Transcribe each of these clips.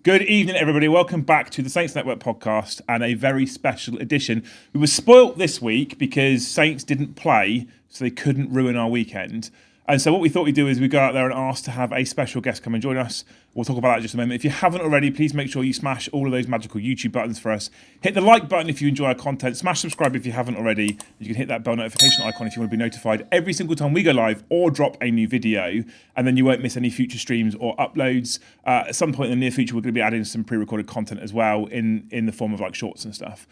Good evening, everybody. Welcome back to the Saints Network podcast and a very special edition. We were spoilt this week because Saints didn't play, so they couldn't ruin our weekend. And so what we thought we'd do is we'd go out there and ask to have a special guest come and join us. We'll talk about that in just a moment. If you haven't already, please make sure you smash all of those magical YouTube buttons for us. Hit the like button if you enjoy our content. Smash subscribe if you haven't already. You can hit that bell notification icon if you want to be notified every single time we go live or drop a new video. And then you won't miss any future streams or uploads. At some point in the near future, we're going to be adding some pre-recorded content as well in the form of like shorts and stuff.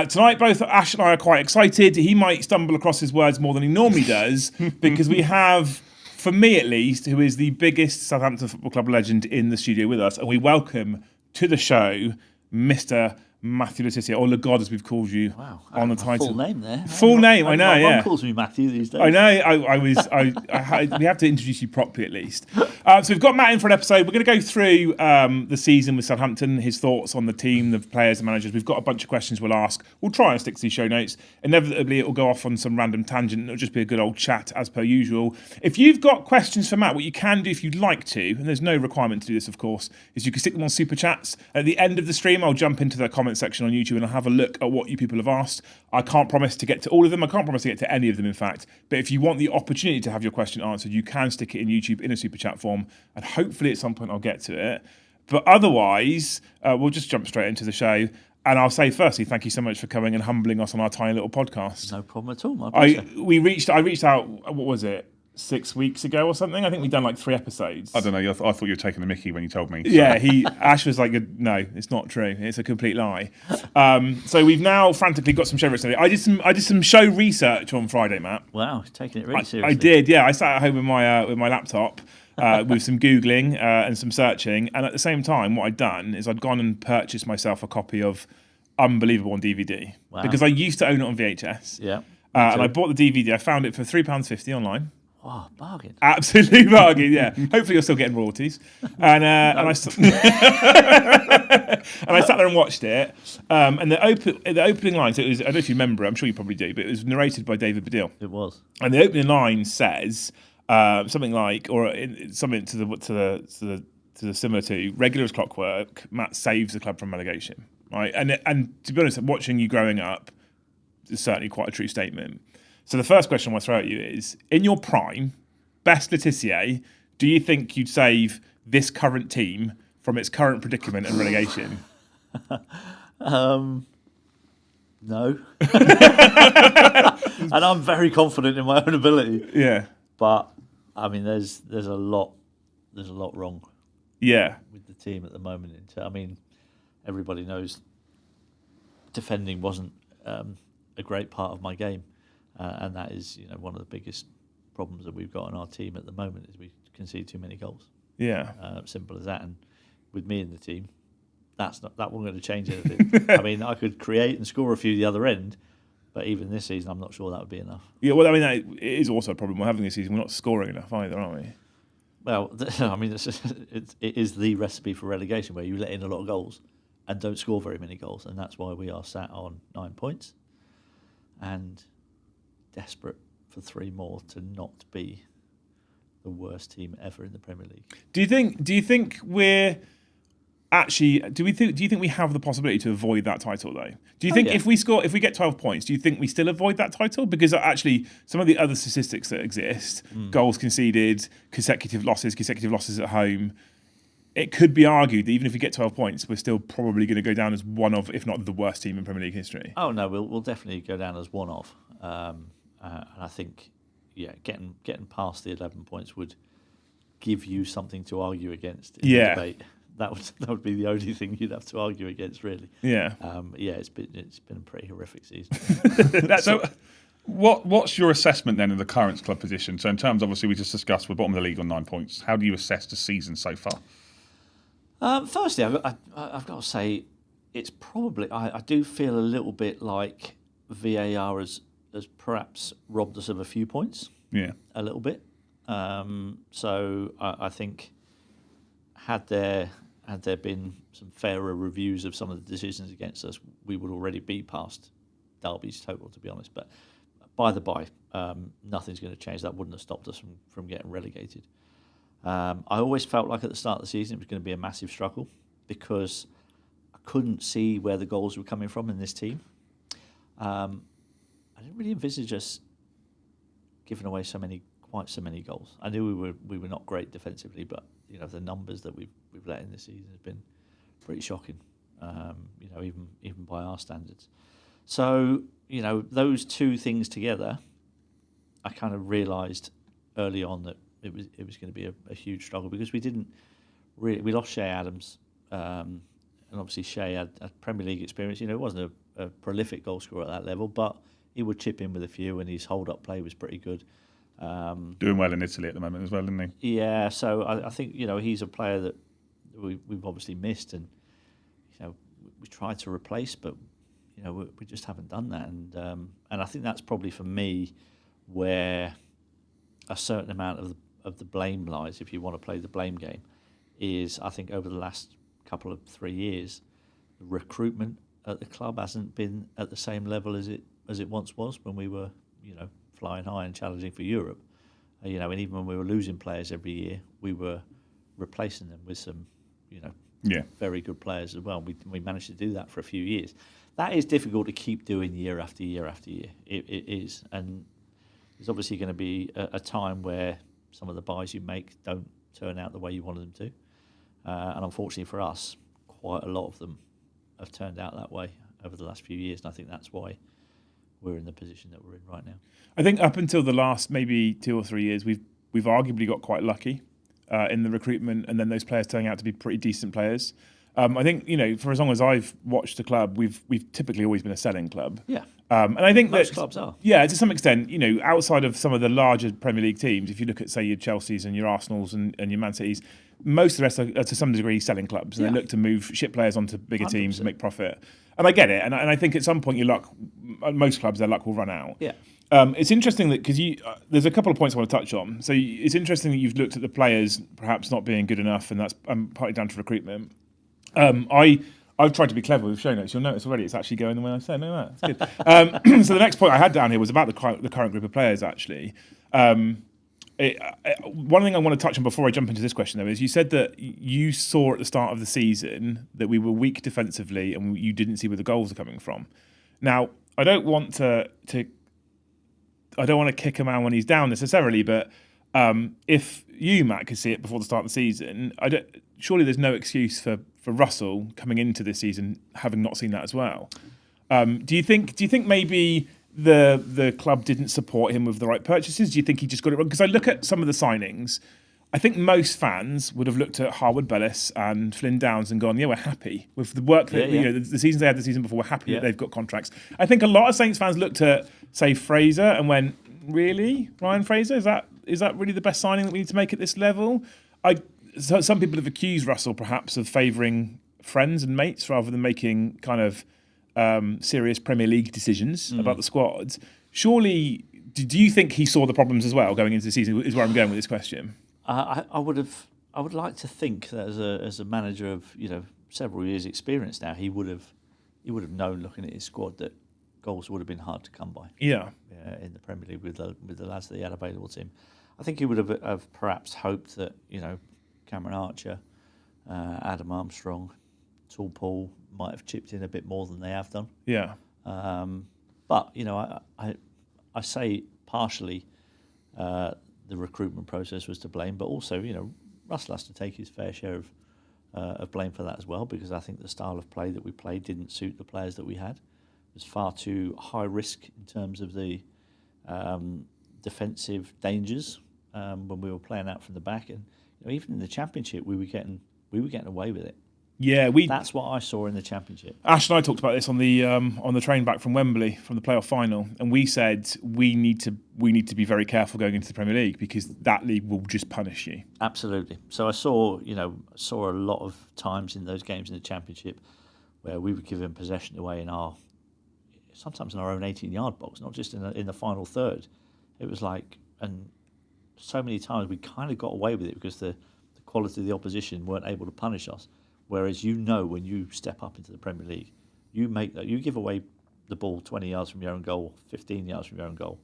Tonight, both Ash and I are quite excited. He might stumble across his words more than he normally does because we have, for me at least, who is the biggest Southampton Football Club legend in the studio with us. And we welcome to the show Mr. Matthew Tissier, or Le God as we've called you on the title. Full name there. Full name, I know, my yeah. mum calls me Matthew these days. I know, we have to introduce you properly at least. So we've got Matt in for an episode. We're going to go through the season with Southampton, his thoughts on the team, the players and managers. We've got a bunch of questions we'll ask. We'll try and stick to these show notes. Inevitably, it will go off on some random tangent. It'll just be a good old chat as per usual. If you've got questions for Matt, what you can do if you'd like to, and there's no requirement to do this, of course, is you can stick them on Super Chats. At the end of the stream, I'll jump into the comment section on YouTube and I'll have a look at what you people have asked. I can't promise to get to all of them. I can't promise to get to any of them, in fact. But if you want the opportunity to have your question answered, you can stick it in YouTube in a Super Chat form. And hopefully at some point I'll get to it. But otherwise, we'll just jump straight into the show. And I'll say firstly, thank you so much for coming and humbling us on our tiny little podcast. No problem at all. My pleasure. I reached out, what was it? 6 weeks ago or something. I think we've done like 3 episodes. I don't know. I thought you were taking the mickey when you told me. So. Yeah, Ash was like, no, it's not true. It's a complete lie. So we've now frantically got some show research. I did some show research on Friday, Matt. Wow, taking it really seriously. I did, yeah. I sat at home with my laptop with some Googling and some searching. And at the same time, what I'd done is I'd gone and purchased myself a copy of Unbelievable on DVD. Wow. Because I used to own it on VHS. Yeah. And I bought the DVD. I found it for £3.50 online. Oh, bargain. Absolute bargain, yeah. Hopefully you're still getting royalties. And I sat there and watched it. And the opening line, so it was, I don't know if you remember it, I'm sure you probably do, but it was narrated by David Baddiel. It was. And the opening line says something like, something to the similar to, regular as clockwork, Matt saves the club from relegation. Right? And to be honest, watching you growing up is certainly quite a true statement. So the first question I want to throw at you is, in your prime, best Le Tissier, do you think you'd save this current team from its current predicament and relegation? No. And I'm very confident in my own ability. Yeah. But I mean, there's a lot wrong. Yeah. With the team at the moment. I mean, everybody knows defending wasn't a great part of my game. And that is, one of the biggest problems that we've got in our team at the moment is we concede too many goals. Yeah. Simple as that. And with me in the team, that wasn't going to change anything. I mean, I could create and score a few the other end, but even this season, I'm not sure that would be enough. Yeah, well, I mean, it is also a problem we're having this season. We're not scoring enough either, aren't we? Well, I mean, it is the recipe for relegation where you let in a lot of goals and don't score very many goals. And that's why we are sat on 9 points and desperate for 3 more to not be the worst team ever in the Premier League. Do you think we're actually? Do you think we have the possibility to avoid that title though? Do you think if we get 12 points, do you think we still avoid that title? Because actually, some of the other statistics that exist, goals conceded, consecutive losses at home. It could be argued that even if we get 12 points, we're still probably going to go down as one of, if not the worst team in Premier League history. Oh no, we'll definitely go down as one of. And I think, getting past the 11 points would give you something to argue against in the debate. That would be the only thing you'd have to argue against, really. Yeah. It's been a pretty horrific season. So, what's your assessment then of the current club position? So, in terms, obviously, we just discussed we're bottom of the league on 9 points. How do you assess the season so far? Firstly, I've got to say, it's probably I do feel a little bit like VAR has perhaps robbed us of a few points. Yeah, a little bit. So I think had there been some fairer reviews of some of the decisions against us, we would already be past Derby's total, to be honest. But by the by, nothing's going to change. That wouldn't have stopped us from getting relegated. I always felt like at the start of the season it was going to be a massive struggle because I couldn't see where the goals were coming from in this team. I didn't really envisage us giving away quite so many goals. I knew we were not great defensively, but the numbers that we've let in this season have been pretty shocking. Even by our standards. So those two things together, I kind of realised early on that it was going to be a huge struggle, because we lost Shea Adams, and obviously Shea had Premier League experience. It wasn't a prolific goal scorer at that level, but he would chip in with a few, and his hold-up play was pretty good. Doing well in Italy at the moment as well, isn't he? Yeah, so I think he's a player that we've obviously missed, and we tried to replace, but we just haven't done that, and I think that's probably for me where a certain amount of the blame lies, if you want to play the blame game, is I think over the last couple of 3 years, the recruitment at the club hasn't been at the same level as it once was when we were flying high and challenging for Europe. And even when we were losing players every year, we were replacing them with some very good players as well. We managed to do that for a few years. That is difficult to keep doing year after year after year. It is, and there's obviously going to be a time where some of the buys you make don't turn out the way you wanted them to, and unfortunately for us, quite a lot of them have turned out that way over the last few years, and I think that's why we're in the position that we're in right now. I think up until the last maybe 2 or 3 years, we've arguably got quite lucky in the recruitment, and then those players turning out to be pretty decent players. I think for as long as I've watched the club, we've typically always been a selling club. Yeah, and I think most clubs are. Yeah, to some extent, outside of some of the larger Premier League teams, if you look at say your Chelseas and your Arsenals and your Man Cities, most of the rest are to some degree selling clubs, and they look to move ship players onto bigger 100%. Teams and make profit. And I get it, and I think at some point most clubs, their luck will run out. Yeah. It's interesting that because there's a couple of points I want to touch on. So it's interesting that you've looked at the players perhaps not being good enough, and that's partly down to recruitment. I've tried to be clever with show notes. You'll notice already it's actually going the way I said. No, that's good. So the next point I had down here was about the current group of players, actually. One thing I want to touch on before I jump into this question, though, is you said that you saw at the start of the season that we were weak defensively and you didn't see where the goals are coming from. Now, I don't want to kick a man when he's down necessarily, but if you, Matt, could see it before the start of the season, surely there's no excuse for Russell coming into this season having not seen that as well. Do you think maybe the club didn't support him with the right purchases? Do you think he just got it wrong? Because I look at some of the signings, I think most fans would have looked at Harwood Bellis and Flynn Downs and gone, yeah, we're happy with the work that the seasons they had the season before. We're happy that they've got contracts. I think a lot of Saints fans looked at, say, Fraser and went, really, Ryan Fraser? Is that really the best signing that we need to make at this level? So some people have accused Russell perhaps of favouring friends and mates rather than making kind of serious Premier League decisions about the squads. Surely, do you think he saw the problems as well going into the season? Is where I'm going with this question. I would like to think that as a manager of several years' experience now, he would have known, looking at his squad, that goals would have been hard to come by. Yeah, in the Premier League with the lads that he had available to him. I think he would have perhaps hoped that Cameron Archer, Adam Armstrong, Tall Paul might have chipped in a bit more than they have done. Yeah. But I say partially the recruitment process was to blame, but also Russell has to take his fair share of blame for that as well, because I think the style of play that we played didn't suit the players that we had. It was far too high risk in terms of the defensive dangers when we were playing out from the back, and even in the Championship we were getting away with it. Yeah, that's what I saw in the Championship. Ash and I talked about this on the train back from Wembley from the playoff final, and we said we need to be very careful going into the Premier League because that league will just punish you. Absolutely. So I saw a lot of times in those games in the Championship where we were giving possession away sometimes in our own 18-yard box, not just in the final third. It was like, and so many times we kind of got away with it because the quality of the opposition weren't able to punish us. Whereas when you step up into the Premier League, you give away the ball 20 yards from your own goal, 15 yards from your own goal.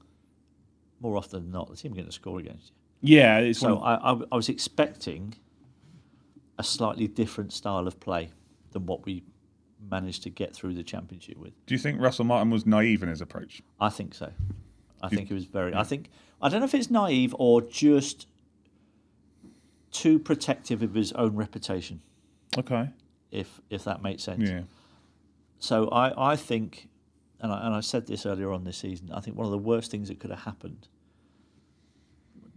More often than not, the team are going to score against you. Yeah. So I was expecting a slightly different style of play than what we managed to get through the Championship with. Do you think Russell Martin was naive in his approach? I think so. I think he was very. I don't know if it's naive or just too protective of his own reputation. Okay. If that makes sense. Yeah. So I think, and I said this earlier on this season, I think one of the worst things that could have happened,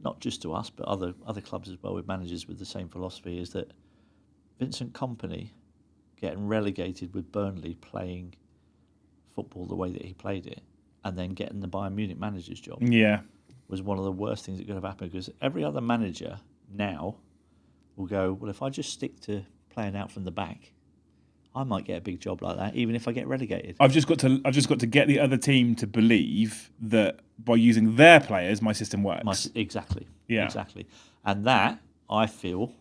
not just to us, but other clubs as well with managers with the same philosophy, is that Vincent Kompany getting relegated with Burnley playing football the way that he played it, and then getting the Bayern Munich manager's job. Yeah. Was one of the worst things that could have happened, because every other manager now will go, well, if I just stick to playing out from the back, I might get a big job like that, even if I get relegated. I've just got to get the other team to believe that by using their players, my system works. Exactly. Yeah. Exactly. And that, I feel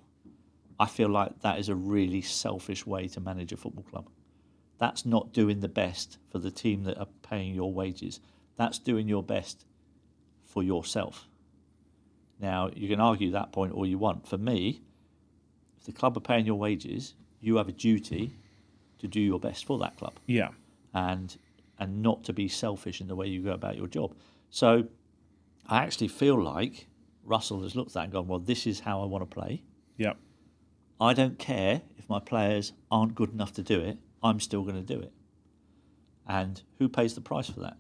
like that is a really selfish way to manage a football club. That's not doing the best for the team that are paying your wages. That's doing your best for yourself. Now, you can argue that point all you want. For me, if the club are paying your wages, you have a duty to do your best for that club. Yeah. And not to be selfish in the way you go about your job. So I actually feel like Russell has looked at that and gone, well, this is how I want to play. Yeah. I don't care if my players aren't good enough to do it. I'm still going to do it. And who pays the price for that?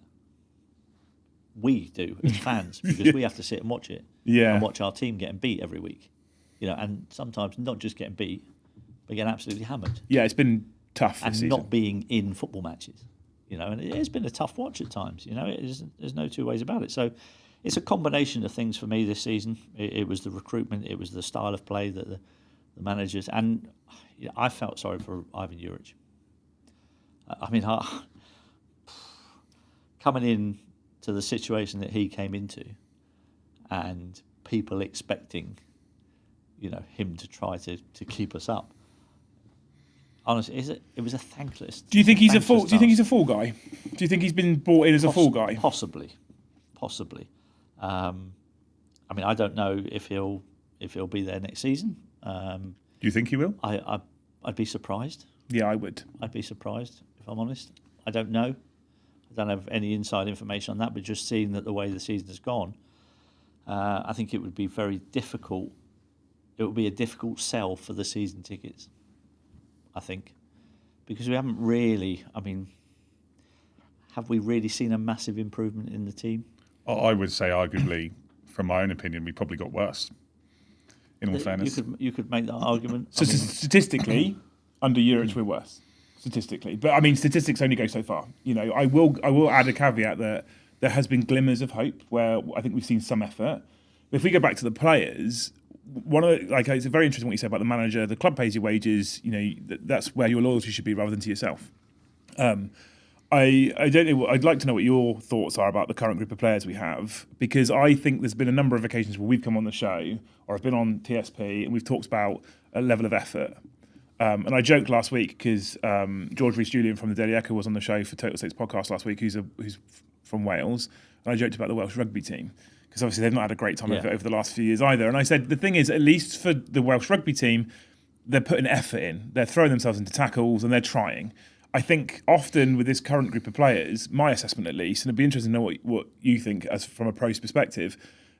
We do as fans, because we have to sit and watch it. Yeah. And watch our team getting beat every week. And sometimes not just getting beat, but getting absolutely hammered. Yeah, it's been tough this and season. not being in football matches. And it has been a tough watch at times. There's no two ways about it. So it's a combination of things for me this season. It was the recruitment, it was the style of play that the managers, and I felt sorry for Ivan Juric. Coming in to the situation that he came into, and people expecting, him to try to keep us up. Honestly, it was a thankless. Do you think he's a thankless fall? Do you think task. he's a fall guy? Do you think he's been brought in as a fall guy? Possibly. I don't know if he'll be there next season. Do you think he will? I'd be surprised. Yeah, I would. I'd be surprised, if I'm honest. I don't know. I don't have any inside information on that, but just seeing that the way the season has gone, I think it would be very difficult. It would be a difficult sell for the season tickets, I think, because we haven't really, have we really seen a massive improvement in the team? I would say, arguably, from my own opinion, we probably got worse, in all fairness. You could make that argument. So statistically, under Juric, we're worse. Statistically. But, statistics only go so far. I will add a caveat that there has been glimmers of hope where I think we've seen some effort. But if we go back to the players, it's very interesting what you said about the manager. The club pays your wages. That's where your loyalty should be rather than to yourself. I don't know. I'd like to know what your thoughts are about the current group of players we have, because I think there's been a number of occasions where we've come on the show or I've been on TSP and we've talked about a level of effort. And I joked last week because George Rees-Julian from the Daily Echo was on the show for Total States podcast last week, who's from Wales, and I joked about the Welsh rugby team, because obviously they've not had a great time over the last few years either. And I said, the thing is, at least for the Welsh rugby team, they're putting effort in. They're throwing themselves into tackles and they're trying. I think often with this current group of players, my assessment at least, and it'd be interesting to know what you think as from a pro's perspective,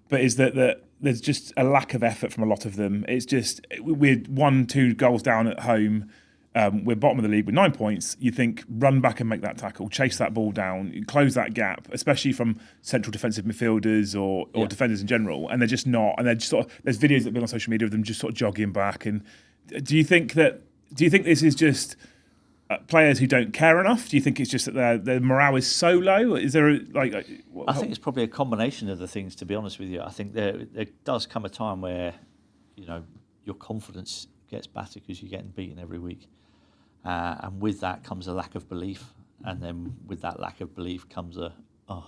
but is that there's just a lack of effort from a lot of them. It's just, we're 1-2 goals down at home. We're bottom of the league with 9 points. You think, run back and make that tackle, chase that ball down, close that gap, especially from central defensive midfielders or defenders in general. And they're just not. And they're just there's videos that have been on social media of them just sort of jogging back. And do you think this is just players who don't care enough? Do you think it's just that their morale is so low? Is there I think it's probably a combination of the things, to be honest with you. I think there does come a time where, your confidence gets battered because you're getting beaten every week. And with that comes a lack of belief. And then with that lack of belief comes I'm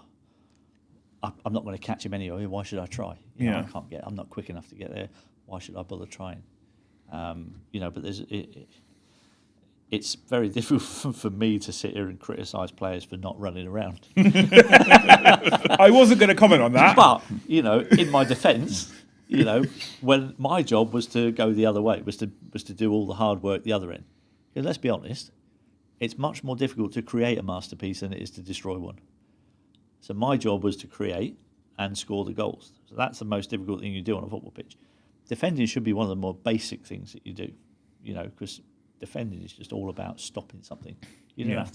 not going to catch him anyway. Why should I try? I'm not quick enough to get there. Why should I bother trying? But it's very difficult for me to sit here and criticise players for not running around. I wasn't going to comment on that. But, in my defence, when my job was to go the other way, was to do all the hard work the other end. Because let's be honest, it's much more difficult to create a masterpiece than it is to destroy one. So my job was to create and score the goals. So that's the most difficult thing you do on a football pitch. Defending should be one of the more basic things that you do, because defending is just all about stopping something. You don't have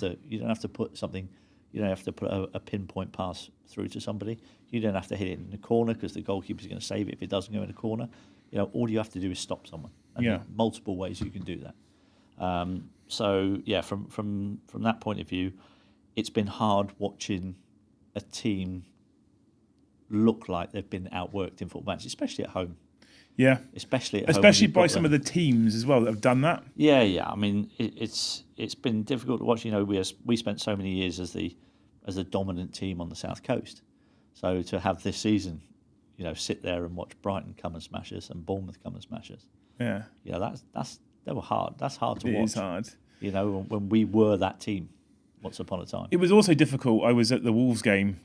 to put something. You don't have to put a pinpoint pass through to somebody. You don't have to hit it in the corner because the goalkeeper's going to save it if it doesn't go in the corner. All you have to do is stop someone. And there are multiple ways you can do that. From that point of view, it's been hard watching a team look like they've been outworked in football matches, especially at home. Yeah, especially at home. Especially by some of the teams as well that have done that. Yeah. I mean, it's been difficult to watch. We spent so many years as the dominant team on the South Coast. So to have this season, sit there and watch Brighton come and smash us and Bournemouth come and smash us. Yeah. They were hard. That's hard to watch. It is hard. When we were that team once upon a time. It was also difficult. I was at the Wolves game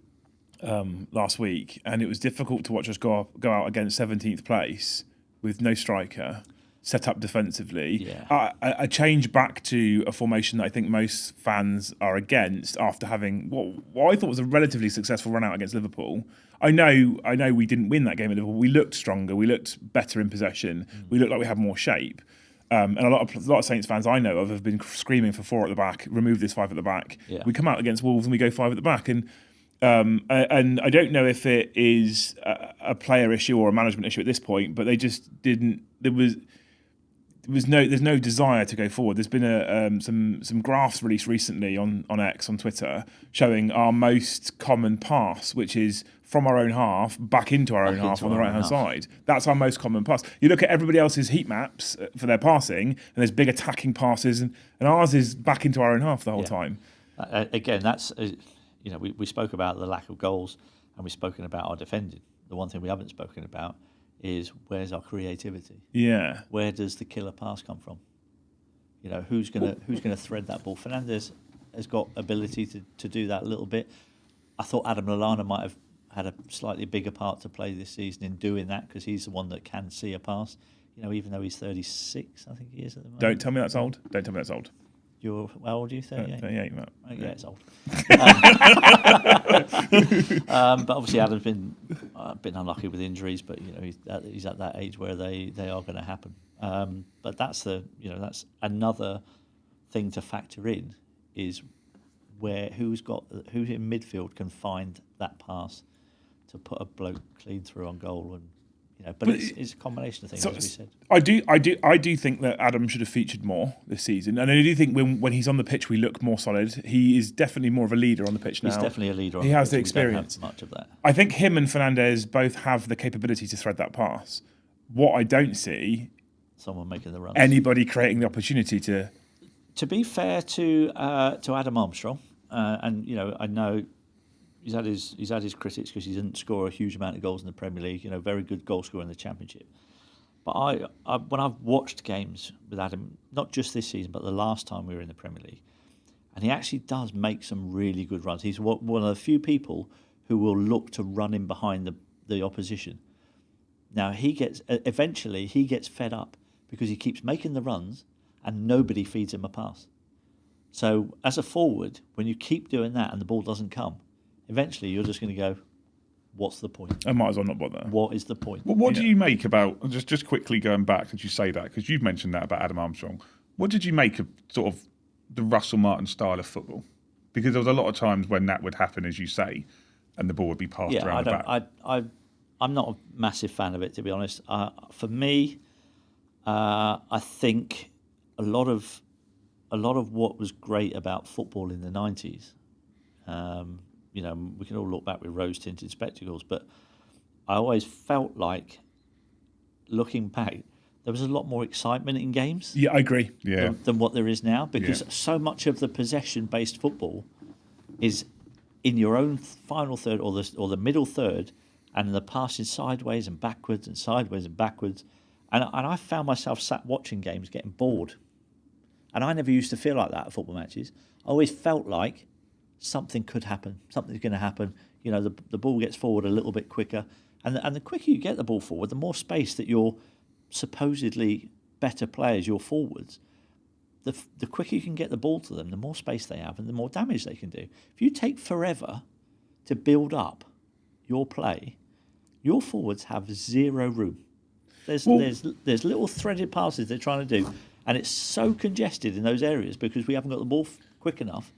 last week, and it was difficult to watch us go out against 17th place with no striker, set up defensively. Yeah. A change back to a formation that I think most fans are against after having what I thought was a relatively successful run out against Liverpool. I know we didn't win that game at Liverpool. We looked stronger. We looked better in possession. We looked like we had more shape. And a lot of Saints fans I know of have been screaming for 4 at the back, remove this 5 at the back. Yeah. We come out against Wolves and we go 5 at the back. And I don't know if it is a player issue or a management issue at this point, but they just didn't. There's no desire to go forward. There's been some graphs released recently on X, on Twitter, showing our most common pass, which is from our own half back into our own half on the right-hand side. That's our most common pass. You look at everybody else's heat maps for their passing, and there's big attacking passes, and ours is back into our own half the whole time. Again, that's we spoke about the lack of goals, and we've spoken about our defending. The one thing we haven't spoken about is where's our creativity? Yeah. Where does the killer pass come from? Who's gonna thread that ball? Fernandes has got ability to do that a little bit. I thought Adam Lallana might have had a slightly bigger part to play this season in doing that because he's the one that can see a pass. Even though he's 36, I think he is at the moment. Don't tell me that's old. You're how old are you? 38. 38, Matt. Yeah, it's old. But obviously, Adam's been unlucky with injuries. But he's at that age where they are going to happen. But that's that's another thing to factor in is who's in midfield can find that pass to put a bloke clean through on goal and. But it's a combination of things, as we said. I do think that Adam should have featured more this season, and I do think when he's on the pitch we look more solid. He is definitely more of a leader on the pitch now. He's definitely a leader. He has the experience. We don't have much of that. I think him and Fernandes both have the capability to thread that pass. What I don't see, someone making the run, anybody creating the opportunity to. To be fair to Adam Armstrong, and I know. He's had his critics because he didn't score a huge amount of goals in the Premier League. Very good goal scorer in the Championship. But I when I've watched games with Adam, not just this season, but the last time we were in the Premier League, and he actually does make some really good runs. He's one of the few people who will look to run in behind the opposition. Now eventually he gets fed up because he keeps making the runs and nobody feeds him a pass. So as a forward, when you keep doing that and the ball doesn't come, eventually, you're just going to go, what's the point? I might as well not bother. What is the point? Well, what do you make about, just quickly going back, as you say that, because you've mentioned that about Adam Armstrong, what did you make of sort of the Russell Martin style of football? Because there was a lot of times when that would happen, as you say, and the ball would be passed around the back. I'm not a massive fan of it, to be honest. For me, I think a lot of what was great about football in the 90s, we can all look back with rose-tinted spectacles, but I always felt like, looking back, there was a lot more excitement in games. Yeah, I agree. Than what there is now, because so much of the possession-based football is in your own final third or the middle third, and the passing sideways and backwards and sideways and backwards. And I found myself sat watching games getting bored. And I never used to feel like that at football matches. I always felt like something could happen. Something's going to happen. The ball gets forward a little bit quicker. And the quicker you get the ball forward, the more space that your supposedly better players, your forwards, the quicker you can get the ball to them, the more space they have and the more damage they can do. If you take forever to build up your play, your forwards have zero room. There's little threaded passes they're trying to do, and it's so congested in those areas because we haven't got the ball quick enough.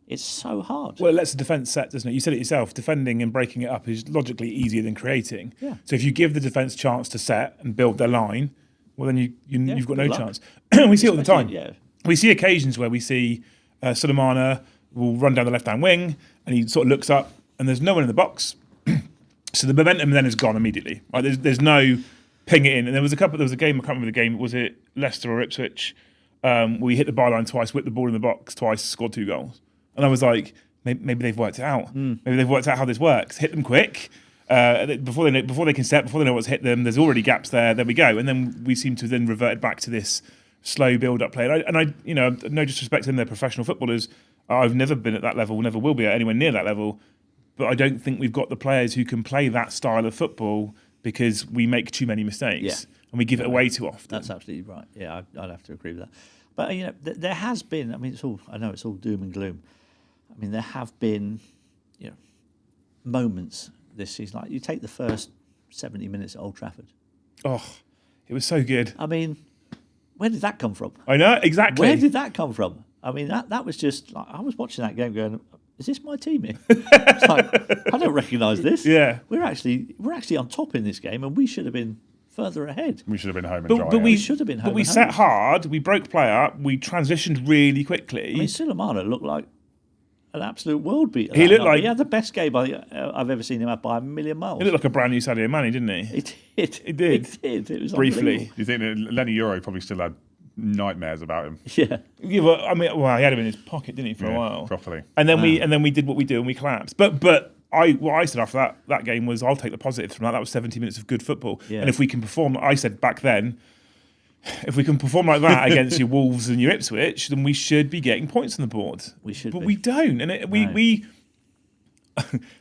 It's so hard. Well, it lets the defence set, doesn't it? You said it yourself. Defending and breaking it up is logically easier than creating. Yeah. So if you give the defence chance to set and build their line, well, then you've got no luck. chance. We see it all the time. Yeah. We see occasions where we see Sulemana will run down the left-hand wing and he sort of looks up and there's no one in the box. So the momentum then is gone immediately. Right? There's no ping it in. And there was a game, I can't remember the game, was it Leicester or Ipswich? We hit the byline twice, whipped the ball in the box twice, scored 2 goals. And I was like, maybe they've worked it out. Maybe they've worked out how this works. Hit them quick. Before they can set, before they know what's hit them, there's already gaps there. There we go. And then we seem to then revert back to this slow build-up play. And I, no disrespect to them, they're professional footballers. I've never been at that level, never will be at anywhere near that level. But I don't think we've got the players who can play that style of football because we make too many mistakes and we give it away too often. That's absolutely right. Yeah, I'd have to agree with that. But there has been. I mean, I know it's all doom and gloom. I mean, there have been, moments this season. Like you take the first 70 minutes at Old Trafford. Oh, it was so good. I mean, where did that come from? I know, exactly. Where did that come from? I mean, that was just like, I was watching that game going, is this my team here? It's like, I don't recognise this. Yeah. We're actually on top in this game and we should have been further ahead. We should have been home and dry. But we should have been home. But we set hard, we broke play up, we transitioned really quickly. I mean, Sulemana looked like an absolute world beater. He looked like... He had the best game I've ever seen him have by a million miles. He looked like a brand new Sadio Mane, didn't he? He did. He did. He did. It was briefly. unbelievable. Do you think that Lenny Euro probably still had nightmares about him? Yeah. Yeah, well, I mean, he had him in his pocket, didn't he, for a while? Properly. And then we did what we do and we collapsed. But what I said after that game was, I'll take the positives from that. That was 70 minutes of good football. Yeah. And if we can perform, I said back then, if we can perform like that against your Wolves and your Ipswich, then we should be getting points on the board. We should, but be. we don't. And we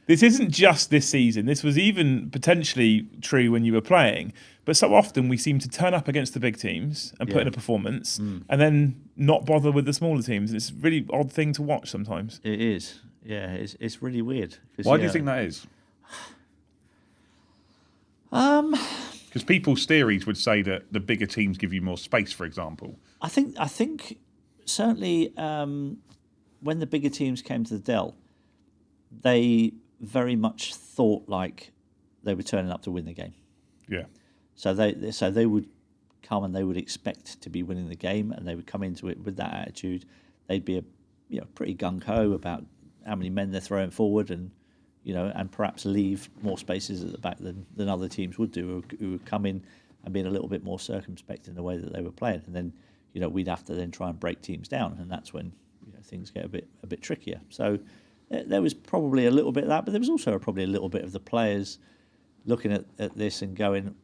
this isn't just this season. This was even potentially true when you were playing. But so often we seem to turn up against the big teams and put in a performance, and then not bother with the smaller teams. And it's a really odd thing to watch sometimes. It is. Yeah, it's really weird. Why do you think that is? Because people's theories would say that the bigger teams give you more space, for example. I think certainly when the bigger teams came to the Dell, they very much thought like they were turning up to win the game. Yeah. So they would come and they would expect to be winning the game, and they would come into it with that attitude. They'd be pretty gung ho about how many men they're throwing forward, and and perhaps leave more spaces at the back than other teams would do, who would come in and being a little bit more circumspect in the way that they were playing. And then we'd have to then try and break teams down, and that's when things get a bit trickier. So there was probably a little bit of that, but there was also probably a little bit of the players looking at this and going,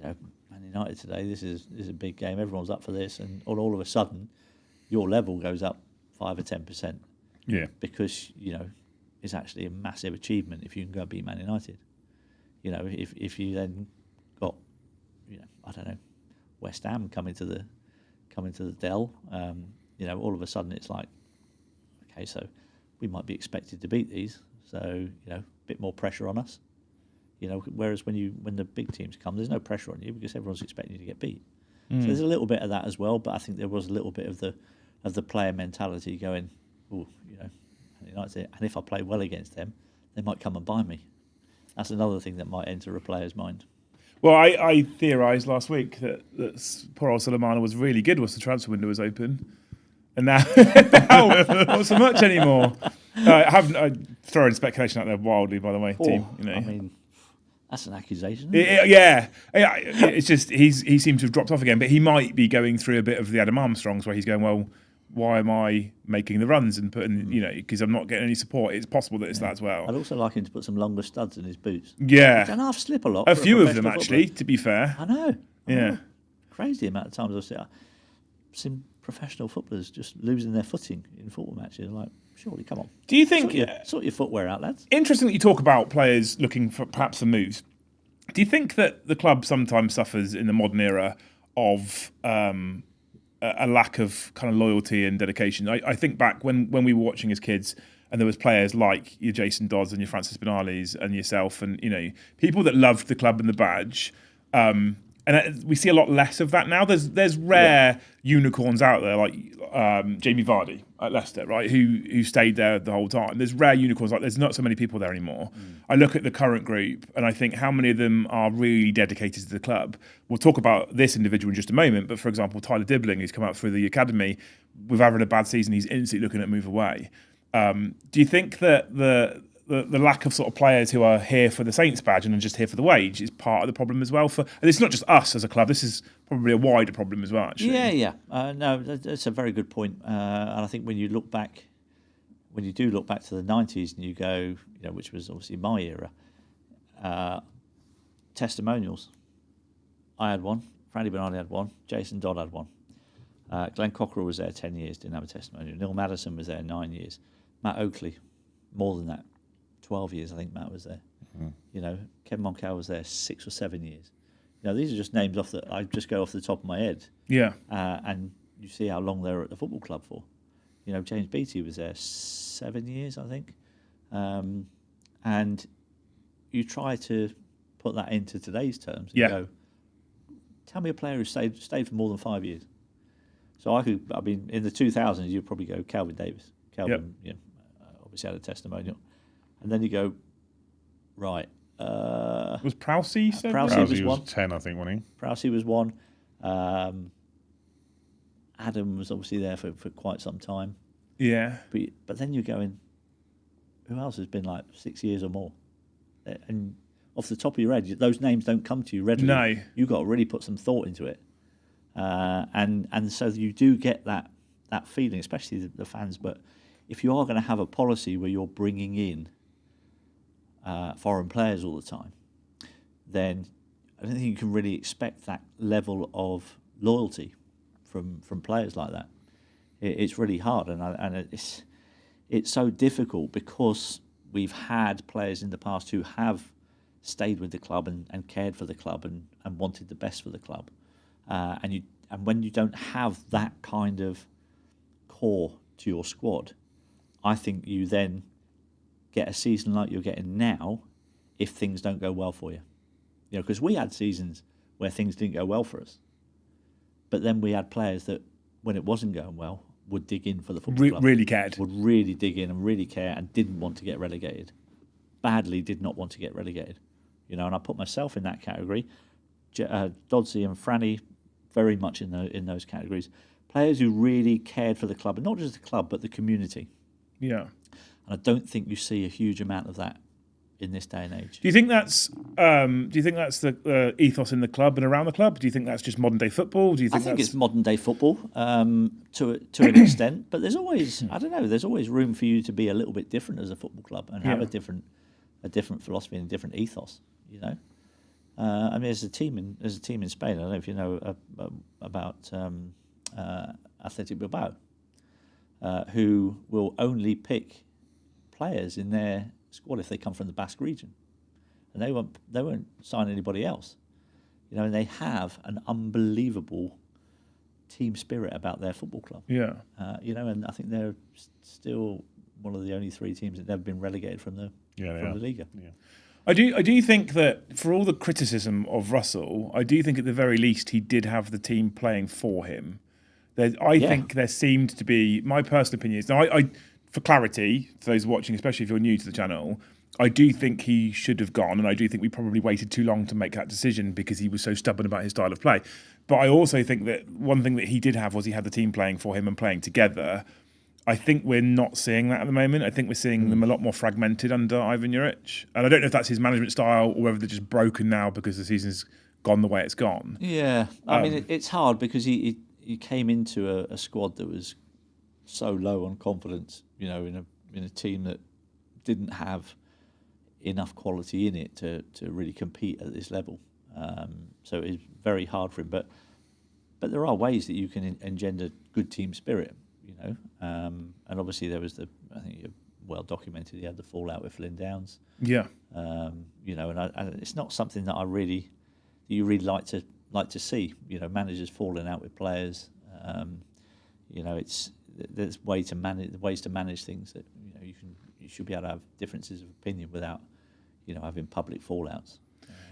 Man United today, this is a big game, everyone's up for this, and all of a sudden your level goes up 5 or 10%. Yeah. Because it's actually a massive achievement if you can go and beat Man United. If you then got I don't know, West Ham coming to the Dell, all of a sudden it's like, okay, so we might be expected to beat these, so a bit more pressure on us. Whereas when the big teams come, there's no pressure on you because everyone's expecting you to get beat. So there's a little bit of that as well, but I think there was a little bit of the player mentality going, United, and if I play well against them, they might come and buy me. That's another thing that might enter a player's mind. Well, I theorised last week that poor old Sulemana was really good once the transfer window was open, and now not so much anymore. I throw in speculation out there wildly, by the way, team. I mean, that's an accusation. Yeah, it's just he seems to have dropped off again, but he might be going through a bit of the Adam Armstrongs where he's going, well, why am I making the runs and putting, because I'm not getting any support. It's possible that it's that as well. I'd also like him to put some longer studs in his boots. Yeah. He can half slip a lot. A few of them, actually, to be fair. I know. Yeah. Crazy amount of times I've seen professional footballers just losing their footing in football matches. Like, surely, come on. Do you think... Sort your footwear out, lads. Interesting that you talk about players looking for perhaps some moves. Do you think that the club sometimes suffers in the modern era of a lack of kind of loyalty and dedication. I think back when we were watching as kids, and there was players like your Jason Dodds and your Francis Benali's and yourself, and people that loved the club and the badge. And we see a lot less of that now. There's rare unicorns out there, like Jamie Vardy at Leicester, right? Who stayed there the whole time. There's rare unicorns. Like there's not so many people there anymore. I look at the current group, and I think how many of them are really dedicated to the club. We'll talk about this individual in just a moment. But for example, Tyler Dibling, who's come out through the academy, with having a bad season, he's instantly looking at move away. Do you think that the lack of sort of players who are here for the Saints badge and are just here for the wage is part of the problem as well? And it's not just us as a club. This is probably a wider problem as well, actually. Yeah. No, that's a very good point. And I think when you do look back to the 90s and you go, which was obviously my era, testimonials. I had one. Franny Bernardi had one. Jason Dodd had one. Glenn Cockerell was there 10 years, didn't have a testimonial. Neil Madison was there 9 years. Matt Oakley, more than that. 12 years, I think Matt was there. Kevin Moncal was there 6 or 7 years. These are just names I just go off the top of my head. Yeah. And you see how long they're at the football club for. James Beattie was there 7 years, I think. And you try to put that into today's terms and go, tell me a player who stayed for more than 5 years. So in the 2000s, you'd probably go Calvin Davis. Calvin, obviously had a testimonial. And then you go, right. Was Prowsey? Prowsey was 10, I think, wasn't he? Prowsey was 1. Adam was obviously there for quite some time. Yeah. But then you're going, who else has been like 6 years or more? And off the top of your head, those names don't come to you readily. No. You've got to really put some thought into it. And so you do get that feeling, especially the fans. But if you are going to have a policy where you're bringing in foreign players all the time, then I don't think you can really expect that level of loyalty from players like that. It's really hard, and it's so difficult because we've had players in the past who have stayed with the club and cared for the club and wanted the best for the club. And when you don't have that kind of core to your squad, I think you then get a season like you're getting now if things don't go well for you. Because we had seasons where things didn't go well for us, but then we had players that, when it wasn't going well, would dig in for the football club. Really cared. Would really dig in and really care and didn't want to get relegated. Badly did not want to get relegated. And I put myself in that category. Dodsey and Franny, very much in those categories. Players who really cared for the club, and not just the club, but the community. Yeah. And I don't think you see a huge amount of that in this day and age. Do you think that's the ethos in the club and around the club? Do you think that's just modern day football? Do you think I think it's modern day football to an extent, but there's always there's always room for you to be a little bit different as a football club and have a different philosophy and a different ethos. There's a team in Spain. I don't know if you know about Athletic Bilbao, who will only pick players in their squad if they come from the Basque region, and they won't sign anybody else. And they have an unbelievable team spirit about their football club. Yeah. And I think they're still one of the only 3 teams that never been relegated from the Liga. Yeah. I do think that for all the criticism of Russell, I do think at the very least he did have the team playing for him. I think there seemed to be, my personal opinion is, now I for clarity, for those watching, especially if you're new to the channel, I do think he should have gone, and I do think we probably waited too long to make that decision because he was so stubborn about his style of play. But I also think that one thing that he did have was he had the team playing for him and playing together. I think we're not seeing that at the moment. I think we're seeing them a lot more fragmented under Ivan Juric. And I don't know if that's his management style or whether they're just broken now because the season's gone the way it's gone. Yeah. It's hard because he came into a squad that was so low on confidence, in a team that didn't have enough quality in it to really compete at this level. So it's very hard for him. But there are ways that you can engender good team spirit. And obviously there was I think well documented, he had the fallout with Flynn Downs. Yeah. And it's not something that you really like to see. Managers falling out with players. There's ways to manage things that you should be able to have differences of opinion without having public fallouts.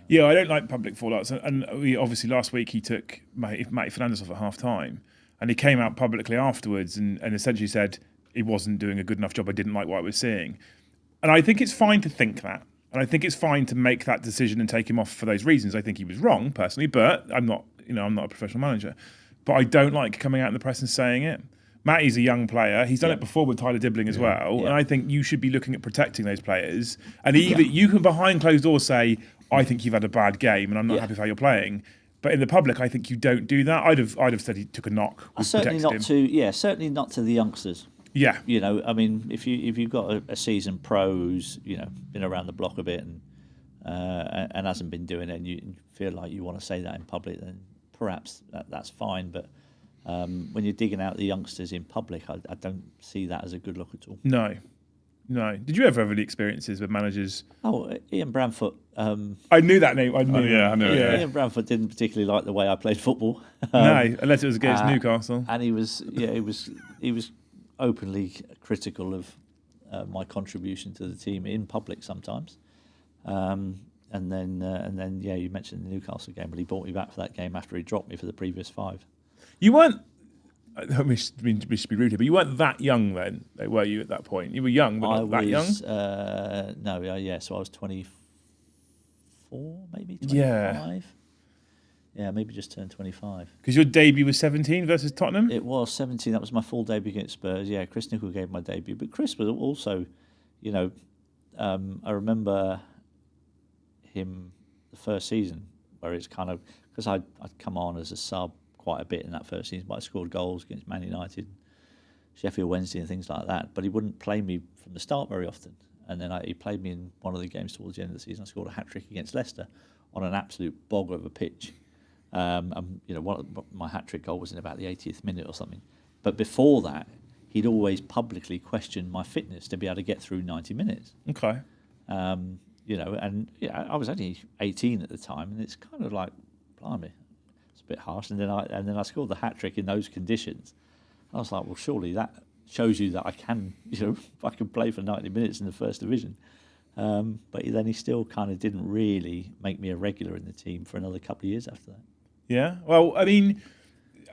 Yeah, I don't like public fallouts. And we obviously last week he took Matty Fernandez off at half time, and he came out publicly afterwards and essentially said he wasn't doing a good enough job. I didn't like what I was seeing. And I think it's fine to think that. And I think it's fine to make that decision and take him off for those reasons. I think he was wrong personally, but I'm not a professional manager. But I don't like coming out in the press and saying it. Matty's a young player. He's done it before with Tyler Dibling as well. Yeah. And I think you should be looking at protecting those players. And either you can behind closed doors say, I think you've had a bad game and I'm not happy with how you're playing. But in the public, I think you don't do that. I'd have said he took a knock. Certainly not to the youngsters. Yeah. I mean, if you've got a seasoned pro who's been around the block a bit and hasn't been doing it, and you feel like you want to say that in public, then perhaps that's fine. But when you're digging out the youngsters in public, I don't see that as a good look at all. No. Did you ever have any experiences with managers? Oh, Ian Bramfoot. I knew that name. I knew it. Ian Bramfoot didn't particularly like the way I played football. No, unless it was against Newcastle. And he was openly critical of my contribution to the team in public sometimes. And then you mentioned the Newcastle game, but he brought me back for that game after he dropped me for the previous 5. You weren't. I don't wish to be rude here, but you weren't that young then, were you? At that point, you were young, but not that young. So I was 24, maybe 25. Yeah, maybe just turned 25. Because your debut was 17 versus Tottenham? It was 17. That was my full debut against Spurs. Yeah, Chris Nicol gave my debut. But Chris was also, I remember him the first season where it's kind of, because I'd come on as a sub quite a bit in that first season, but I scored goals against Man United, Sheffield Wednesday and things like that. But he wouldn't play me from the start very often. And then he played me in one of the games towards the end of the season. I scored a hat-trick against Leicester on an absolute bog of a pitch. My hat-trick goal was in about the 80th minute or something. But before that, he'd always publicly questioned my fitness to be able to get through 90 minutes. Okay. I was only 18 at the time, and it's kind of like, blimey, it's a bit harsh. And then I scored the hat-trick in those conditions. I was like, well, surely that shows you that I can, I can play for 90 minutes in the first division. But then he still kind of didn't really make me a regular in the team for another couple of years after that. Yeah. Well, I mean,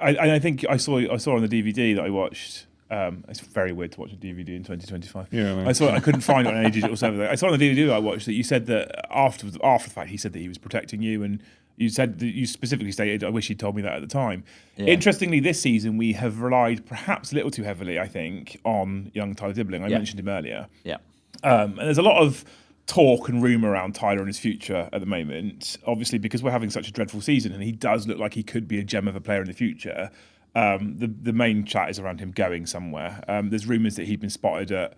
I think I saw on the DVD that I watched. It's very weird to watch a DVD in 2025. Yeah, I couldn't find it on any digital server. I saw on the DVD that I watched that you said that after the fact he said that he was protecting you, and you said that you specifically stated, "I wish he'd told me that at the time." Yeah. Interestingly, this season we have relied perhaps a little too heavily, I think, on young Tyler Dibling. I mentioned him earlier. Yeah. And there's a lot of talk and rumour around Tyler and his future at the moment, obviously because we're having such a dreadful season and he does look like he could be a gem of a player in the future. The main chat is around him going somewhere. There's rumours that he'd been spotted at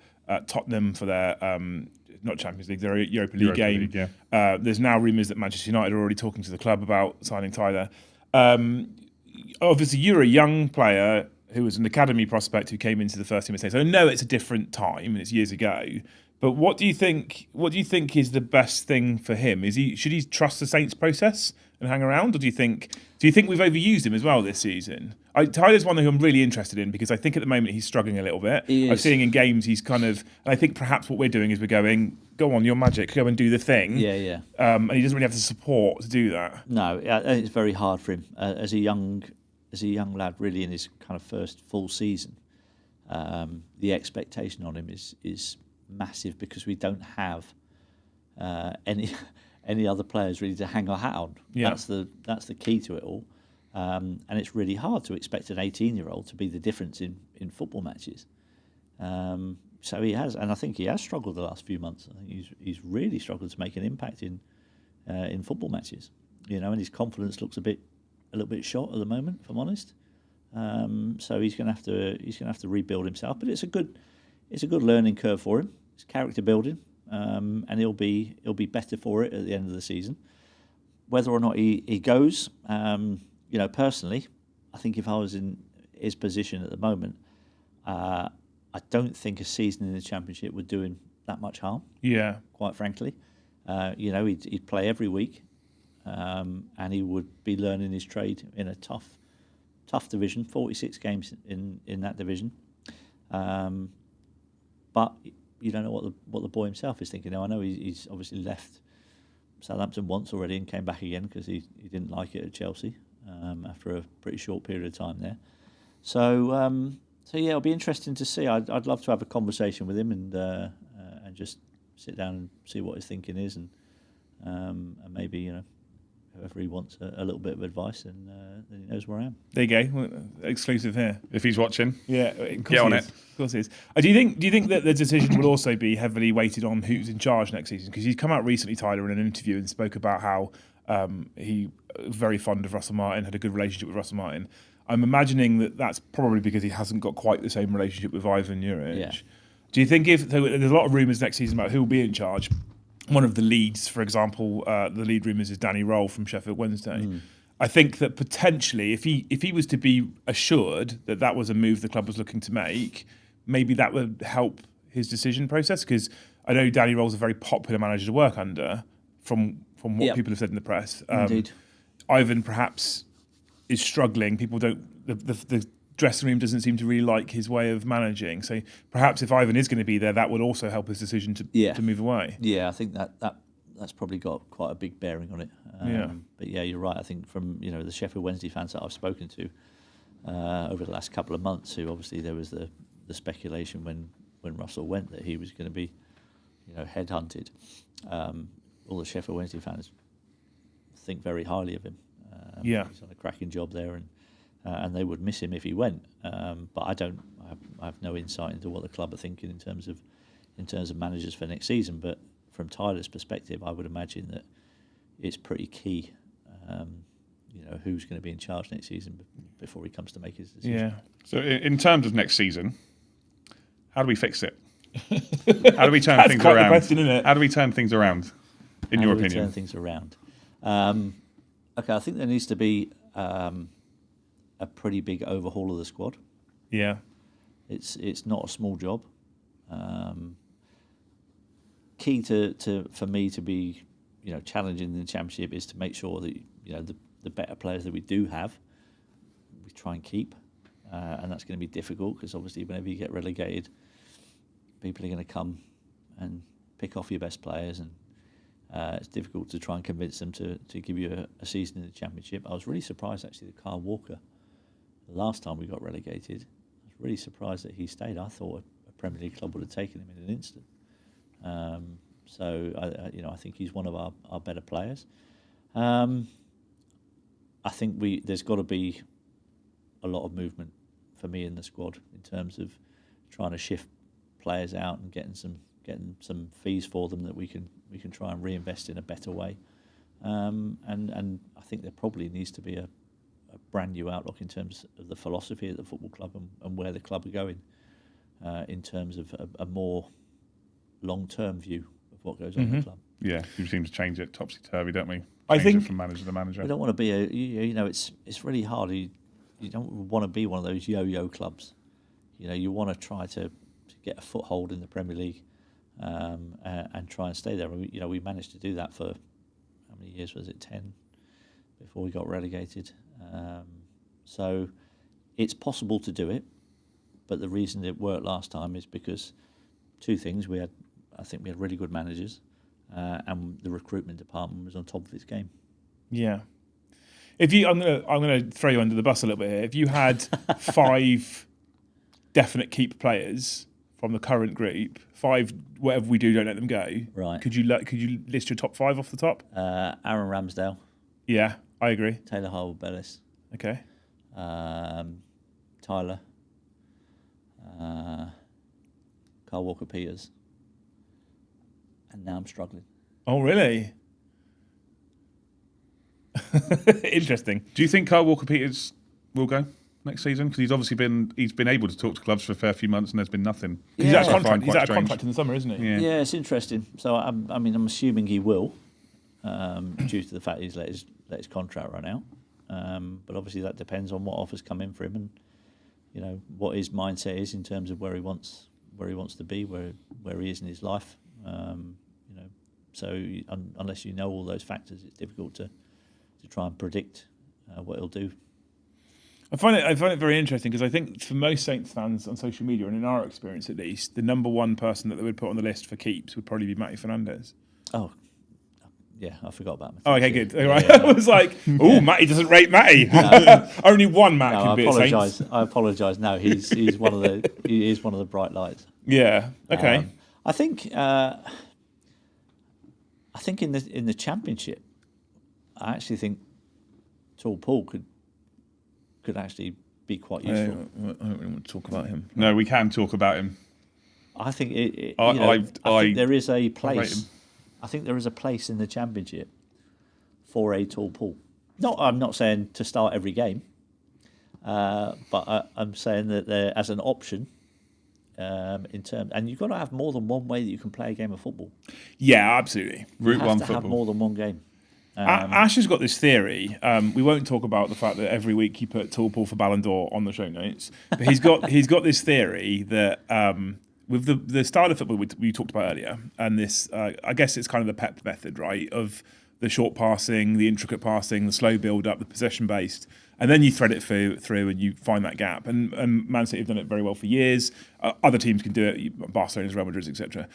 Tottenham for their, not Champions League, their Europa League game. There's now rumours that Manchester United are already talking to the club about signing Tyler. Obviously, you're a young player who was an academy prospect who came into the first team. So I know it's a different time and it's years ago. But what do you think is the best thing for him? Should he trust the Saints process and hang around, or do you think we've overused him as well this season? Tyler's one who I'm really interested in because I think at the moment he's struggling a little bit. I'm seeing in games he's kind of, and I think perhaps what we're doing is we're going, go on, you're magic, go and do the thing. Yeah. And he doesn't really have the support to do that. No, it's very hard for him as a young lad, really in his kind of first full season. The expectation on him is massive because we don't have any other players really to hang our hat on. Yeah. That's the key to it all. And it's really hard to expect an 18-year-old to be the difference in football matches. So he has, and I think he has struggled the last few months. I think he's really struggled to make an impact in football matches. And his confidence looks a little bit short at the moment, if I'm honest. So he's going to have to rebuild himself. But it's a good learning curve for him. It's character building, and he'll be better for it at the end of the season. Whether or not he goes, personally, I think if I was in his position at the moment, I don't think a season in the Championship would do him that much harm. Yeah, quite frankly, he'd play every week, and he would be learning his trade in a tough tough division, 46 games in that division. But you don't know what the boy himself is thinking. Now, I know he's obviously left Southampton once already and came back again because he didn't like it at Chelsea after a pretty short period of time there. So yeah, it'll be interesting to see. I'd love to have a conversation with him and just sit down and see what his thinking is, and maybe whoever he wants a little bit of advice, and then he knows where I am. There you go, well, exclusive here. If he's watching, Yeah, get on it. Of course it is. Do you think that the decision will also be heavily weighted on who's in charge next season? Because he's come out recently, Tyler, in an interview and spoke about how he was very fond of Russell Martin, had a good relationship with Russell Martin. I'm imagining that that's probably because he hasn't got quite the same relationship with Ivan Juric. Yeah. Do you think there's a lot of rumours next season about who will be in charge? One of the leads, for example, the lead rumours is Danny Roll from Sheffield Wednesday. I think that potentially, if he was to be assured that that was a move the club was looking to make, maybe that would help his decision process. Because I know Danny Roll's a very popular manager to work under, from what people have said in the press. Indeed. Ivan perhaps is struggling. People don't. The dressing room doesn't seem to really like his way of managing. So perhaps if Ivan is going to be there, that would also help his decision to move away. Yeah, I think that's probably got quite a big bearing on it. But yeah, you're right. I think from the Sheffield Wednesday fans that I've spoken to over the last couple of months, who obviously there was the speculation when Russell went that he was going to be headhunted. All the Sheffield Wednesday fans think very highly of him. He's done a cracking job there, and they would miss him if he went. But I have no insight into what the club are thinking in terms of managers for next season. But from Tyler's perspective, I would imagine that it's pretty key, who's going to be in charge next season before he comes to make his decision. Yeah. So in terms of next season, how do we fix it? How do we turn things quite the around? question, isn't it? How do we turn things around, in your How do we opinion? turn things around? Okay, I think there needs to be a pretty big overhaul of the squad. Yeah. It's not a small job. Key for me to be challenging in the Championship is to make sure that the better players that we do have, we try and keep, and that's going to be difficult because obviously whenever you get relegated, people are going to come and pick off your best players, and it's difficult to try and convince them to give you a season in the Championship. I was really surprised actually that Kyle Walker, the last time we got relegated, I was really surprised that he stayed. I thought a Premier League club would have taken him in an instant. So I think he's one of our better players. I think there's got to be a lot of movement for me in the squad in terms of trying to shift players out and getting some fees for them that we can try and reinvest in a better way. And I think there probably needs to be a brand new outlook in terms of the philosophy of the football club and where the club are going in terms of a more long-term view of what goes on in the club. Yeah, we seem to change it topsy-turvy, don't we? I think it from manager to manager. We don't want to be it's really hard. You don't want to be one of those yo-yo clubs. You want to try to get a foothold in the Premier League and try and stay there. We managed to do that for how many years was it? 10 before we got relegated. So it's possible to do it, but the reason it worked last time is because two things: I think we had really good managers, and the recruitment department was on top of its game. Yeah. I'm gonna throw you under the bus a little bit here. If you had 5 definite keep players from the current group, 5 whatever we do, don't let them go. Right. Could you list your top 5 off the top? Aaron Ramsdale, Yeah, I agree. Taylor Harwood-Bellis, Okay. Tyler, Carl Walker-Peters, and now I'm struggling. Oh, really? Interesting. Do you think Kyle Walker-Peters will go next season? Because he's been able to talk to clubs for a fair few months, and there's been nothing. He's out of I find contract. He's quite out of strange. contract in the summer, isn't he? Yeah. Yeah, it's interesting. So I'm assuming he will, due to the fact he's let his contract run out. But obviously that depends on what offers come in for him, and what his mindset is in terms of where he wants to be, where he is in his life. So unless you know all those factors, it's difficult to try and predict what he'll do. I find it very interesting because I think for most Saints fans on social media, and in our experience at least, the number one person that they would put on the list for keeps would probably be Matty Fernandez. Oh, yeah, I forgot about Matty. Oh, okay, good. Yeah, Right. yeah, I was like, oh, Matty doesn't rate Matty. Only one Matt can be at Saints. I apologise. No, he is one of the bright lights. Yeah. Okay. I think in the Championship, I actually think Tall Paul could actually be quite useful. I don't really want to talk about him. No, we can talk about him. I think I think there is a place. I think there is a place in the Championship for a Tall Paul. I'm not saying to start every game, but I'm saying that there as an option. In terms, and you've got to have more than one way that you can play a game of football. Yeah, absolutely. Route one to football. Have more than one game. Ash has got this theory. We won't talk about the fact that every week he put Tall Paul for Ballon d'Or on the show notes. But he's got this theory that with the style of football we talked about earlier, and this I guess it's kind of the Pep method, right? Of the short passing, the intricate passing, the slow build up, the possession based, and then you thread it through and you find that gap. And Man City have done it very well for years. Other teams can do it, Barcelona, Real Madrid, etc.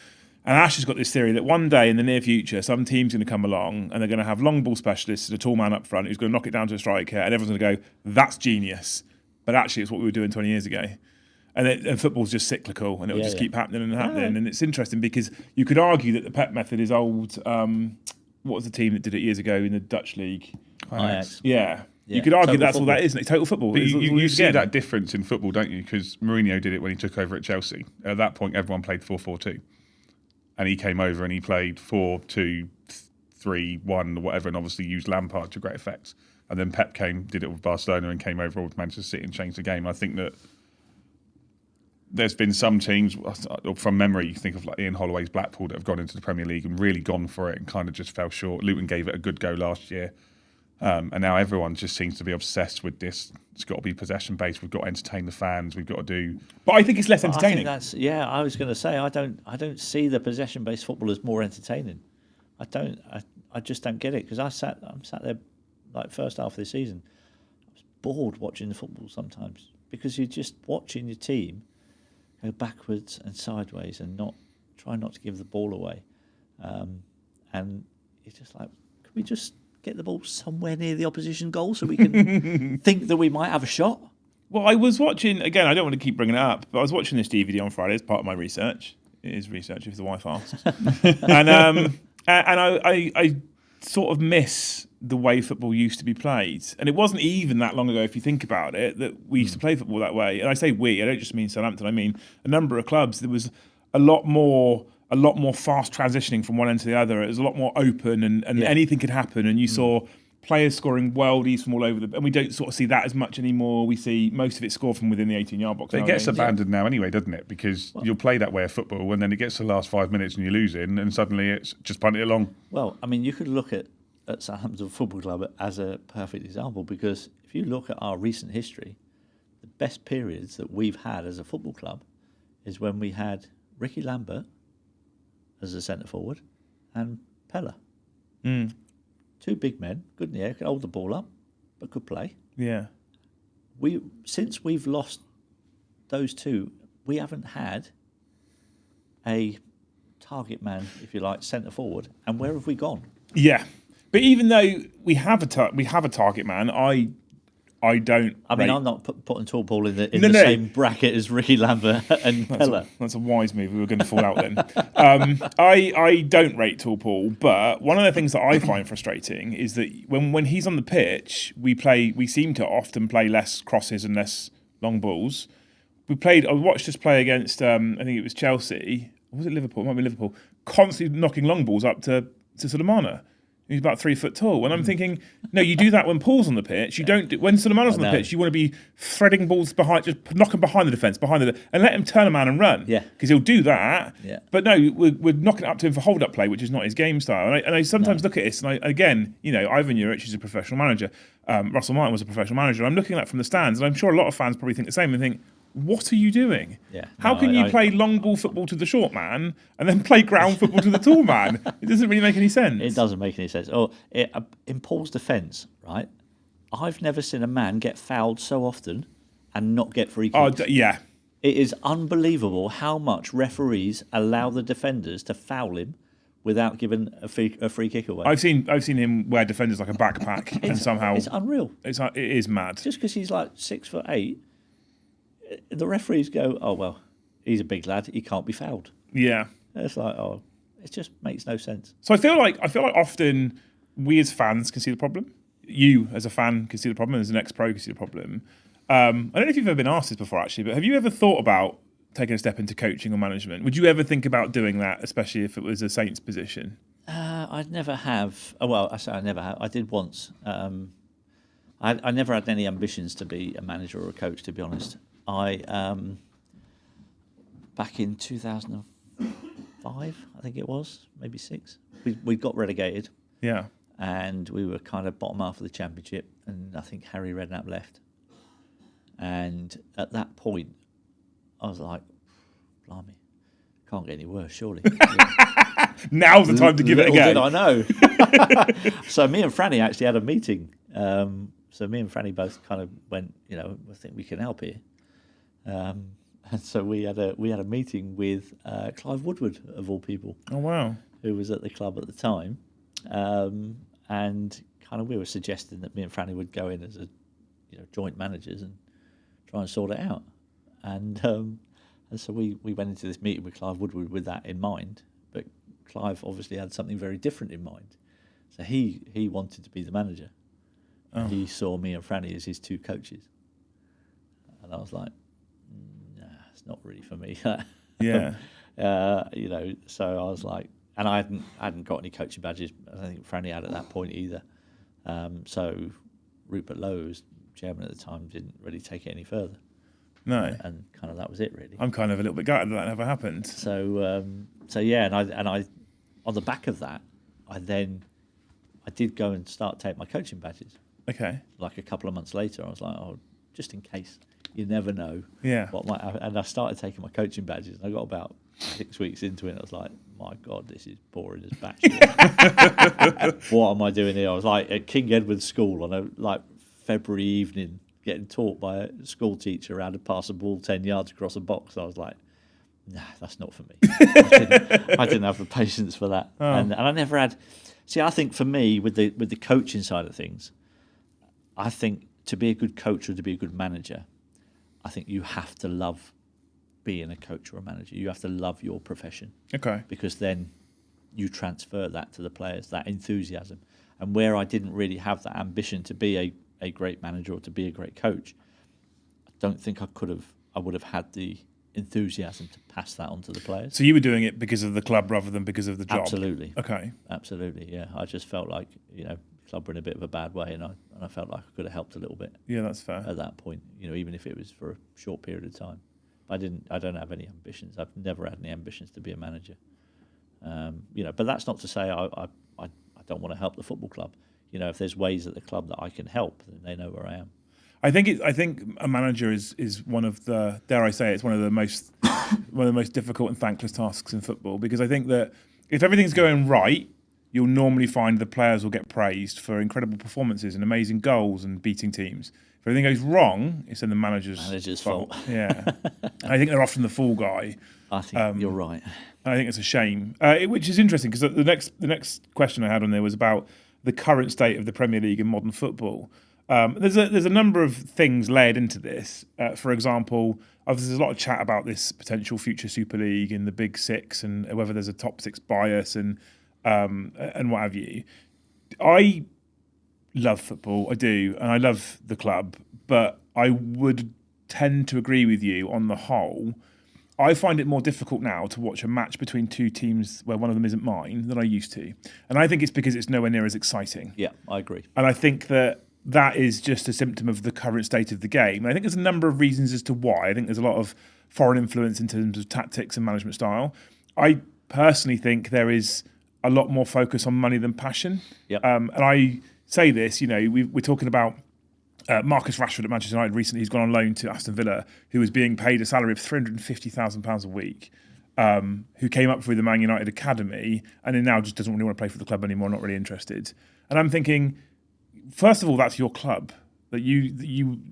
And Ash has got this theory that one day in the near future, some team's going to come along and they're going to have long ball specialists and a tall man up front who's going to knock it down to a striker, and everyone's going to go, that's genius. But actually, it's what we were doing 20 years ago. And football's just cyclical, and it'll just keep happening and happening. Yeah. And it's interesting because you could argue that the Pep method is old. What was the team that did it years ago in the Dutch league? Ajax. Yeah. You could argue that's football. all that is, isn't it? Total football. But you see that difference in football, don't you? Because Mourinho did it when he took over at Chelsea. At that point, everyone played 4-4-2. And he came over and he played 4-2-3-1 or whatever, and obviously used Lampard to great effect. And then Pep did it with Barcelona and came over with Manchester City and changed the game. I think that there's been some teams, from memory, you think of like Ian Holloway's Blackpool, that have gone into the Premier League and really gone for it and kind of just fell short. Luton gave it a good go last year. And now everyone just seems to be obsessed with this. It's got to be possession-based. We've got to entertain the fans. We've got to do... But I think it's less entertaining. I was going to say, I don't see the possession-based football as more entertaining. I just don't get it, because I'm sat there, like, first half of the season. I was bored watching the football sometimes, because you're just watching your team go backwards and sideways and try not to give the ball away. And it's just like, can we just get the ball somewhere near the opposition goal so we can think that we might have a shot? Well, I was watching, again, I don't want to keep bringing it up, but I was watching this DVD on Friday as part of my research. It is research if the wife asks. and I sort of miss the way football used to be played. And it wasn't even that long ago, if you think about it, that we used to play football that way. And I say we, I don't just mean Southampton, I mean a number of clubs. There was a lot more fast transitioning from one end to the other. It was a lot more open, and anything could happen. And you saw players scoring worldies from all over and we don't sort of see that as much anymore. We see most of it scored from within the 18-yard box. It gets abandoned now anyway, doesn't it? Because you'll play that way of football, and then it gets to the last 5 minutes and you're losing, and suddenly it's just punt it along. Well, I mean, you could look at Southampton Football Club as a perfect example, because if you look at our recent history, the best periods that we've had as a football club is when we had Ricky Lambert as a centre forward and Pella. Two big men, good in the air, could hold the ball up, but could play. Yeah. Since we've lost those two, we haven't had a target man, if you like, centre forward. And where have we gone? Yeah. But even though we have a target man, I don't. I mean, I'm not putting Tall Paul in the same bracket as Ricky Lambert and Pella. That's a wise move. We were going to fall out then. I don't rate Tall Paul, but one of the things that I find frustrating is that when he's on the pitch, we seem to often play less crosses and less long balls. I watched us play against I think it was Chelsea. Or was it Liverpool? It might be Liverpool. Constantly knocking long balls up to Sulemana. He's about 3 foot tall. And I'm thinking, no, you do that when Paul's on the pitch. You don't when Sulemana's on the pitch, you want to be threading balls behind, just knocking behind the defence, and let him turn a man and run. Yeah. Because he'll do that. Yeah. But no, we're knocking it up to him for hold-up play, which is not his game style. And I sometimes look at this, and Ivan Juric is a professional manager. Russell Martin was a professional manager. I'm looking at that from the stands, and I'm sure a lot of fans probably think the same and think, what are you doing? Yeah. How can you play long ball football to the short man and then play ground football to the tall man? It doesn't really make any sense. It doesn't make any sense. In Paul's defence, right, I've never seen a man get fouled so often and not get free Oh, kicks. yeah. It is unbelievable how much referees allow the defenders to foul him without giving a free kick away. I've seen him wear defenders like a backpack, and somehow It's unreal. it is mad. Just because he's like 6'8", the referees go, "Oh well, he's a big lad. He can't be fouled." Yeah. It's like, oh, it just makes no sense. So I feel like often we as fans can see the problem. You as a fan can see the problem. As an ex-pro can see the problem. I don't know if you've ever been asked this before, actually, but have you ever thought about taking a step into coaching or management? Would you ever think about doing that, especially if it was a Saints position? I'd never have. Well, I say I never have. I did once. I never had any ambitions to be a manager or a coach, to be honest. Back in 2005, I think it was, maybe 6, we got relegated. Yeah. And we were kind of bottom half of the championship, and I think Harry Redknapp left. And at that point, I was like, blimey, can't get any worse, surely. Now's the time to give it a go. Did I know? So me and Franny actually had a meeting. So me and Franny both kind of went, I think we can help here. And so we had a meeting with Clive Woodward, of all people. Oh, wow. Who was at the club at the time. And kind of we were suggesting that me and Franny would go in as joint managers and try and sort it out. And so we went into this meeting with Clive Woodward with that in mind. But Clive obviously had something very different in mind. So he wanted to be the manager. And he saw me and Franny as his 2 coaches. And I was like, nah, it's not really for me. Yeah. So I was like, and I hadn't got any coaching badges. I don't think Franny had at that point either. So Rupert Lowe, who was chairman at the time, didn't really take it any further. No. And kind of that was it, really. I'm kind of a little bit gutted that never happened. So yeah, and I on the back of that, I did go and start taking my coaching badges. Okay. Like a couple of months later, I was like, oh, just in case, you never know. Yeah. What might happen. And I started taking my coaching badges, and I got about 6 weeks into it, and I was like, my God, this is boring as batshit. What am I doing here? I was like at King Edward School on a February evening, getting taught by a school teacher how to pass a ball 10 yards across a box. I was like, nah, that's not for me. I didn't have the patience for that. Oh. And I never had. See, I think for me, with the coaching side of things, I think to be a good coach or to be a good manager, I think you have to love being a coach or a manager. You have to love your profession. Okay. Because then you transfer that to the players, that enthusiasm. And where I didn't really have that ambition to be a great manager or to be a great coach, I don't think I would have had the enthusiasm to pass that on to the players. So you were doing it because of the club rather than because of the job? Absolutely. Okay. Absolutely, yeah. I just felt like, the club were in a bit of a bad way, and I felt like I could have helped a little bit. Yeah, that's fair. At that point, even if it was for a short period of time. I don't have any ambitions. I've never had any ambitions to be a manager. But that's not to say I don't want to help the football club. If there's ways at the club that I can help, then they know where I am. I think a manager is one of the, dare I say, it's one of the most difficult and thankless tasks in football, because I think that if everything's going right, you'll normally find the players will get praised for incredible performances and amazing goals and beating teams. If everything goes wrong, it's in the manager's fault. Yeah. I think they're often the fall guy. I think you're right. I think it's a shame, which is interesting, because the next question I had on there was about the current state of the Premier League and modern football. There's a number of things layered into this. For example, obviously there's a lot of chat about this potential future Super League and the Big Six and whether there's a top 6 bias and what have you. I love football, I do, and I love the club, but I would tend to agree with you on the whole. I find it more difficult now to watch a match between 2 teams where one of them isn't mine than I used to. And I think it's because it's nowhere near as exciting. Yeah, I agree. And I think that is just a symptom of the current state of the game. And I think there's a number of reasons as to why. I think there's a lot of foreign influence in terms of tactics and management style. I personally think there is a lot more focus on money than passion. Yep. And I say this, we're talking about Marcus Rashford at Manchester United recently. He's gone on loan to Aston Villa, who was being paid a salary of £350,000 a week, who came up through the Man United academy and then now just doesn't really want to play for the club anymore, not really interested. And I'm thinking, first of all, that's your club.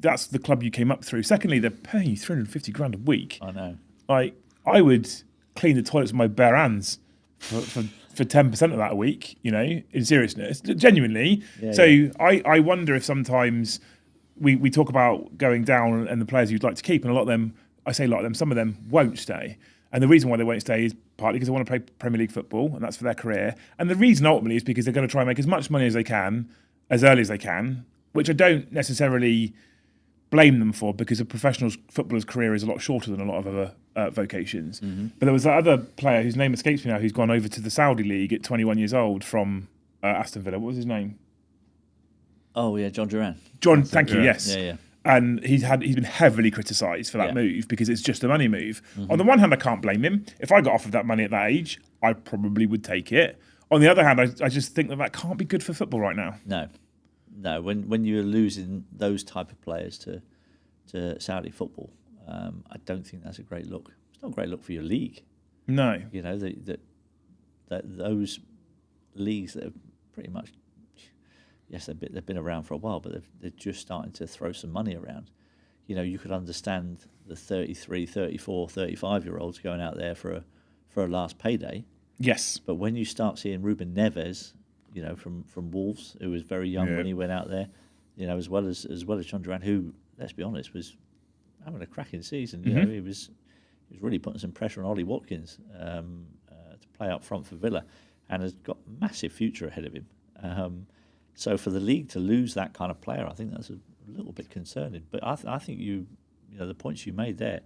that's the club you came up through. Secondly, they're paying you 350 grand a week. I know. Like, I would clean the toilets with my bare hands for 10% of that a week, in seriousness, genuinely. I wonder if sometimes we talk about going down and the players you'd like to keep, and a lot of them, some of them won't stay. And the reason why they won't stay is partly because they want to play Premier League football, and that's for their career. And the reason ultimately is because they're going to try and make as much money as they can, as early as they can, which I don't necessarily blame them for, because a professional footballer's career is a lot shorter than a lot of other vocations. Mm-hmm. But there was that other player whose name escapes me now, who's gone over to the Saudi League at 21 years old from Aston Villa. What was his name? Oh yeah, John Duran. John, thank you. Yes. Yeah. And he's been heavily criticised for that move, because it's just a money move. Mm-hmm. On the one hand, I can't blame him. If I got offered that money at that age, I probably would take it. On the other hand, I just think that can't be good for football right now. No. When you're losing those type of players to Saudi football, I don't think that's a great look. It's not a great look for your league. No. That those leagues that are pretty much, yes, they've been around for a while, but they're just starting to throw some money around. You could understand the 33, 34, 35-year-olds going out there for a last payday. Yes. But when you start seeing Ruben Neves, from Wolves, who was very young when he went out there, as well as John Duran, who, let's be honest, was having a cracking season. He was really putting some pressure on Ollie Watkins to play up front for Villa, and has got a massive future ahead of him. So for the league to lose that kind of player, I think that's a little bit concerning. But I think the points you made there,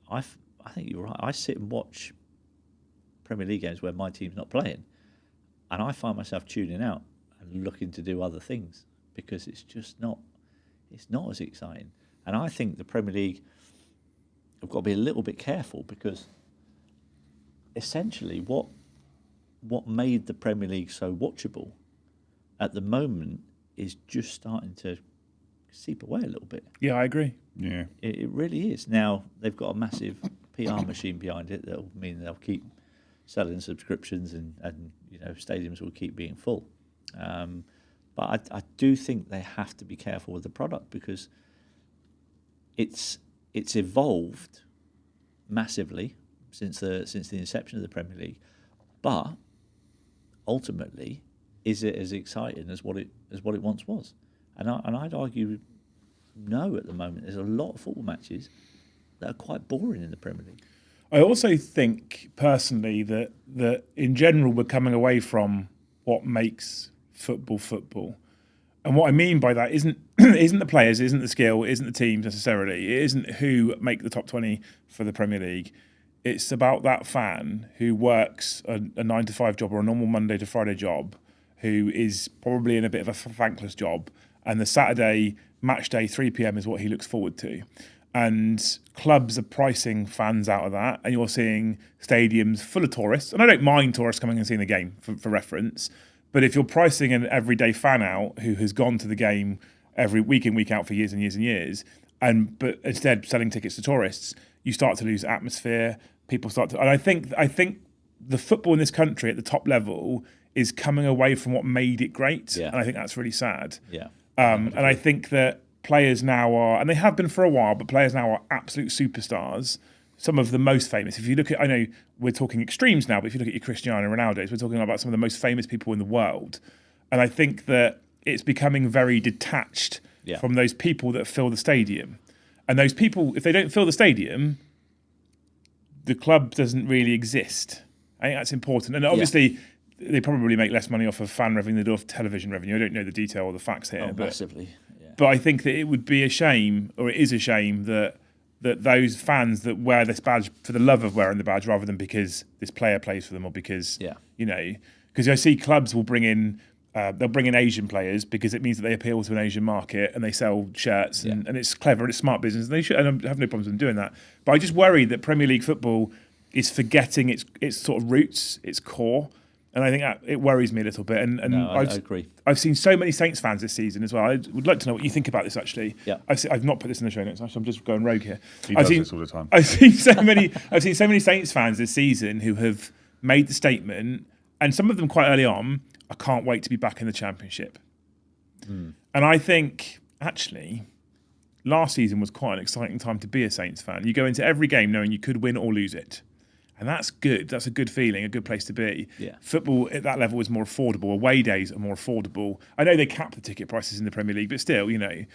I think you're right. I sit and watch Premier League games where my team's not playing, and I find myself tuning out and looking to do other things, because it's just not as exciting. And I think the Premier League have got to be a little bit careful, because essentially what made the Premier League so watchable at the moment is just starting to seep away a little bit. Yeah, I agree. Yeah, it really is. Now they've got a massive PR machine behind it that'll mean they'll keep selling subscriptions, and stadiums will keep being full. But I do think they have to be careful with the product, because it's evolved massively since the inception of the Premier League, but ultimately, is it as exciting as what it once was? And I'd argue no. At the moment, there's a lot of football matches that are quite boring in the Premier League. I also think personally that in general we're coming away from what makes football. And what I mean by that isn't the players, isn't the skill, isn't the teams necessarily, it isn't who make the top 20 for the Premier League. It's about that fan who works a 9-to-5 job or a normal Monday to Friday job, who is probably in a bit of a thankless job, and the Saturday match day 3 p.m. is what he looks forward to. And clubs are pricing fans out of that, and you're seeing stadiums full of tourists. And I don't mind tourists coming and seeing the game for reference, but if you're pricing an everyday fan out who has gone to the game every week in, week out for years and years and years, but instead selling tickets to tourists, you start to lose atmosphere. People start to, and I think the football in this country at the top level is coming away from what made it great, and I think that's really sad. Yeah, and I think that players now are, and they have been for a while, but players now are absolute superstars. Some of the most famous. If you look at, I know we're talking extremes now, but if you look at your Cristiano Ronaldo's, we're talking about some of the most famous people in the world. And I think that it's becoming very detached from those people that fill the stadium. And those people, if they don't fill the stadium, the club doesn't really exist. I think that's important. And obviously, they probably make less money off of fan revenue than they do off television revenue. I don't know the detail or the facts here. Massively. But I think that it would be a shame, or it is a shame, that those fans that wear this badge for the love of wearing the badge rather than because this player plays for them, or because, because I see clubs will bring in, they'll bring in Asian players because it means that they appeal to an Asian market and they sell shirts and it's clever and it's smart business. And they should, and I have no problems with them doing that. But I just worry that Premier League football is forgetting its sort of roots, its core. And I think that it worries me a little bit. I agree. I've seen so many Saints fans this season as well. I would like to know what you think about this, actually. Yeah. I've not put this in the show notes. Actually, I'm just going rogue here. He does this all the time. I've seen so many Saints fans this season who have made the statement, and some of them quite early on, I can't wait to be back in the Championship. And I think, actually, last season was quite an exciting time to be a Saints fan. You go into every game knowing you could win or lose it. And that's good. That's a good feeling, a good place to be. Yeah. Football at that level is more affordable. Away days are more affordable. I know they cap the ticket prices in the Premier League, but still, even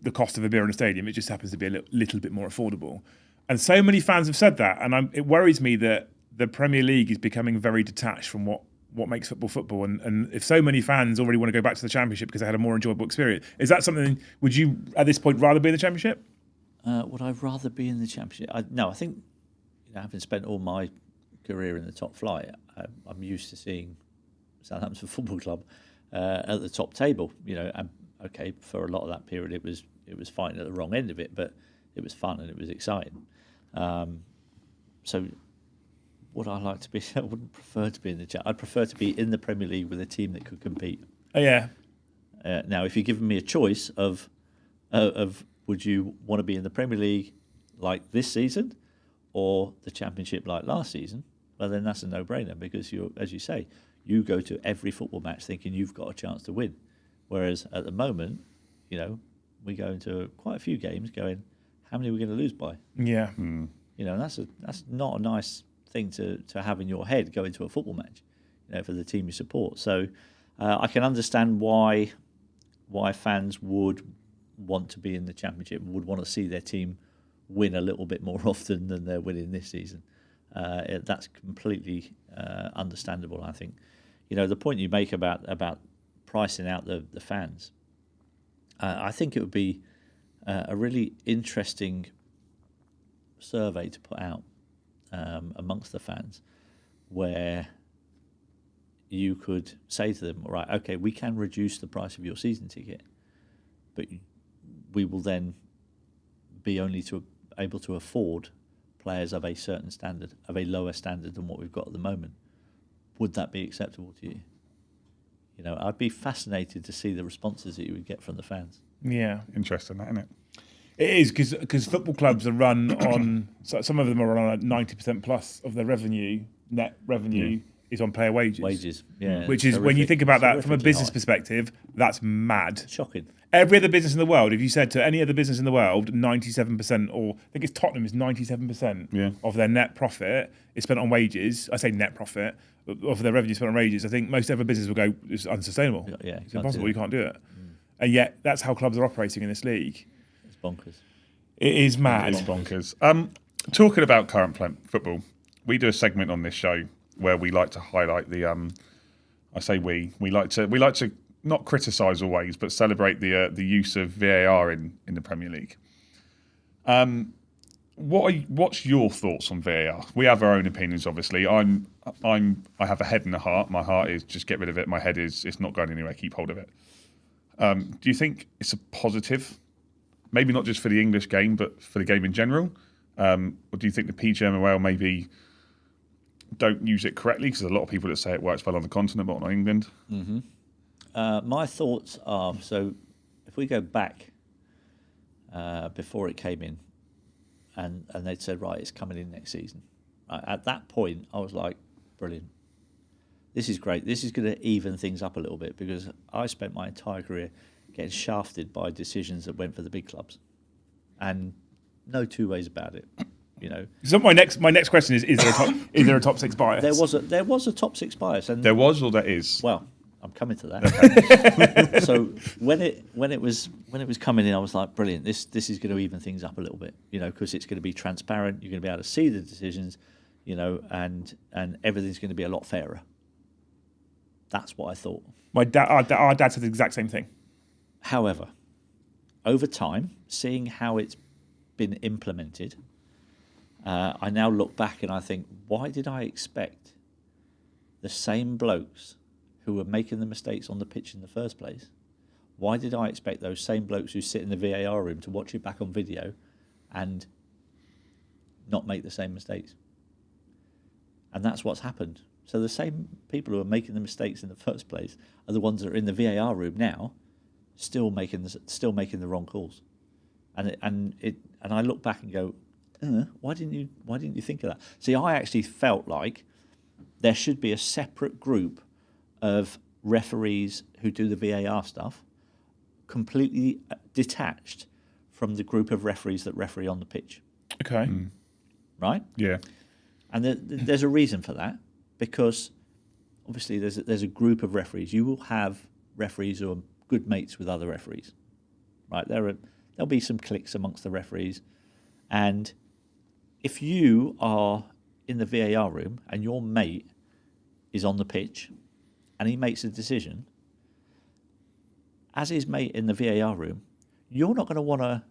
the cost of a beer in a stadium, it just happens to be a little bit more affordable. And so many fans have said that. And it worries me that the Premier League is becoming very detached from what makes football. And if so many fans already want to go back to the Championship because they had a more enjoyable experience, is that something, would you, at this point, rather be in the Championship? Would I rather be in the Championship? No, I think, having spent all my career in the top flight, I'm used to seeing Southampton Football Club at the top table. And okay, for a lot of that period, it was fighting at the wrong end of it, but it was fun and it was exciting. So, would I like to be? I wouldn't prefer to be in the Championship. I'd prefer to be in the Premier League with a team that could compete. Oh yeah. Now, if you're giving me a choice of would you want to be in the Premier League like this season, or the Championship like last season, well, then that's a no-brainer because as you say, you go to every football match thinking you've got a chance to win. Whereas at the moment, we go into quite a few games going, how many are we going to lose by? Yeah. And that's not a nice thing to have in your head going to a football match, for the team you support. So I can understand why fans would want to be in the Championship, would want to see their team win a little bit more often than they're winning this season. That's completely understandable, I think. The point you make about pricing out the fans, I think it would be a really interesting survey to put out amongst the fans, where you could say to them, all right, okay, we can reduce the price of your season ticket, but we will then be only able to afford players of a certain standard, of a lower standard than what we've got at the moment. Would that be acceptable to you? I'd be fascinated to see the responses that you would get from the fans. Yeah. Interesting, that, isn't it? It is, because football clubs are run on, so some of them are on 90% plus of their net revenue is on player wages. Yeah. Which is, when you think about that from a business perspective, that's mad. Shocking. Every other business in the world, if you said to any other business in the world, 97%, or I think it's Tottenham is 97% of their net profit is spent on wages. I say net profit, of their revenue spent on wages. I think most other businesses will go, it's unsustainable. Yeah, it's impossible, you can't do it. And yet, that's how clubs are operating in this league. It's bonkers. It is mad. It's bonkers. Talking about current football, we do a segment on this show where we like to highlight the. I say we like to not criticise always, but celebrate the use of VAR in the Premier League. What's your thoughts on VAR? We have our own opinions, obviously. I have a head and a heart. My heart is just get rid of it. My head is it's not going anywhere. Keep hold of it. Do you think it's a positive? Maybe not just for the English game, but for the game in general? Or do you think the PGMOL maybe don't use it correctly? Because there's a lot of people that say it works well on the continent, but not in England. Mm-hmm. My thoughts are, so if we go back before it came in, and they'd said, right, it's coming in next season. At that point, I was like, brilliant. This is great. This is going to even things up a little bit, because I spent my entire career getting shafted by decisions that went for the big clubs, and no two ways about it. So my next question is there a top six bias? There was a top six bias, and there was, or there is. Well, I'm coming to that. So when it was coming in, I was like, brilliant. This is going to even things up a little bit, because it's going to be transparent. You're going to be able to see the decisions, and everything's going to be a lot fairer. That's what I thought. Our dad said the exact same thing. However, over time, seeing how it's been implemented, I now look back and I think, why did I expect the same blokes who were making the mistakes on the pitch in the first place? Why did I expect those same blokes who sit in the VAR room to watch it back on video and not make the same mistakes? And that's what's happened. So the same people who are making the mistakes in the first place are the ones that are in the VAR room now, still making the wrong calls. And I look back and go, why didn't you think of that? See, I actually felt like there should be a separate group of referees who do the VAR stuff, completely detached from the group of referees that referee on the pitch, Okay. right? Yeah. And there's a reason for that, because obviously there's a group of referees. You will have referees who are good mates with other referees, right? There'll be some cliques amongst the referees, and if you are in the VAR room and your mate is on the pitch and he makes a decision, as his mate in the VAR room, you're not going to want to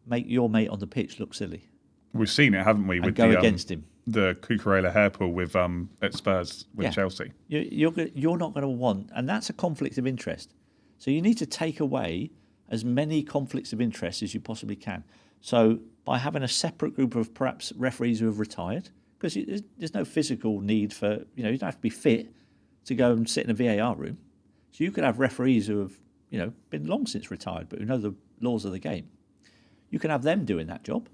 make your mate on the pitch look silly. We've seen it, haven't we? And With go the, against him. The Cucurella hairpull with at Spurs with Chelsea. You're not going to want, and that's a conflict of interest. So you need to take away as many conflicts of interest as you possibly can. So by having a separate group of perhaps referees who have retired, because there's no physical need for, you don't have to be fit to go and sit in a VAR room. So you could have referees who have, been long since retired, but who know the laws of the game. You can have them doing that job,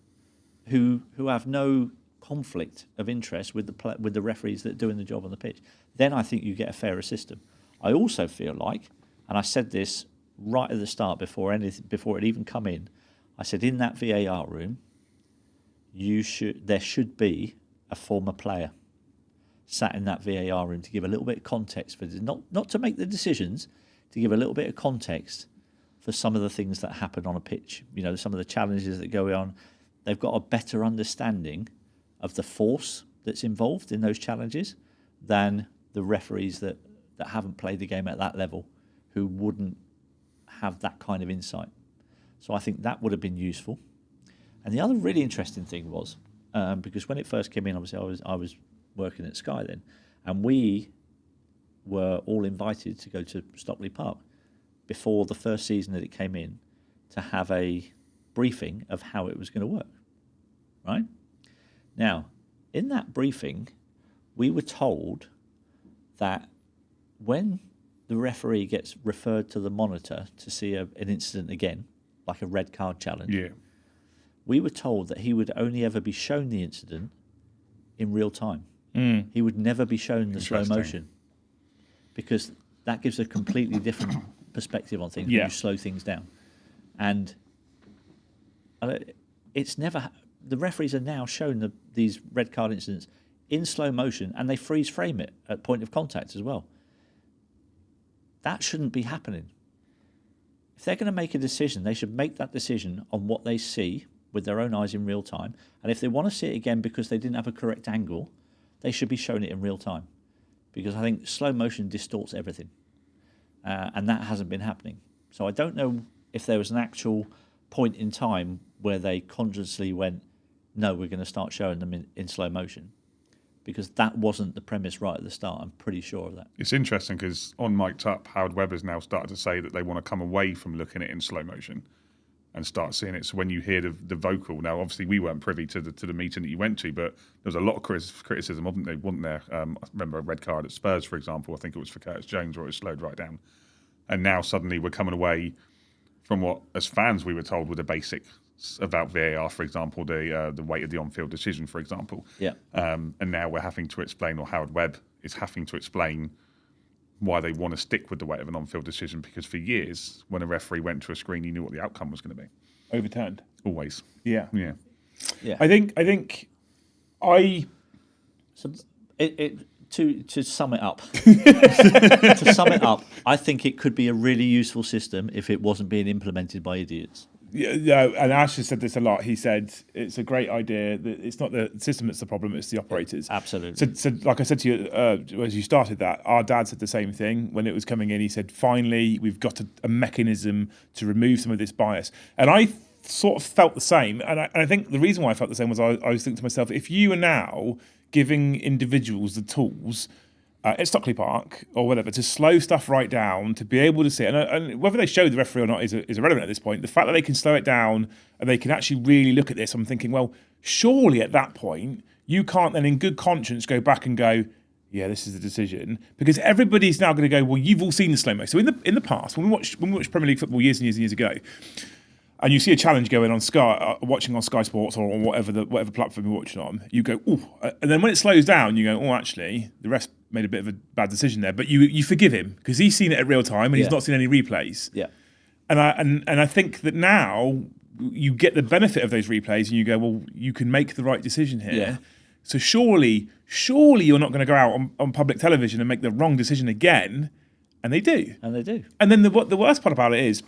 who have no conflict of interest with the referees that are doing the job on the pitch. Then I think you get a fairer system. I also feel like, and I said this right at the start before it even come in, I said in that VAR room, there should be a former player sat in that VAR room to give a little bit of context for not to make the decisions, to give a little bit of context for some of the things that happen on a pitch. Some of the challenges that go on. They've got a better understanding of the force that's involved in those challenges than the referees that haven't played the game at that level, who wouldn't have that kind of insight. So I think that would have been useful. And the other really interesting thing was, because when it first came in, obviously I was working at Sky then, and we were all invited to go to Stockley Park before the first season that it came in to have a briefing of how it was going to work, right? Now, in that briefing, we were told that when the referee gets referred to the monitor to see an incident again, like a red card challenge, we were told that he would only ever be shown the incident in real time. He would never be shown the slow motion, because that gives a completely different perspective on things when you slow things down. And it's never... The referees are now shown these red card incidents in slow motion, and they freeze frame it at point of contact as well. That shouldn't be happening. If they're going to make a decision, they should make that decision on what they see with their own eyes in real time. And if they want to see it again because they didn't have a correct angle, they should be shown it in real time. Because I think slow motion distorts everything. And that hasn't been happening. So I don't know if there was an actual point in time where they consciously went, no, we're going to start showing them in slow motion. Because that wasn't the premise right at the start. I'm pretty sure of that. It's interesting because on Mic'd Up, Howard Webber's now started to say that they want to come away from looking at it in slow motion and start seeing it. So when you hear the vocal, now obviously we weren't privy to the meeting that you went to, but there was a lot of criticism, wasn't there? I remember a red card at Spurs, for example. I think it was for Curtis Jones, where it was slowed right down. And now suddenly we're coming away from what, as fans, we were told were the basics about VAR, for example, the weight of the on-field decision, for example. Yeah. And now we're having to explain, or Howard Webb is having to explain why they want to stick with the weight of an on-field decision, because for years, when a referee went to a screen, you knew what the outcome was going to be. Overturned. Always. Yeah. Yeah. Yeah. I think So to sum it up, I think it could be a really useful system if it wasn't being implemented by idiots. Yeah, and Ash has said this a lot. He said it's a great idea. That it's not the system that's the problem; it's the operators. Absolutely. So like I said to you as you started that, our dad said the same thing when it was coming in. He said, "Finally, we've got a mechanism to remove some of this bias." And I sort of felt the same. And I think the reason why I felt the same was I was thinking to myself, if you are now giving individuals the tools at Stockley Park or whatever to slow stuff right down, to be able to see it, and whether they show the referee or not is irrelevant at this point. The fact that they can slow it down and they can actually really look at this, I'm thinking, well, surely at that point you can't then in good conscience go back and go, yeah, this is the decision, because everybody's now going to go, well, you've all seen the slow mo. So in the past, when we watched Premier League football years and years and years ago, and you see a challenge going on Sky, watching on Sky Sports or on whatever platform you're watching on, you go, oh, and then when it slows down, you go, oh, actually, the ref made a bit of a bad decision there, but you forgive him because he's seen it at real time and he's not seen any replays. Yeah. And I think that now you get the benefit of those replays, and you go, well, you can make the right decision here. Yeah. So surely you're not going to go out on public television and make the wrong decision again. And they do. And they do. And then the worst part about it is,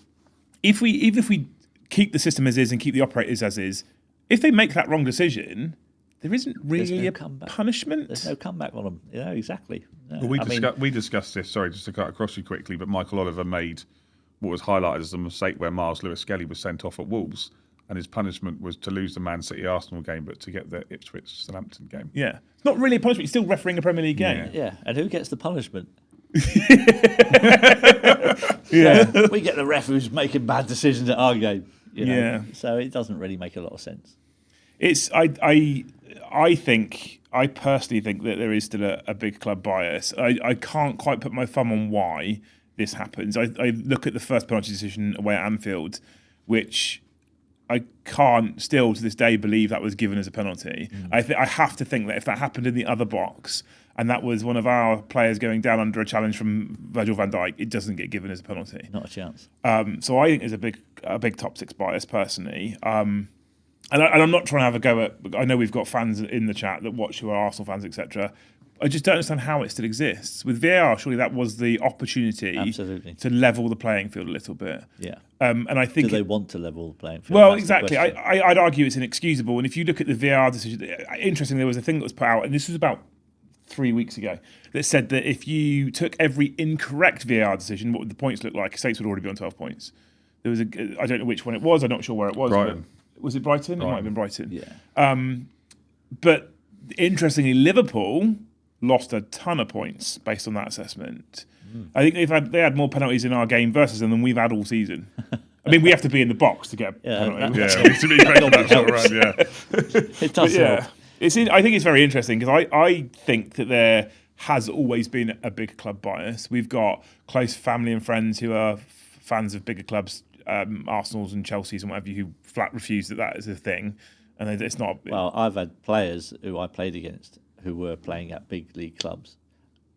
even if we keep the system as is and keep the operators as is, if they make that wrong decision, there isn't really no a comeback. punishment. There's no comeback on them. Yeah, exactly. No. Well, we discussed this, sorry, just to cut across you quickly, but Michael Oliver made what was highlighted as a mistake where Miles Lewis-Skelly was sent off at Wolves, and his punishment was to lose the Man City-Arsenal game, but to get the Ipswich-Southampton game. Yeah. It's not really a punishment. He's still refereeing a Premier League game. Yeah, and who gets the punishment? Yeah. We get the ref who's making bad decisions at our game. You know? Yeah. So it doesn't really make a lot of sense. It's I personally think that there is still a big club bias. I can't quite put my thumb on why this happens. I look at the first penalty decision away at Anfield, which I can't still to this day believe that was given as a penalty. I have to think that if that happened in the other box and that was one of our players going down under a challenge from Virgil van Dijk, it doesn't get given as a penalty. Not a chance. So I think there's a big top six bias personally. And I'm not trying to have a go at. I know we've got fans in the chat that watch who are Arsenal fans, etc. I just don't understand how it still exists. With VAR, surely that was the opportunity Absolutely. to level the playing field a little bit. Yeah. And I think Do they want to level the playing field? well, That's the exactly. question. I'd argue it's inexcusable. And if you look at the VAR decision, interestingly, there was a thing that was put out, and this was about 3 weeks ago, that said that if you took every incorrect VAR decision, what would the points look like? Saints would already be on 12 points. There was I don't know which one it was. I'm not sure where it was. Brighton. Was it Brighton? It might have been Brighton. Yeah. But interestingly, Liverpool lost a ton of points based on that assessment. I think they had more penalties in our game versus them than we've had all season. I mean, we have to be in the box to get a penalty. Yeah, to be fair, that's all right, yeah. It does help. I think it's very interesting because I think that there has always been a big club bias. We've got close family and friends who are fans of bigger clubs, Arsenal's and Chelsea's and whatever, who flat refuse that is a thing. And it's not. Well, I've had players who I played against who were playing at big league clubs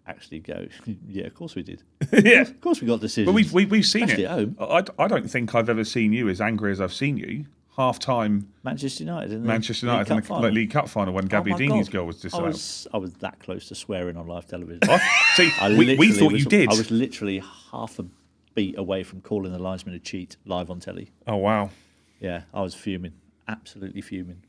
actually go, yeah, of course we did. Yeah. Of course we got decisions. But we've seen Especially it. at home. I don't think I've ever seen you as angry as I've seen you. Half-time Manchester United in the Manchester League United in Cup the final. League Cup final when Oh Gabby my Dini's God. goal was disallowed. I was that close to swearing on live television. See, I we literally thought you did. I was literally half a beat away from calling the linesman a cheat live on telly. Oh, wow. Yeah, I was fuming. Absolutely fuming.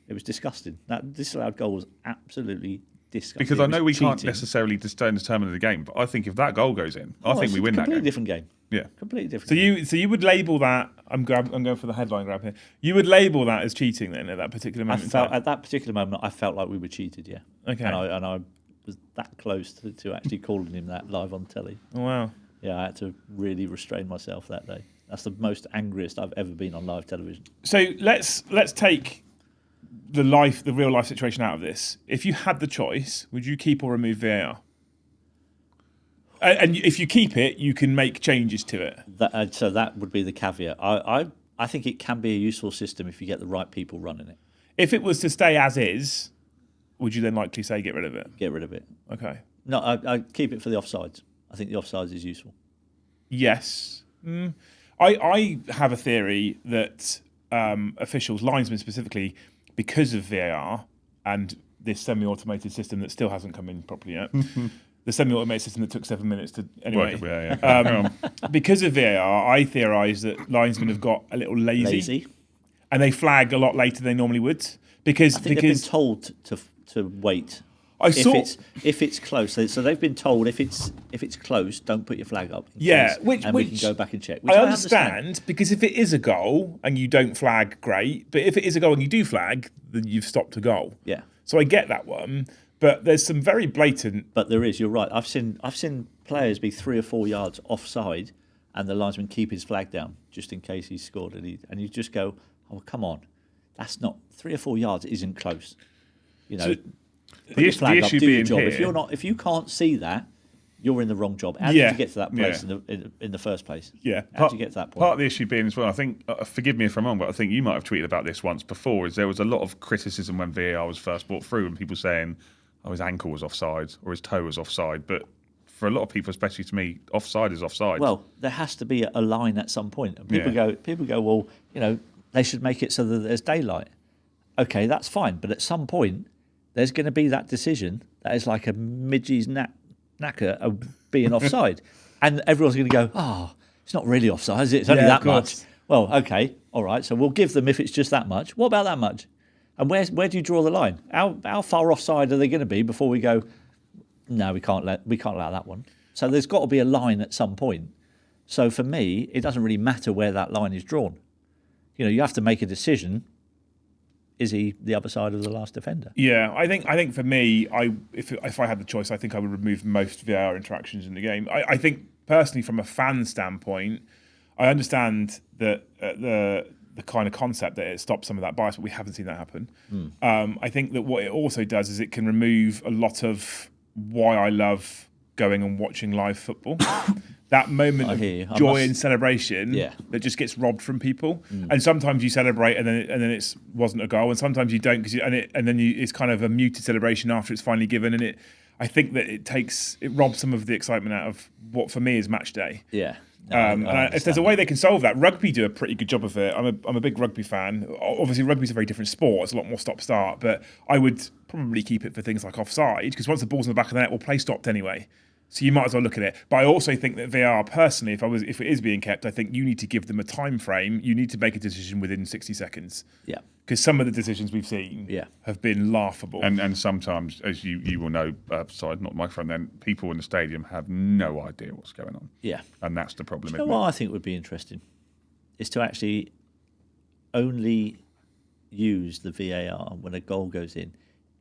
It was disgusting. That disallowed goal was absolutely disgusting. Because I It know was we can't cheating. necessarily determine the game, but I think if that goal goes in, I think it's we a win that completely game. different game. Yeah. Completely different. So you would label that. I'm going for the headline grab here. You would label that as cheating then at that particular moment. at that particular moment, I felt like we were cheated. Yeah. Okay. And I was that close to actually calling him that live on telly. Oh, wow. Yeah, I had to really restrain myself that day. That's the most angriest I've ever been on live television. So let's take the real life situation out of this. If you had the choice, would you keep or remove VAR? And if you keep it, you can make changes to it. So that would be the caveat. I think it can be a useful system if you get the right people running it. If it was to stay as is, would you then likely say get rid of it? Get rid of it. Okay. No, I keep it for the offsides. I think the offsides is useful. Yes. I have a theory that officials, linesmen specifically, because of VAR and this semi-automated system that still hasn't come in properly yet, the semi-automated system that took 7 minutes to anyway. Because of VAR, I theorise that linesmen have got a little lazy, and they flag a lot later than they normally would because they've been told to wait. If it's close, so they've been told if it's close, don't put your flag up. Yeah, we can go back and check. Which I understand because if it is a goal and you don't flag, great. But if it is a goal and you do flag, then you've stopped a goal. Yeah. So I get that one, but there's some very blatant. But there is. You're right. I've seen players be 3 or 4 yards offside, and the linesman keep his flag down just in case he's scored, and you just go, oh come on, that's not 3 or 4 yards. Isn't close. You know. So, the issue do your being job. here, If you can't see that, you're in the wrong job. How did you get to that place in the first place? Yeah. How did you get to that point? Part of the issue being as well, I think, forgive me if I'm wrong, but I think you might have tweeted about this once before, is there was a lot of criticism when VAR was first brought through and people saying, oh, his ankle was offside or his toe was offside. But for a lot of people, especially to me, offside is offside. Well, there has to be a line at some point, and Yeah. people go, well, they should make it so that there's daylight. Okay, that's fine, but at some point, there's going to be that decision that is like a midgie's knacker of being offside, and everyone's going to go, it's not really offside, is it? It's only Yeah, that of course. much. Well, okay, all right, so we'll give them if it's just that much. What about that much? And where do you draw the line? How far offside are they going to be before we go? No, we can't allow that one. So there's got to be a line at some point. So for me, it doesn't really matter where that line is drawn. You have to make a decision. Is he the other side of the last defender? Yeah, I think for me, if I had the choice, I think I would remove most VAR interactions in the game. I think personally, from a fan standpoint, I understand that the kind of concept that it stops some of that bias, but we haven't seen that happen. I think that what it also does is it can remove a lot of why I love going and watching live football. That moment of joy and celebration that just gets robbed from people. And sometimes you celebrate and then it wasn't a goal, and sometimes you don't it's kind of a muted celebration after it's finally given. And I think that it robs some of the excitement out of what for me is match day. Yeah. If there's a way they can solve that, rugby do a pretty good job of it. I'm a big rugby fan. Obviously, rugby's a very different sport. It's a lot more stop-start, but I would probably keep it for things like offside, because once the ball's in the back of the net, we'll play stopped anyway. So you might as well look at it. But I also think that VAR, personally, if it is being kept, I think you need to give them a time frame. You need to make a decision within 60 seconds. Yeah. Because some of the decisions we've seen have been laughable. And sometimes, as you will know, sorry, not my friend then, people in the stadium have no idea what's going on. Yeah. And that's the problem. You know what I think would be interesting is to actually only use the VAR when a goal goes in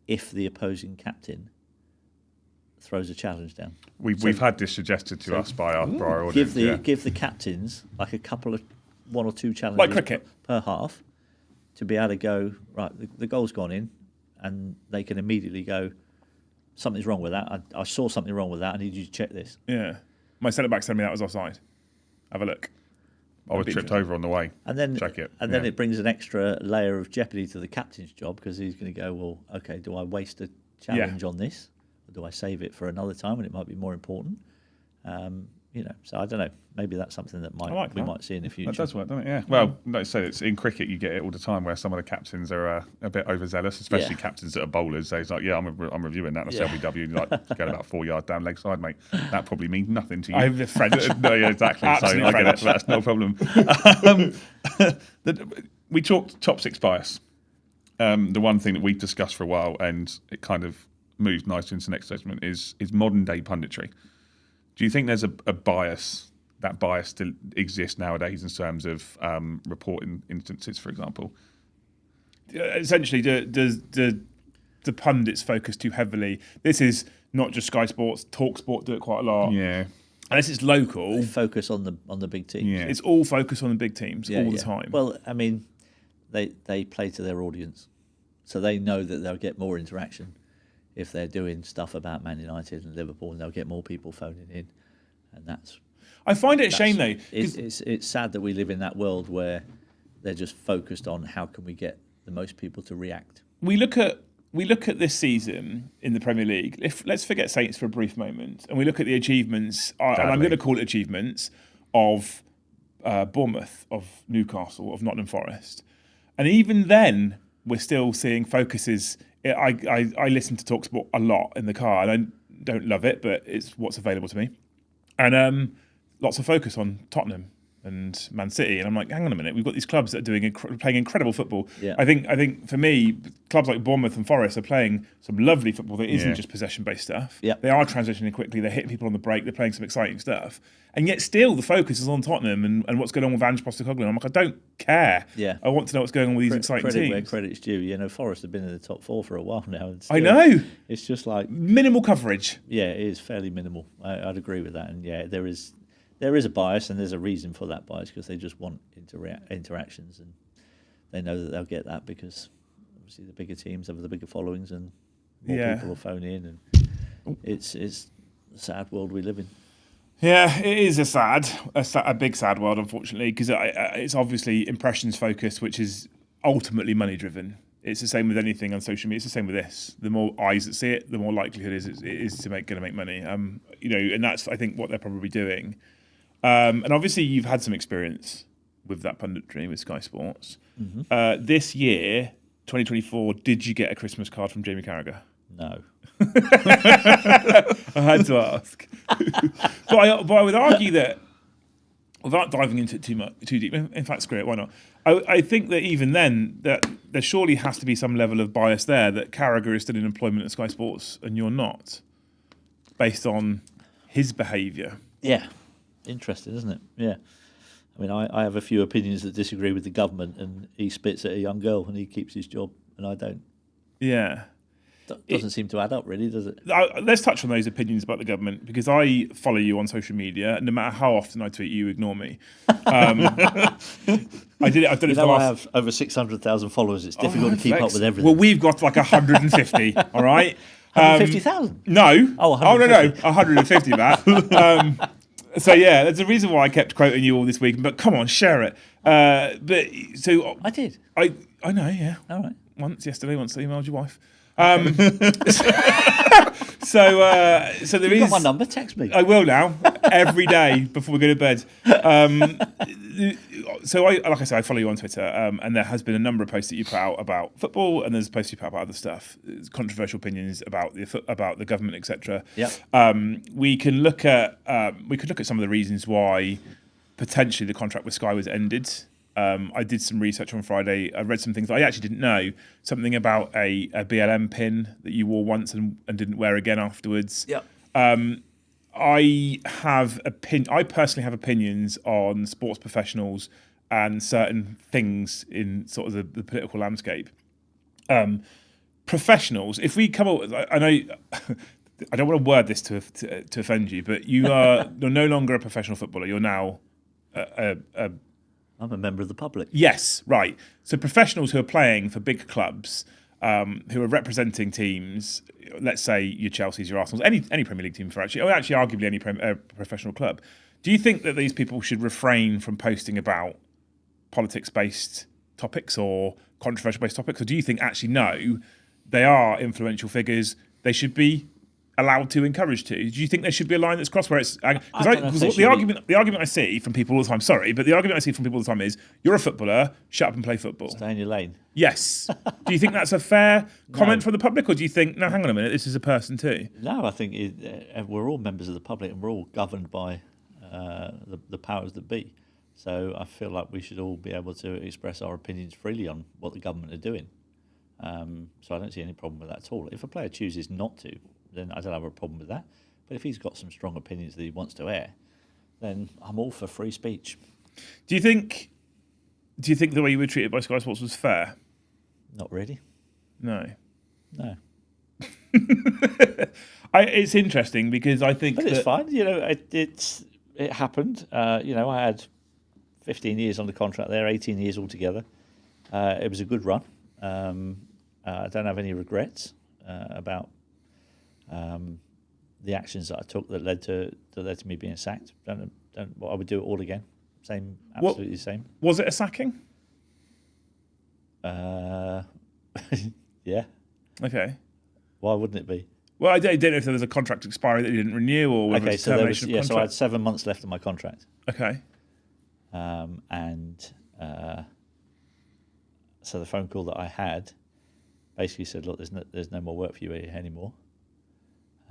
if the opposing captain throws a challenge down. We've had this suggested to us by our audience. Give the captains like a couple of one or two challenges like cricket per half to be able to go, right, the goal's gone in, and they can immediately go, something's wrong with that. I saw something wrong with that. I need you to check this. Yeah. My centre-back told me that was offside. Have a look. I was tripped over on the way. And then check it. And then it brings an extra layer of jeopardy to the captain's job, because he's going to go, well, okay, do I waste a challenge on this? Or do I save it for another time when it might be more important? So I don't know. Maybe that's something that we might see in the future. That does work, doesn't it? Yeah. Well, like I said, it's in cricket. You get it all the time where some of the captains are a bit overzealous, especially captains that are bowlers. They're like, I'm reviewing that. That's LBW. Like, get about 4 yards down leg side, mate. That probably means nothing to you. I'm the French. No, yeah, exactly. Absolutely I get it. French. That's no problem. We talked top six bias. The one thing that we've discussed for a while, and it kind of moves nicely into the next segment, is modern day punditry. Do you think there's a bias? That bias still exists nowadays in terms of reporting instances, for example? Essentially, does the pundits focus too heavily? This is not just Sky Sports. TalkSport do it quite a lot. Yeah. Unless it's local. They focus on the big teams. Yeah. It's all focused on the big teams all the time. Well, I mean, they play to their audience, so they know that they'll get more interaction if they're doing stuff about Man United and Liverpool, and they'll get more people phoning in, and that's. I find it a shame though. It's sad that we live in that world where they're just focused on how can we get the most people to react. We look at this season in the Premier League. Let's forget Saints for a brief moment, and we look at the achievements, and I'm going to call it achievements, of Bournemouth, of Newcastle, of Nottingham Forest, and even then we're still seeing focuses. I listen to TalkSport a lot in the car, and I don't love it, but it's what's available to me, and lots of focus on Tottenham and Man City, and I'm like, hang on a minute, we've got these clubs that are playing incredible football. Yeah. I think for me, clubs like Bournemouth and Forest are playing some lovely football that isn't just possession-based stuff. Yeah. They are transitioning quickly, they're hitting people on the break, they're playing some exciting stuff, and yet still the focus is on Tottenham and what's going on with Ange Postecoglou. I'm like, I don't care. Yeah. I want to know what's going on with these exciting credit teams. where credit's due. Forest have been in the top four for a while now. And I know. It's just like minimal coverage. Yeah, it is fairly minimal. I'd agree with that. And yeah, there is a bias, and there's a reason for that bias, because they just want interactions, and they know that they'll get that because obviously the bigger teams have the bigger followings, and more people will phone in, and it's a sad world we live in. Yeah, it is a big sad world, unfortunately, because it's obviously impressions focused, which is ultimately money driven. It's the same with anything on social media. It's the same with this. The more eyes that see it, the more likelihood it is to going to make money. And that's I think what they're probably doing. And obviously, you've had some experience with that punditry with Sky Sports. Mm-hmm. This year, 2024, did you get a Christmas card from Jamie Carragher? No. I had to ask. but I would argue that, without diving into it too deep, in fact, screw it, why not? I think that even then, that there surely has to be some level of bias there that Carragher is still in employment at Sky Sports and you're not, based on his behaviour. Yeah. Interesting, isn't it? Yeah. I mean, I have a few opinions that disagree with the government, and he spits at a young girl and he keeps his job, and I don't. Yeah. Doesn't seem to add up, really, does it? Let's touch on those opinions about the government, because I follow you on social media, and no matter how often I tweet, you ignore me. I've done it for the I last... have over 600,000 followers. It's difficult to keep up with everything. Well, we've got like 150, all right? 150,000? No. Oh, no, 150, Matt. So, yeah, there's a reason why I kept quoting you all this week, but come on, share it. I did. I know, yeah. All right. Once yesterday, once I emailed your wife. So there You've is. got my number, text me. I will now, every day before we go to bed. So like I said, I follow you on Twitter, and there has been a number of posts that you put out about football, and there's posts you put out about other stuff, controversial opinions about the government, etc. Yeah. We could look at some of the reasons why potentially the contract with Sky was ended. I did some research on Friday. I read some things that I actually didn't know. Something about a BLM pin that you wore once and didn't wear again afterwards. Yeah. I personally have opinions on sports professionals and certain things in sort of the political landscape. Professionals, if we come up, I know I don't want to word this to offend you, but you're no longer a professional footballer. You're now I'm a member of the public. Yes, right. So professionals who are playing for big clubs, who are representing teams, let's say your Chelsea's, your Arsenal's, any Premier League team or actually arguably any professional club. Do you think that these people should refrain from posting about politics-based topics or controversial-based topics, or do you think actually no, they are influential figures, they should be allowed to, encouraged to? Do you think there should be a line that's crossed where it's... Because the argument I see from people all the time, the argument I see from people all the time is, you're a footballer, shut up and play football. Stay in your lane. Yes. Do you think that's a fair comment from the public, or do you think, no, hang on a minute, this is a person too? No, I think we're all members of the public and we're all governed by the powers that be. So I feel like we should all be able to express our opinions freely on what the government are doing. So I don't see any problem with that at all. If a player chooses not to, then I don't have a problem with that. But if he's got some strong opinions that he wants to air, then I'm all for free speech. Do you think the way you were treated by Sky Sports was fair? Not really. No. It's interesting because I think but it's fine. It happened. I had 15 years on the contract there, 18 years altogether. It was a good run. I don't have any regrets about the actions that I took that led to me being sacked. I would do it all again. Absolutely same. Was it a sacking? Yeah. Okay. Why wouldn't it be? Well, I don't know if there was a contract expiry that you didn't renew, or whether it's termination of contract. So I had 7 months left of my contract. Okay. So the phone call that I had basically said, "Look, there's no more work for you anymore."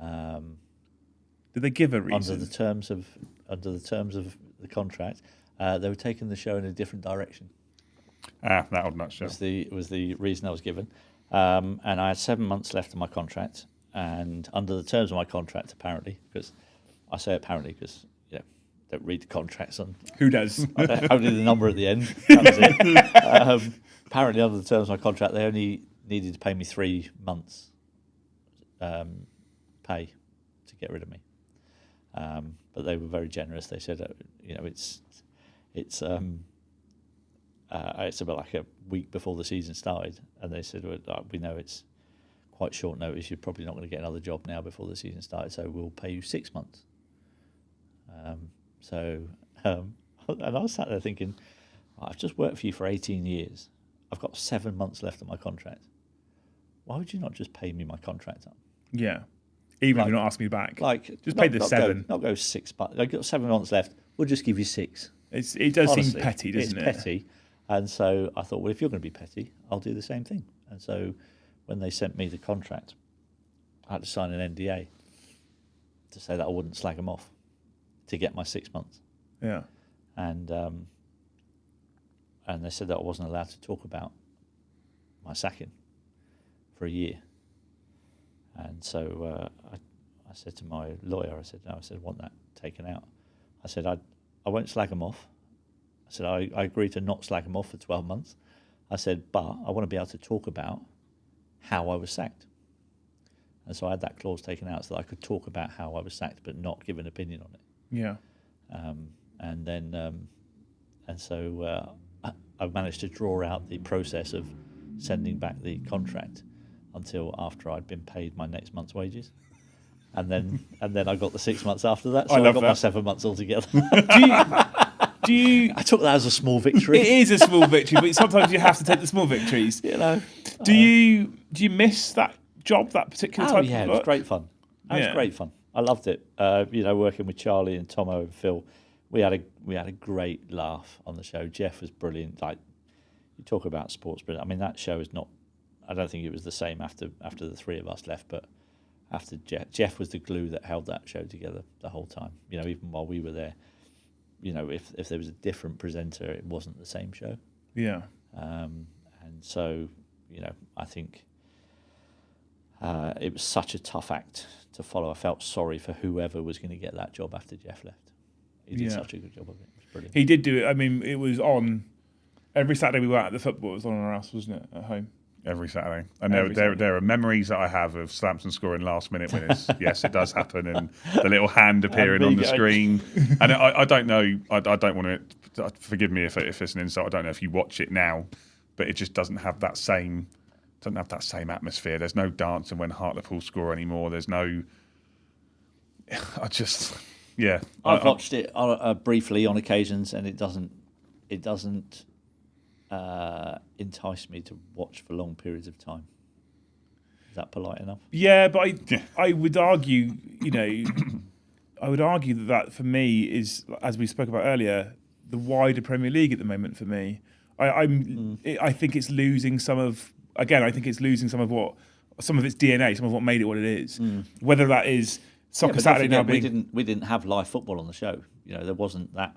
Did they give a reason? Under the terms of the contract, they were taking the show in a different direction. That old nutshell. Was the reason I was given, and I had 7 months left of my contract, and under the terms of my contract, apparently, because I say apparently because don't read the contracts on. Who does? Only the number at the end. That was it. Apparently, under the terms of my contract, they only needed to pay me 3 months pay to get rid of me. But they were very generous. They said, it's about like a week before the season started, and they said, we know it's quite short notice. You're probably not going to get another job now before the season started, so we'll pay you 6 months. And I was sat there thinking, I've just worked for you for 18 years. I've got 7 months left of my contract. Why would you not just pay me my contract up? Yeah. Even if you're not asking me back. Just pay the 7. Not go 6 months. I've got 7 months left. We'll just give you 6. It does Honestly, seem petty, doesn't it? It's petty. And so I thought, well, if you're going to be petty, I'll do the same thing. And so when they sent me the contract, I had to sign an NDA to say that I wouldn't slag them off to get my 6 months. Yeah. And they said that I wasn't allowed to talk about my sacking for a year. And so I said to my lawyer, I said, no, I want that taken out. I said, I won't slag them off. I said, I agree to not slag them off for 12 months. I said, but I want to be able to talk about how I was sacked. And so I had that clause taken out so that I could talk about how I was sacked but not give an opinion on it. Yeah. And so I managed to draw out the process of sending back the contract until after I'd been paid my next month's wages. And then I got the 6 months after that, so I got my 7 months altogether. Do you? I took that as a small victory. It is a small victory, but sometimes you have to take the small victories. You know. Do you miss that job, that particular type of work? It was great fun. It was great fun. I loved it. Working with Charlie and Tomo and Phil, we had a great laugh on the show. Jeff was brilliant. Like, you talk about sports, but I mean that show is not. I don't think it was the same after the three of us left, but after Jeff was the glue that held that show together the whole time. You know, even while we were there. You know, if there was a different presenter, it wasn't the same show. Yeah. And so, you know, I think it was such a tough act to follow. I felt sorry for whoever was going to get that job after Jeff left. He did such a good job of it. It was brilliant. He did do it. I mean, it was on every Saturday we were at the football. It was on our house, wasn't it, at home? Every Saturday. And there are memories that I have of Slampson scoring last-minute winners. Yes, it does happen. And the little hand appearing on the screen. And I don't know, I don't want to, forgive me if it's an insult, I don't know if you watch it now, but it just doesn't have that same atmosphere. There's no dancing when Hartlepool score anymore. There's no, I've watched it briefly on occasions, and it doesn't entice me to watch for long periods of time. Is that polite enough? Yeah, but I would argue, that for me is, as we spoke about earlier, the wider Premier League at the moment for me. I think it's losing some of its DNA, some of what made it what it is. Whether that is Soccer Saturday now being... We didn't have live football on the show. You know, there wasn't that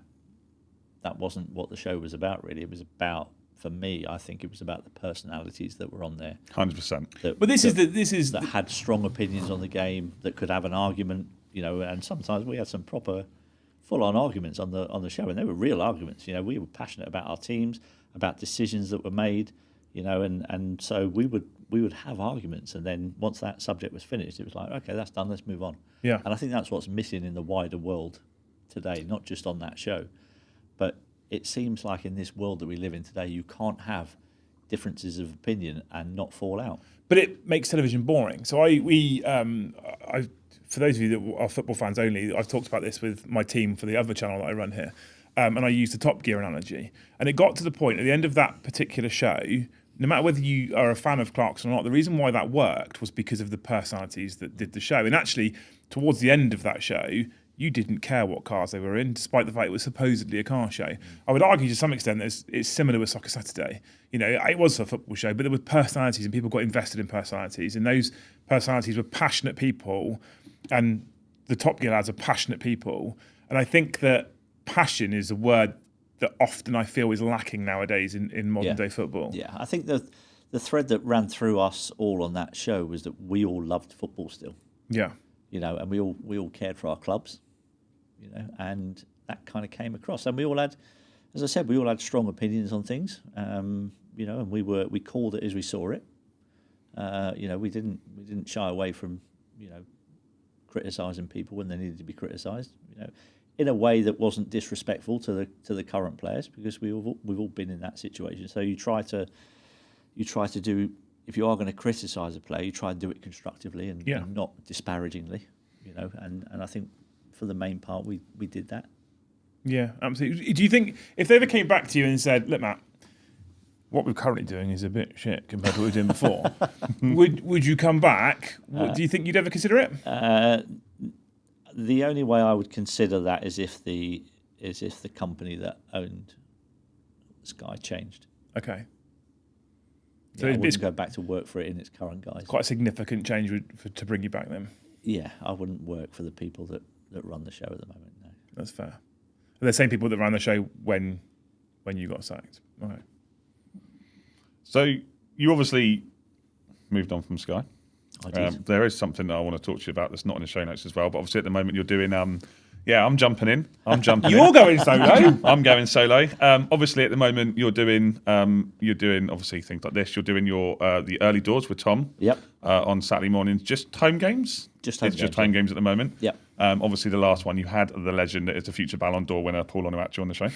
wasn't what the show was about, really. It was about, for me, I think it was about the personalities that were on there. 100%. But this is that had strong opinions on the game, that could have an argument, you know, and sometimes we had some proper full-on arguments on the show, and they were real arguments. You know, we were passionate about our teams, about decisions that were made, you know, and so we would have arguments, and then once that subject was finished, it was like, okay, that's done, let's move on. Yeah. And I think that's what's missing in the wider world today, not just on that show. But it seems like in this world that we live in today, you can't have differences of opinion and not fall out. But it makes television boring. So for those of you that are football fans only, I've talked about this with my team for the other channel that I run here, and I used the Top Gear analogy. And it got to the point at the end of that particular show, no matter whether you are a fan of Clarkson or not, the reason why that worked was because of the personalities that did the show. And actually, towards the end of that show, you didn't care what cars they were in, despite the fact it was supposedly a car show. I would argue to some extent that it's similar with Soccer Saturday. You know, it was a football show, but there were personalities and people got invested in personalities. And those personalities were passionate people, and the Top Gear lads are passionate people. And I think that passion is a word that often I feel is lacking nowadays in modern day football. Yeah, I think the thread that ran through us all on that show was that we all loved football still. Yeah. You know, and we all cared for our clubs, you know, and that kind of came across. And we all had, as I said, we all had strong opinions on things, you know, and we called it as we saw it. You know, we didn't shy away from, you know, criticising people when they needed to be criticised, you know, in a way that wasn't disrespectful to the current players, because we've all been in that situation. So you try to do, if you are going to criticise a player, you try and do it constructively and not disparagingly, you know. And I think for the main part, we did that. Yeah, absolutely. Do you think if they ever came back to you and said, "Look, Matt, what we're currently doing is a bit shit compared to what we were doing before. Would you come back? Do you think you'd ever consider it? The only way I would consider that is if the company that owned Sky changed. Okay. So I wouldn't go back to work for it in its current guise. Quite a significant change to bring you back then. Yeah, I wouldn't work for the people that run the show at the moment. No. That's fair. They're the same people that ran the show when you got sacked. Okay. So you obviously moved on from Sky. I did. There is something that I want to talk to you about that's not in the show notes as well. But obviously at the moment you're doing. I'm jumping in. You're going solo. I'm going solo. Obviously at the moment you're doing obviously things like this. You're doing your the early doors with Tom. Yep. On Saturday mornings, just home games. Just home games at the moment. Yep. Obviously the last one you had the legend that is the future Ballon d'Or winner Paul Onuachu on the show.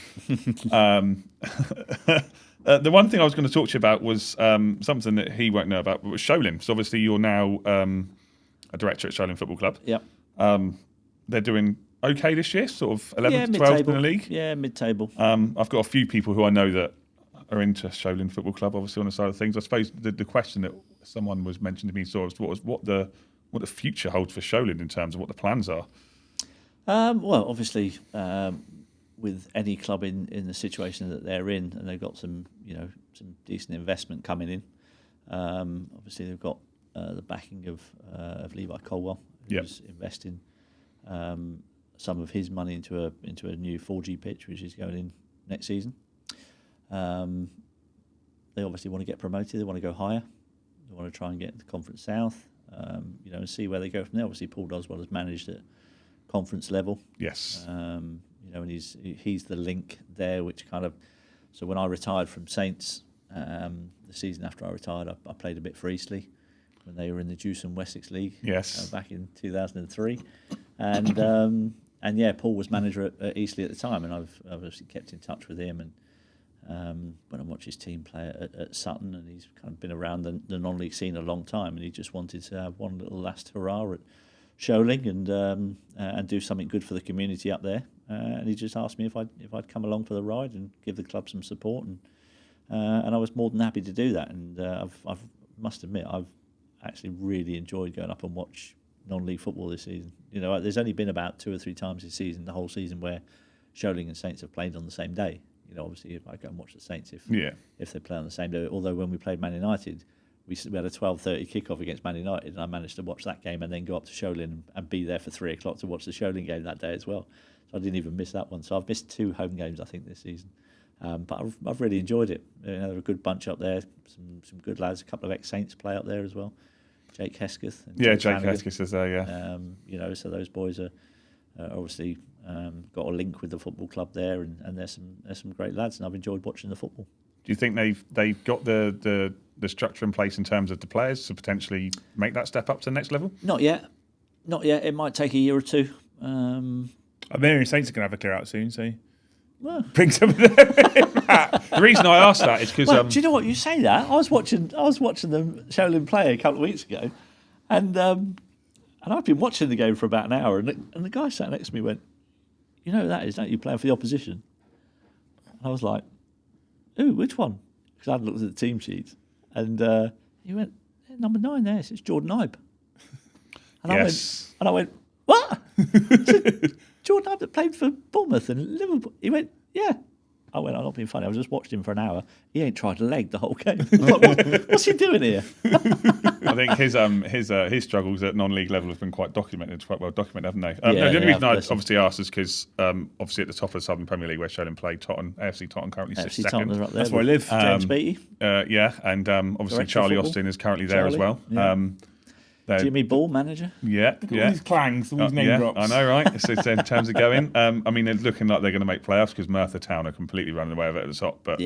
The one thing I was going to talk to you about was something that he won't know about, but was Sholing. So obviously you're now a director at Sholing Football Club. Yep. They're doing okay this year, sort of 11th to 12th mid-table. in the league. Yeah, mid-table. I've got a few people who I know that are into Sholing Football Club, obviously on the side of things. I suppose the question that someone was mentioned to me sort of was what the future holds for Sholing in terms of what the plans are. Well, obviously, with any club in the situation that they're in, and they've got some decent investment coming in. Obviously, they've got the backing of Levi Colwell, who's investing some of his money into a new 4G pitch, which is going in next season. They obviously want to get promoted. They want to go higher. They want to try and get into Conference South. And see where they go from there. Obviously, Paul Doswell has managed at conference level. Yes. And he's the link there, which kind of. So when I retired from Saints, the season after I retired, I played a bit for Eastleigh when they were in the Deuce and Wessex League. Yes. Back in 2003, and Paul was manager at Eastleigh at the time, and I've obviously kept in touch with him. And when I watch his team play at Sutton, and he's kind of been around the non-league scene a long time, and he just wanted to have one little last hurrah at Sholing and do something good for the community up there. And he just asked me if I'd come along for the ride and give the club some support, and I was more than happy to do that. And I must admit I've actually really enjoyed going up and watch non-league football this season. There's only been about 2 or 3 times this season, the whole season, where Sholing and Saints have played on the same day. Obviously, if I go and watch the Saints, if they play on the same day. Although when we played Man United, we had a 12:30 kickoff against Man United, and I managed to watch that game and then go up to Sholing and be there for 3 o'clock to watch the Sholing game that day as well. So I didn't even miss that one. So I've missed 2 home games, I think, this season. But I've really enjoyed it. They're a good bunch up there. Some good lads. A couple of ex-Saints play up there as well. Jake Hesketh. And Jake Hesketh is there. Yeah. So those boys are obviously got a link with the football club there, and there's some great lads, and I've enjoyed watching the football. Do you think they've got the structure in place in terms of the players to potentially make that step up to the next level? Not yet. It might take a year or 2. I'm hearing Saints are going to have a clear out soon, so bring some of them in. The reason I asked that is because do you know what, you say that? I was watching them Sholing play a couple of weeks ago, and I've been watching the game for about an hour, and the guy sat next to me went, "You know who that is, don't you, playing for the opposition?" And I was like, "Ooh, which one?" Because I hadn't looked at the team sheets, and he went, "Number 9 there, it's Jordan Ibe." And I went, "What?" Jordan Ibe that played for Bournemouth and Liverpool. He went, "Yeah." I went, "I'm not being funny. I was just watching him for an hour. He ain't tried a leg the whole game." I was like, what's he doing here? I think his struggles at non-league level have been quite well documented, haven't they? The only reason I obviously asked is because obviously at the top of the Southern Premier League, where Sholing play, AFC Tottenham currently sits second. Up there. That's where I live. James Beattie. And obviously Director Charlie of football. Austin is currently there as well. Yeah. Jimmy Ball, manager. Yeah. All these clangs, all these name drops. I know, right? So in terms of going, I mean, they're looking like they're going to make playoffs because Merthyr Town are completely running away with it at the top. But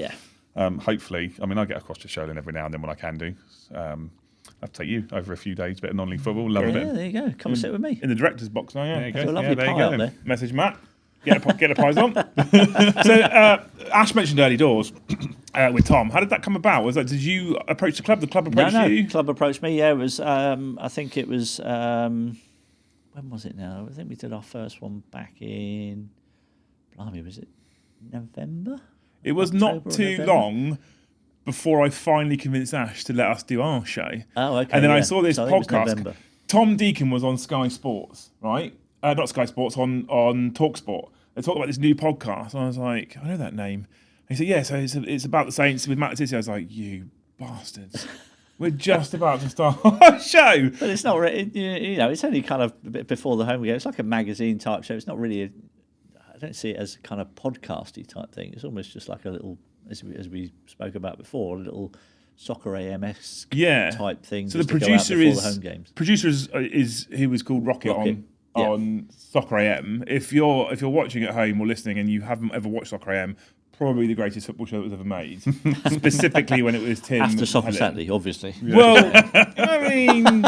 hopefully, I mean, I get across to Sholing every now and then when I can do. I'll take you over a few days, bit of non-league football. Love it. Yeah, there you go. Come and sit with me. In the director's box now, yeah. There you There's go. a lovely there you pie go up then. there. Message Matt. Get a prize on. So Ash mentioned early doors with Tom. How did that come about? Was that, did you approach the club? The club approached you? Club approached me. Yeah, it was. I think it was. When was it now? I think we did our first one back in. Blimey, was it November? It was October not or too November? long before I finally convinced Ash to let us do our show. Oh, okay. And then I yeah. saw this So I think it was podcast. November. Tom Deacon was on Sky Sports, right? Not Sky Sports, on TalkSport. They talked about this new podcast. And I was like, I know that name. And he said, yeah, so it's about the Saints with Matt Tissier. I was like, you bastards. We're just about to start our show. But it's not really, it's only kind of a bit before the home game. It's like a magazine type show. It's not really, I don't see it as a kind of podcasty type thing. It's almost just like a little, as we spoke about before, a little Soccer AM-esque type thing. So the just to producer go out before the home games. is who was called Rocket. On Soccer AM. If you're watching at home or listening and you haven't ever watched Soccer AM, probably the greatest football show that was ever made. Specifically when it was Tim. After Soccer Helen. Saturday, obviously. Yeah. Well, I mean,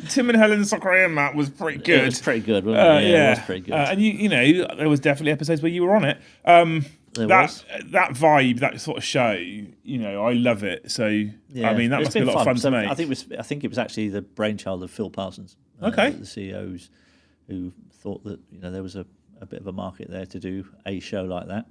Tim and Helen's Soccer AM, Matt, was pretty good. It was pretty good, wasn't it? Yeah, it was pretty good. And you know, there was definitely episodes where you were on it. That vibe, that sort of show, you know, I love it. So I mean, that must be a lot of fun to make. I think it was actually the brainchild of Phil Parsons. The CEOs who thought that there was a bit of a market there to do a show like that.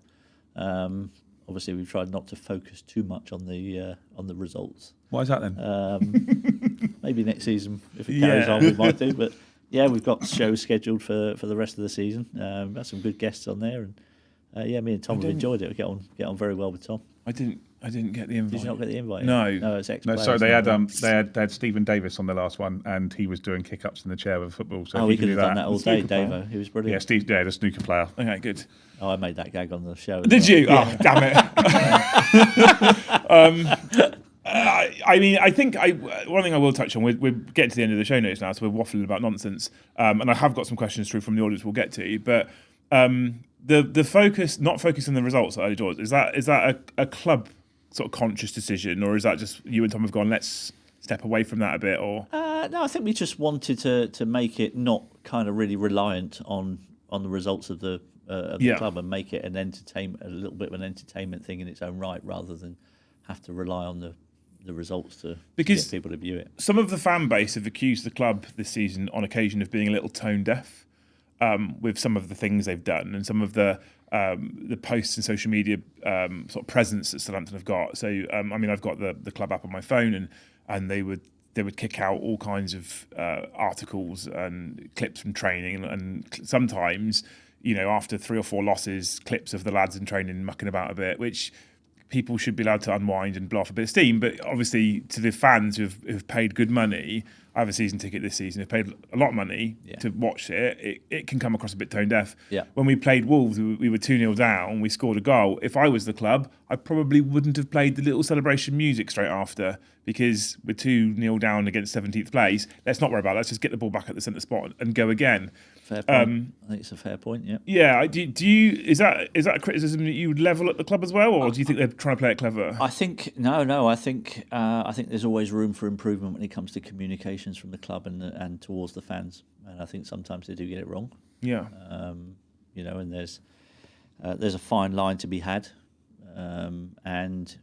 Obviously, we've tried not to focus too much on the results. Why is that then? Maybe next season, if it carries on, we might do. But yeah, we've got shows scheduled for the rest of the season. We've had some good guests on there, and me and Tom have enjoyed it. We get on very well with Tom. I didn't get the invite. Did you not get the invite? No, it's ex-players. No, so they had Stephen Davis on the last one, and he was doing kick-ups in the chair with football. So we could have done that all day, Davo. He was brilliant. Yeah, the snooker player. Okay, good. Oh, I made that gag on the show. Did you? Yeah. Oh, damn it. I mean, I think one thing I will touch on, we're getting to the end of the show notes now, so we're waffling about nonsense. And I have got some questions through from the audience we'll get to. But the focus, not focus on the results at early doors, is that a club sort of conscious decision, or is that just you and Tom have gone, let's step away from that a bit? Or no, I think we just wanted to make it not kind of really reliant on the results of the club, and make it a little bit of an entertainment thing in its own right, rather than have to rely on the results to get people to view it. Some of the fan base have accused the club this season on occasion of being a little tone deaf with some of the things they've done and some of the posts and social media sort of presence that Southampton have got. So I mean, I've got the club app on my phone, and they would kick out all kinds of articles and clips from training, and sometimes, after 3 or 4 losses, clips of the lads in training mucking about a bit, which people should be allowed to unwind and blow off a bit of steam. But obviously, to the fans who've paid good money, I have a season ticket this season, have paid a lot of money to watch it, it can come across a bit tone deaf. Yeah. When we played Wolves, we were 2-0 down, we scored a goal. If I was the club, I probably wouldn't have played the little celebration music straight after, because we're 2-0 down against 17th place. Let's not worry about it. Let's just get the ball back at the centre spot and go again. Fair point. I think it's a fair point. Yeah. Yeah. Do you? Is that a criticism that you would level at the club as well, or do you think they're trying to play it clever? I think no. I think there's always room for improvement when it comes to communications from the club and towards the fans. And I think sometimes they do get it wrong. Yeah. And there's a fine line to be had, and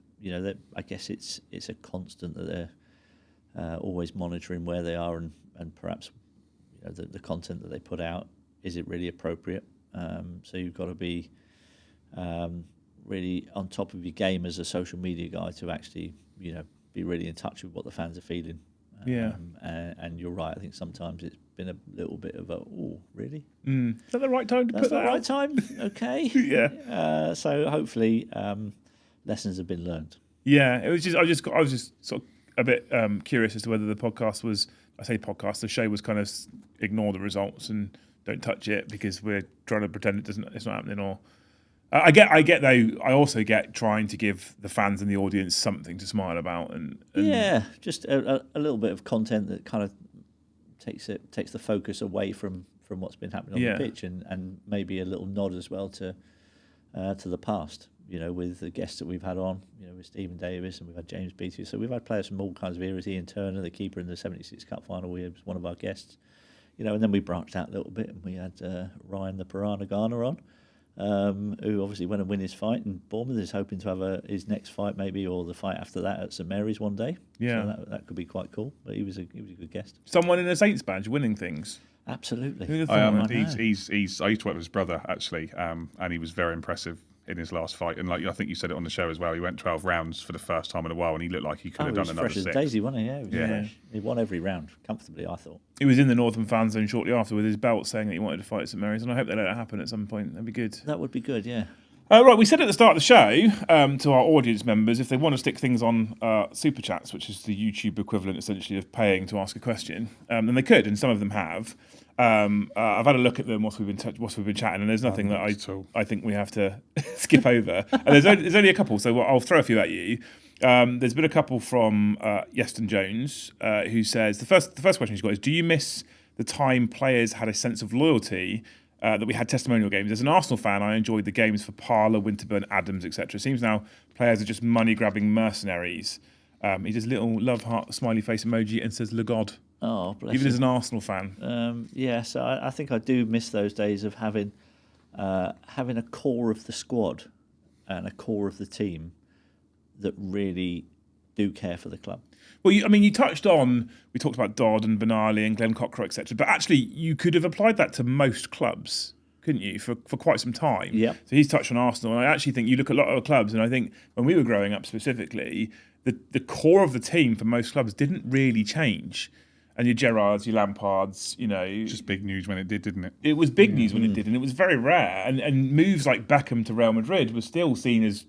I guess it's a constant that they're always monitoring where they are and perhaps the content that they put out, is it really appropriate? So you've got to be really on top of your game as a social media guy to actually be really in touch with what the fans are feeling. And you're right. I think sometimes it's been a little bit of really? Is that the right time to put that out? That's the right time? Okay. Yeah. So hopefully lessons have been learned. Yeah. It was just I was just sort of a bit curious as to whether the podcast was, the show was kind of ignore the results and don't touch it because we're trying to pretend it's not happening. Or I get though. I also get trying to give the fans and the audience something to smile about, and just a little bit of content that kind of takes the focus away from what's been happening on the pitch, and maybe a little nod as well to the past. With the guests that we've had on, with Stephen Davis, and we've had James Beattie. So we've had players from all kinds of eras. Ian Turner, the keeper in the 76 Cup final, was one of our guests. And then we branched out a little bit, and we had Ryan the Piranha Garner on, who obviously went and win his fight, and Bournemouth is hoping to have his next fight maybe, or the fight after that at St Mary's one day. Yeah, so that could be quite cool. But he was a good guest. Someone in a Saints badge winning things. Absolutely. I used to work with his brother actually, and he was very impressive. in his last fight. And like I think you said it on the show as well, he went 12 rounds for the first time in a while, and he looked like he could have done another fresh as 6. Daisy, wasn't he? Yeah, he was Yeah. fresh. He won every round comfortably, I thought. He was in the Northern fan zone shortly after with his belt saying that he wanted to fight at St Mary's, and I hope they let it happen at some point. That'd be good. That would be good, yeah. Right, we said at the start of the show to our audience members, if they want to stick things on Super Chats, which is the YouTube equivalent essentially of paying to ask a question, then they could, and some of them have. I've had a look at them whilst we've been chatting, and there's nothing that I think we have to skip over. And there's only a couple, so I'll throw a few at you. There's been a couple from Yeston Jones who says the first question he's got is: do you miss the time players had a sense of loyalty? That we had testimonial games. As an Arsenal fan, I enjoyed the games for Parlour, Winterburn, Adams, etc. It seems now players are just money-grabbing mercenaries. He does little love heart smiley face emoji and says "Le God." Oh, bless Even him. as an Arsenal fan. Yeah, so I think I do miss those days of having a core of the squad and a core of the team that really do care for the club. Well, you touched on, we talked about Dodd and Benali and Glenn Cockrow, etc. But actually, you could have applied that to most clubs, couldn't you, for quite some time? Yeah. So he's touched on Arsenal, and I actually think you look at a lot of clubs, and I think when we were growing up specifically, the core of the team for most clubs didn't really change. And your Gerrards, your Lampards, Just big news when it did, didn't it? it was big news when it did, and it was very rare. And moves like Beckham to Real Madrid was still seen as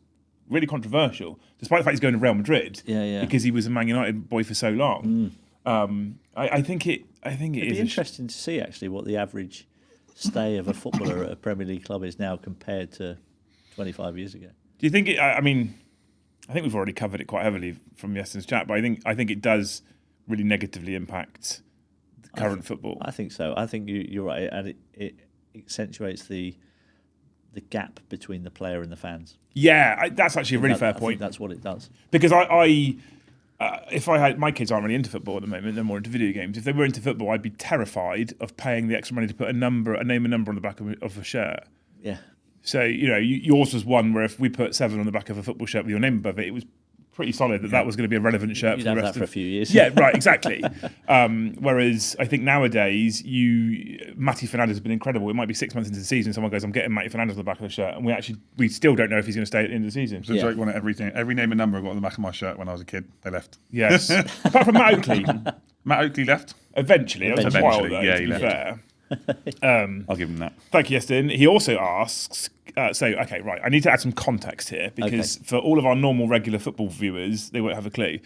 really controversial, despite the fact he's going to Real Madrid. Yeah. Because he was a Man United boy for so long. I think it It'd be interesting to see actually what the average stay of a footballer at a Premier League club is now compared to 25 years ago. Do you think it? I mean, I think we've already covered it quite heavily from yesterday's chat, but I think it does really negatively impact the current football. I think so. I think you're right, and it accentuates the gap between the player and the fans. Yeah, that's actually a really fair I point. think that's what it does. Because if I had, my kids aren't really into football at the moment, they're more into video games. If they were into football, I'd be terrified of paying the extra money to put a name and number on the back of a shirt. Yeah. So, yours was one where if we put 7 on the back of a football shirt with your name above it, it was pretty solid that was going to be a relevant shirt You'd for the have rest that for a few years. Yeah, right, exactly. Whereas I think nowadays, Matty Fernandez has been incredible. It might be 6 months into the season, someone goes, I'm getting Matty Fernandez on the back of the shirt, and we still don't know if he's going to stay at the end of the season. So Jake wanted everything. Every name and number I got on the back of my shirt when I was a kid. They left. Yes. Apart from Matt Oakley. Matt Oakley left. Eventually. That was a while though, yeah, to he be left. fair. I'll give him that. Thank you, Yeston. He also asks, okay, right, I need to add some context here because for all of our normal, regular football viewers, they won't have a clue.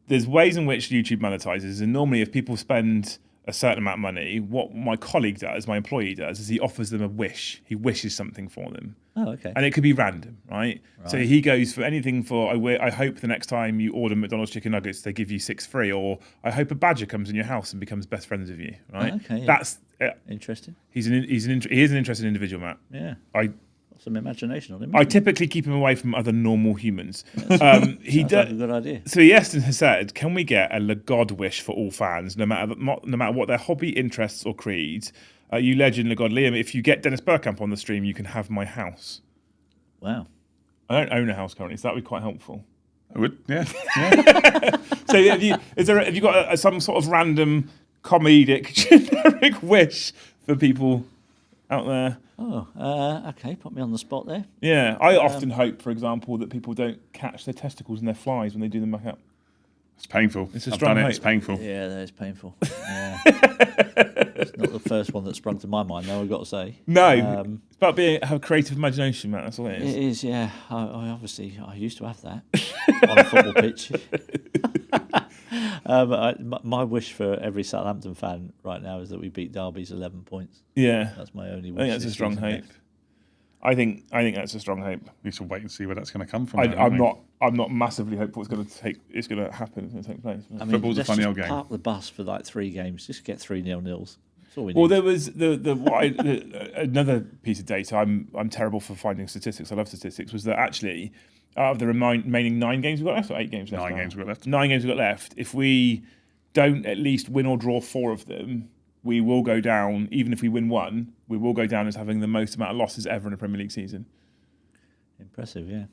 There's ways in which YouTube monetizes, and normally if people spend a certain amount of money, what my colleague does, my employee does, is he offers them a wish. He wishes something for them. Oh, okay. And it could be random, right? So he goes for anything for, I hope the next time you order McDonald's chicken nuggets, they give you 6 free, or I hope a badger comes in your house and becomes best friends with you, right? Okay, yeah. That's Interesting. he is an interesting individual, Matt. Yeah. I Got some imagination on him. I typically keep him away from other normal humans. He Sounds like a does. good idea. So Yeston has said, can we get a Le God wish for all fans, no matter what their hobby, interests or creeds? You legend Le God Liam, if you get Dennis Burkamp on the stream, you can have my house. Wow. I don't own a house currently, so that would be quite helpful. I would, yeah. So have you got some sort of random comedic generic wish for people out there? Oh, okay. Put me on the spot there. Yeah, I often hope, for example, that people don't catch their testicles in their flies when they do them back up. It's painful. It's a I've strong done it. hope. It's painful. Yeah, that is painful. Yeah. It's not the first one that sprung to my mind, though, I've got to say. No, it's about have a creative imagination, Matt. That's all it is. It is, yeah. I used to have that on a football pitch. My wish for every Southampton fan right now is that we beat Derby's 11 points. Yeah, That's my only wish. I think that's a this strong season hope. next. I think that's a strong hope. We should wait and see where that's going to come from. I'm not massively hopeful it's going to happen. It's going to take place. I mean, Football's a let's funny just old game. Park the bus for like 3 games. Just get 3-0-0s. That's all we Well, need. there was another piece of data. I'm terrible for finding statistics. I love statistics. Was that actually out of the remaining 9 games we've got left, or 8 games left? 9 now? games we've got left. 9 games we've got left. If we don't at least win or draw 4 of them, we will go down. Even if we win 1, we will go down as having the most amount of losses ever in a Premier League season. Impressive, yeah.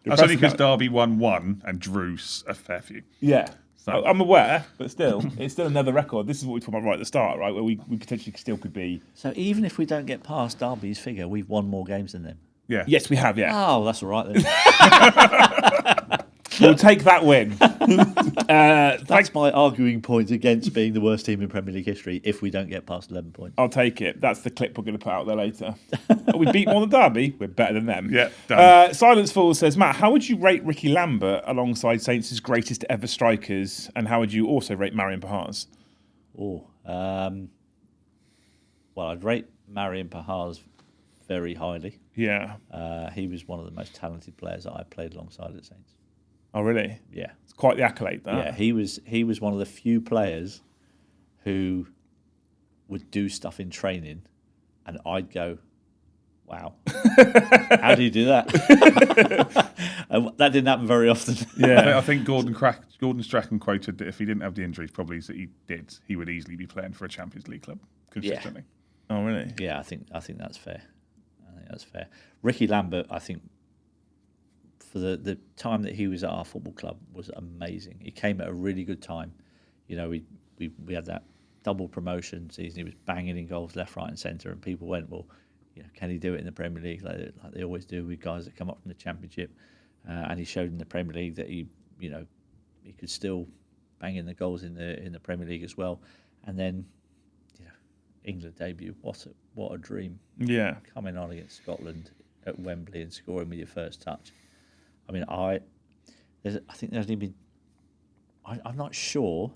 That's only because Derby won 1 and drew a fair few. Yeah. So I'm aware, but still, it's still another record. This is what we talked about right at the start, right? Where we potentially still could be. So even if we don't get past Derby's figure, we've won more games than them. yeah, Yes, we have. Yeah, Oh, that's all right then. we'll take that win. That's my arguing point against being the worst team in Premier League history if we don't get past 11 points. I'll take it. That's the clip we're going to put out there later. We beat more than Derby. We're better than them. Yeah, done. Silence Fool says, Matt, how would you rate Ricky Lambert alongside Saints' greatest ever strikers? And how would you also rate Marion Pahars? Well, I'd rate Marion Pahars very highly. Yeah. He was one of the most talented players that I played alongside at Saints. Oh, really? Yeah. It's quite the accolade, that. Yeah, he was one of the few players who would do stuff in training, and I'd go, "Wow, how do you do that?" And that didn't happen very often. Yeah. I think Gordon Strachan quoted that if he didn't have the injuries, probably that he did, he would easily be playing for a Champions League club consistently. Oh, really? Yeah, I think that's fair. Ricky Lambert, I think, for the time that he was at our football club, was amazing. He came at a really good time. You know, we had that double promotion season. He was banging in goals left, right, and centre, and people went, "Well, you know, can he do it in the Premier League like they always do with guys that come up from the Championship?" And he showed in the Premier League that he could still bang in the goals in the Premier League as well. And then, you know, England debut. What a dream! Yeah. Coming on against Scotland at Wembley and scoring with your first touch. I mean, I think there's only been. I'm not sure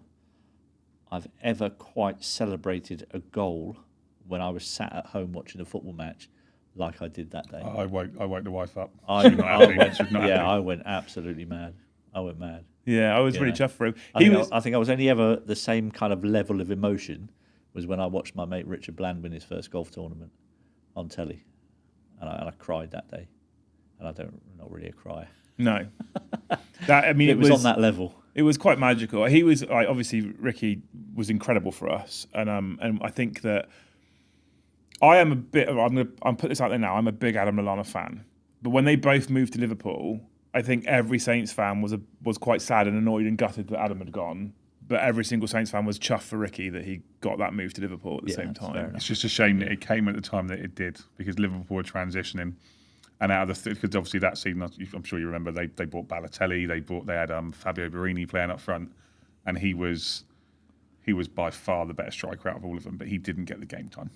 I've ever quite celebrated a goal when I was sat at home watching a football match like I did that day. I woke the wife up. I I went absolutely mad. I went mad. Yeah, I was really Yeah. chuffed for him. I think I was only ever the same kind of level of emotion was when I watched my mate Richard Bland win his first golf tournament on telly, and I cried that day. And not really a crier. No. It was on that level. It was quite magical. He was obviously Ricky was incredible for us, and I think that I am a bit. I'm put this out there now. I'm a big Adam Lallana fan, but when they both moved to Liverpool, I think every Saints fan was quite sad and annoyed and gutted that Adam had gone. But every single Saints fan was chuffed for Ricky that he got that move to Liverpool at the same time. It's just a shame that it came at the time that it did, because Liverpool were transitioning, and out of because obviously that season, I'm sure you remember, they bought Balotelli, they had Fabio Borini playing up front, and he was by far the better striker out of all of them, but he didn't get the game time.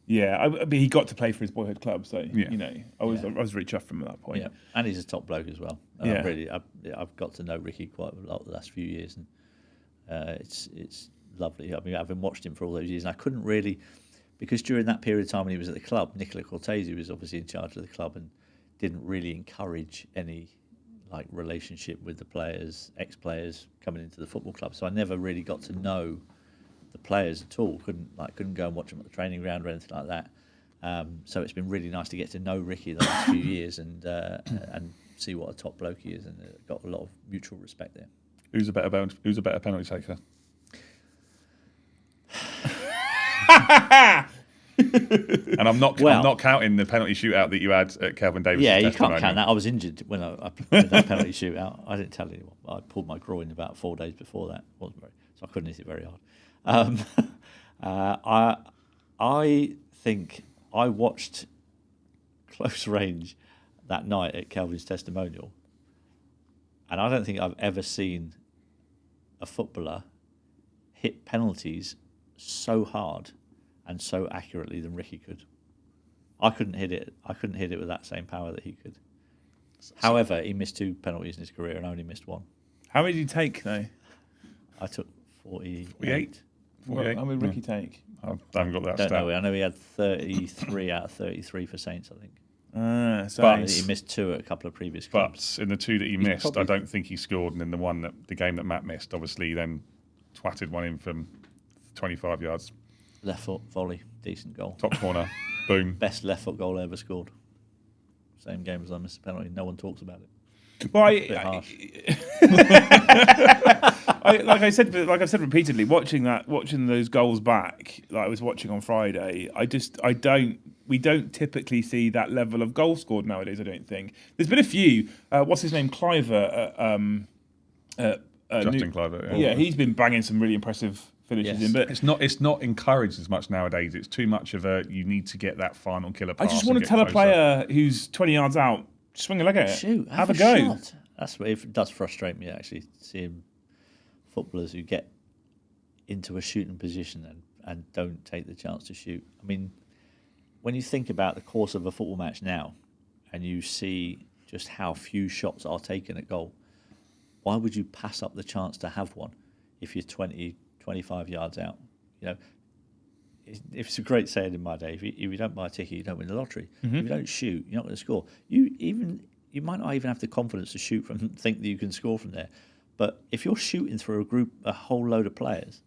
Yeah, I mean, he got to play for his boyhood club, so Yeah. you know, I was really chuffed from that point. Yeah, and he's a top bloke as well. Yeah. I've got to know Ricky quite a lot the last few years, and it's lovely. I mean, having watched him for all those years, and I couldn't really, because during that period of time when he was at the club, Nicola Cortese was obviously in charge of the club and didn't really encourage any like relationship with the players, ex-players coming into the football club. So I never really got to know the players at all. Couldn't go and watch them at the training ground or anything like that. So it's been really nice to get to know Ricky the last few years and see what a top bloke he is, and got a lot of mutual respect there. Who's a better penalty taker? And I'm not counting the penalty shootout that you had at Kelvin Davis. Yeah, you can't count that. I was injured when I played that penalty shootout. I didn't tell anyone. I pulled my groin about 4 days before that. So I couldn't hit it very hard. I think I watched close range that night at Kelvin's testimonial, and I don't think I've ever seen a footballer hit penalties so hard and so accurately than Ricky could. I couldn't hit it with that same power that he could. However, he missed 2 penalties in his career and only missed 1. How many did you take though? I took 48. 48. How many did Ricky take? I haven't got that Don't stat. know. I know he had 33 out of 33 for Saints, I think. So But- He missed 2 at a couple of previous clubs. But in the 2 that he He's missed, probably- I don't think he scored. And in the game that Matt missed, obviously, he then twatted one in from 25 yards. Left foot volley, decent goal. Top corner, boom. Best left foot goal ever scored. Same game as I missed a penalty. No one talks about it. Well, Bit harsh. like I've said repeatedly, watching those goals back, like I was watching on Friday, we don't typically see that level of goal scored nowadays. I don't think there's been a few. What's his name, Cliver at Justin Kluivert. Yeah, he's been banging some really impressive finishes in. But it's not encouraged as much nowadays. It's too much of a you need to get that final killer pass. I just want to tell a player who's 20 yards out, swing a leg at it. Shoot, have a go. Shot. That's what it does frustrate me actually, seeing footballers who get into a shooting position and don't take the chance to shoot. I mean, when you think about the course of a football match now, and you see just how few shots are taken at goal, why would you pass up the chance to have one if you're 20, 25 yards out? You know, it's a great saying in my day. If you don't buy a ticket, you don't win the lottery. If you don't shoot, you're not going to score. You might not even have the confidence to shoot from, think that you can score from there. But if you're shooting through a whole load of players,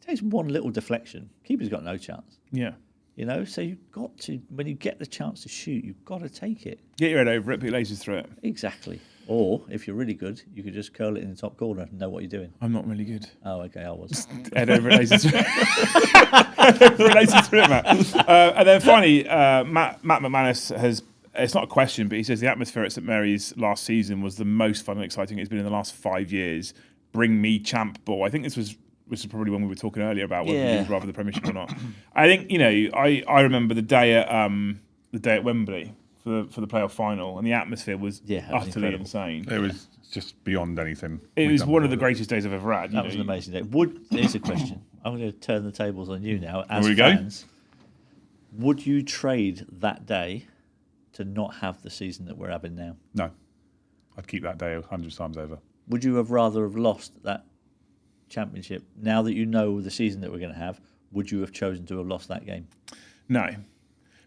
it takes one little deflection. Keeper's got no chance. Yeah. You know, so you've got to, when you get the chance to shoot, you've got to take it. Get your head over it, put your lasers through it. Exactly. Or, if you're really good, you could just curl it in the top corner and know what you're doing. I'm not really good. Oh, okay, I was. Head over it, lasers through it. Head over it, lasers through it, Matt. And then finally, Matt McManus has, it's not a question, but he says the atmosphere at St Mary's last season was the most fun and exciting it's been in the last 5 years. Bring me champ ball. I think this was probably when we were talking earlier about whether you would rather the Premiership or not. I think, you know, I remember the day at Wembley for the playoff final, and the atmosphere was utterly insane. It was just beyond anything. It was one of the greatest days I've ever had. That was an amazing day. Here's a question. I'm going to turn the tables on you now. As There we fans, would you trade that day to not have the season that we're having now? No. I'd keep that day 100 times over. Would you have rather have lost that championship now that you know the season that we're going to have? Would you have chosen to have lost that game? No,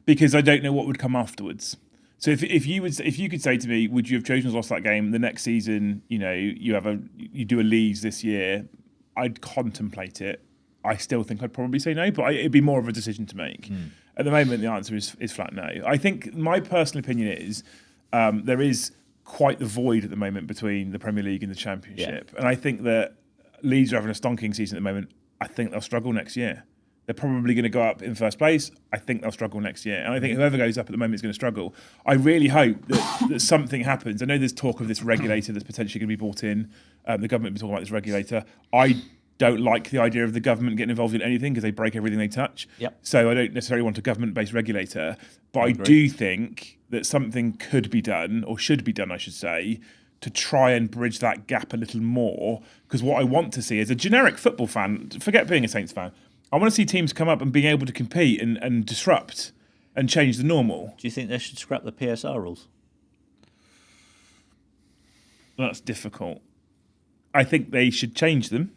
because I don't know what would come afterwards. So if you could say to me, would you have chosen to lost that game the next season? You know, you do a Leeds this year. I'd contemplate it. I still think I'd probably say no, but it'd be more of a decision to make. At the moment, the answer is flat no. I think my personal opinion is there is quite the void at the moment between the Premier League and the Championship, and I think that Leeds are having a stonking season at the moment. I think they'll struggle next year. They're probably going to go up in first place. I think they'll struggle next year. And I think whoever goes up at the moment is going to struggle. I really hope that something happens. I know there's talk of this regulator that's potentially going to be brought in. The government has been talking about this regulator. I don't like the idea of the government getting involved in anything because they break everything they touch. So I don't necessarily want a government-based regulator. But I do think that something could be done, or should be done, I should say, to try and bridge that gap a little more. Because what I want to see as a generic football fan, forget being a Saints fan, I want to see teams come up and being able to compete and disrupt and change the normal. Do you think they should scrap the PSR rules? That's difficult. I think they should change them.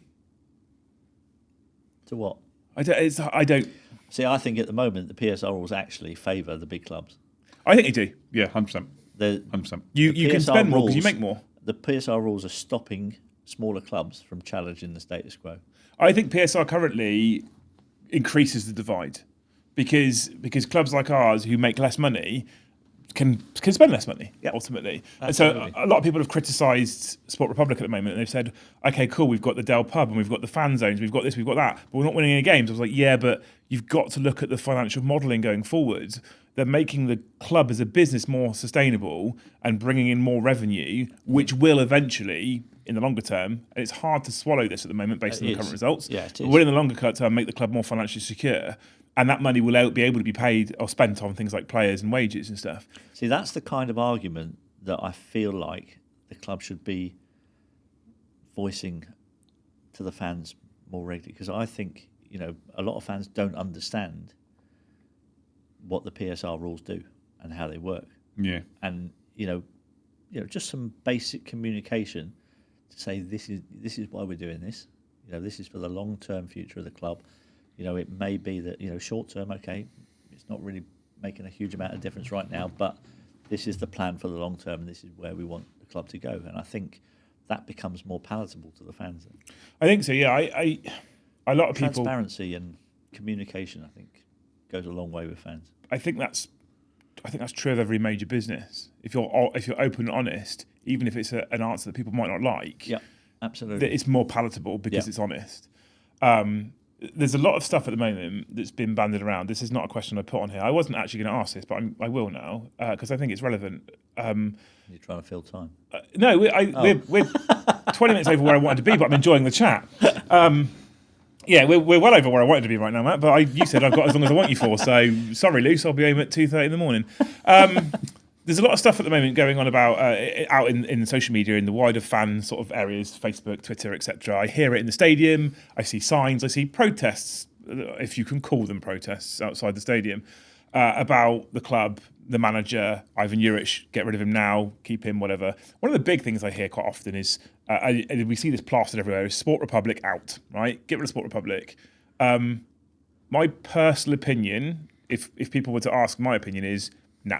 To what? I don't. See, I think at the moment the PSR rules actually favour the big clubs. I think they do. Yeah, 100%. 100%. You can spend more because you make more. The PSR rules are stopping smaller clubs from challenging the status quo. I think PSR currently increases the divide because clubs like ours who make less money can spend less money ultimately. Absolutely. And so a lot of people have criticised Sport Republic at the moment, and they've said, okay, cool, we've got the Dell Pub and we've got the fan zones, we've got this, we've got that, but we're not winning any games. I was like, yeah, but you've got to look at the financial modelling going forward. They're making the club as a business more sustainable and bringing in more revenue, which will eventually, in the longer term, and it's hard to swallow this at the moment based on the current results, it is. will in the longer term make the club more financially secure, and that money will be able to be paid or spent on things like players and wages and stuff. See, that's the kind of argument that I feel like the club should be voicing to the fans more regularly, because I think, you know, a lot of fans don't understand what the PSR rules do and how they work. Yeah. And you know, just some basic communication to say this is why we're doing this. You know, this is for the long-term future of the club. You know, it may be that, you know, short-term, okay, it's not really making a huge amount of difference right now, but this is the plan for the long term, and this is where we want the club to go. And I think that becomes more palatable to the fans. I think so. Yeah, a lot of people. Transparency and communication, I think, goes a long way with fans. I think that's true of every major business. If you're open and honest, even if it's an answer that people might not like, yeah, absolutely, it's more palatable because it's honest. There's a lot of stuff at the moment that's been bandied around. This is not a question I put on here. I wasn't actually going to ask this, but I will now because I think it's relevant. You're trying to fill time. No, we're 20 minutes over where I wanted to be, but I'm enjoying the chat. Yeah, we're well over where I wanted to be right now, Matt. But you said I've got as long as I want you for. So sorry, Luce. I'll be home at 2:30 in the morning. There's a lot of stuff at the moment going on about out in social media, in the wider fan sort of areas, Facebook, Twitter, etc. I hear it in the stadium. I see signs. I see protests, if you can call them protests, outside the stadium about the club, the manager, Ivan Juric. Get rid of him now. Keep him. Whatever. One of the big things I hear quite often is we see this plastered everywhere. Is Sport Republic out? Right? Get rid of Sport Republic. My personal opinion, if people were to ask my opinion, is nah.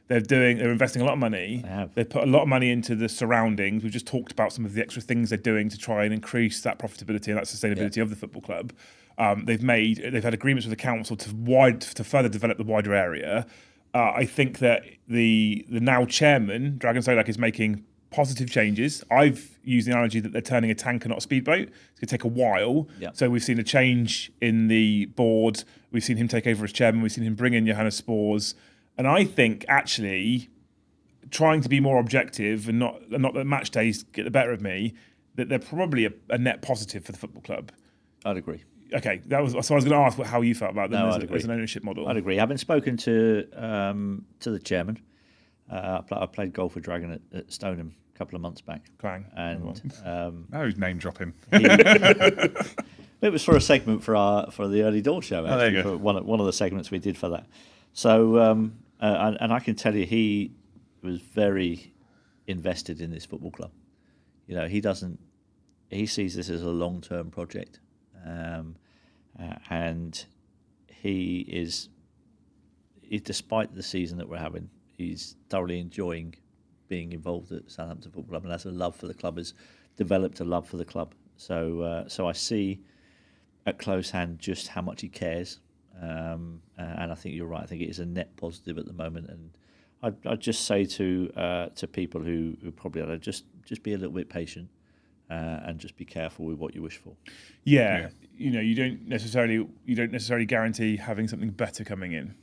They're investing a lot of money. They've put a lot of money into the surroundings. We've just talked about some of the extra things they're doing to try and increase that profitability and that sustainability of the football club. They've had agreements with the council to further develop the wider area. I think that the now chairman, Dragan Solak, is making positive changes. I've used the analogy that they're turning a tanker, not a speedboat. It's going to take a while. Yep. So we've seen a change in the board. We've seen him take over as chairman. We've seen him bring in Johannes Spors. And I think actually trying to be more objective and not that match days get the better of me, that they're probably a net positive for the football club. I'd agree. Okay, so I was going to ask how you felt about them as an ownership model. I'd agree. Having spoken to the chairman, I played golf with Dragon at Stoneham a couple of months back. Clang. And now he's name dropping. It was for a segment for the early door show. Actually, there you go. For one of the segments we did for that. So and I can tell you, he was very invested in this football club. You know, he sees this as a long-term project, and despite the season that we're having, he's thoroughly enjoying being involved at Southampton Football Club, and has a love for the club, has developed a love for the club. So I see at close hand just how much he cares. And I think you're right. I think it is a net positive at the moment, and I'd just say to people who probably ought to just be a little bit patient and just be careful with what you wish for. Yeah. You know, you don't necessarily guarantee having something better coming in.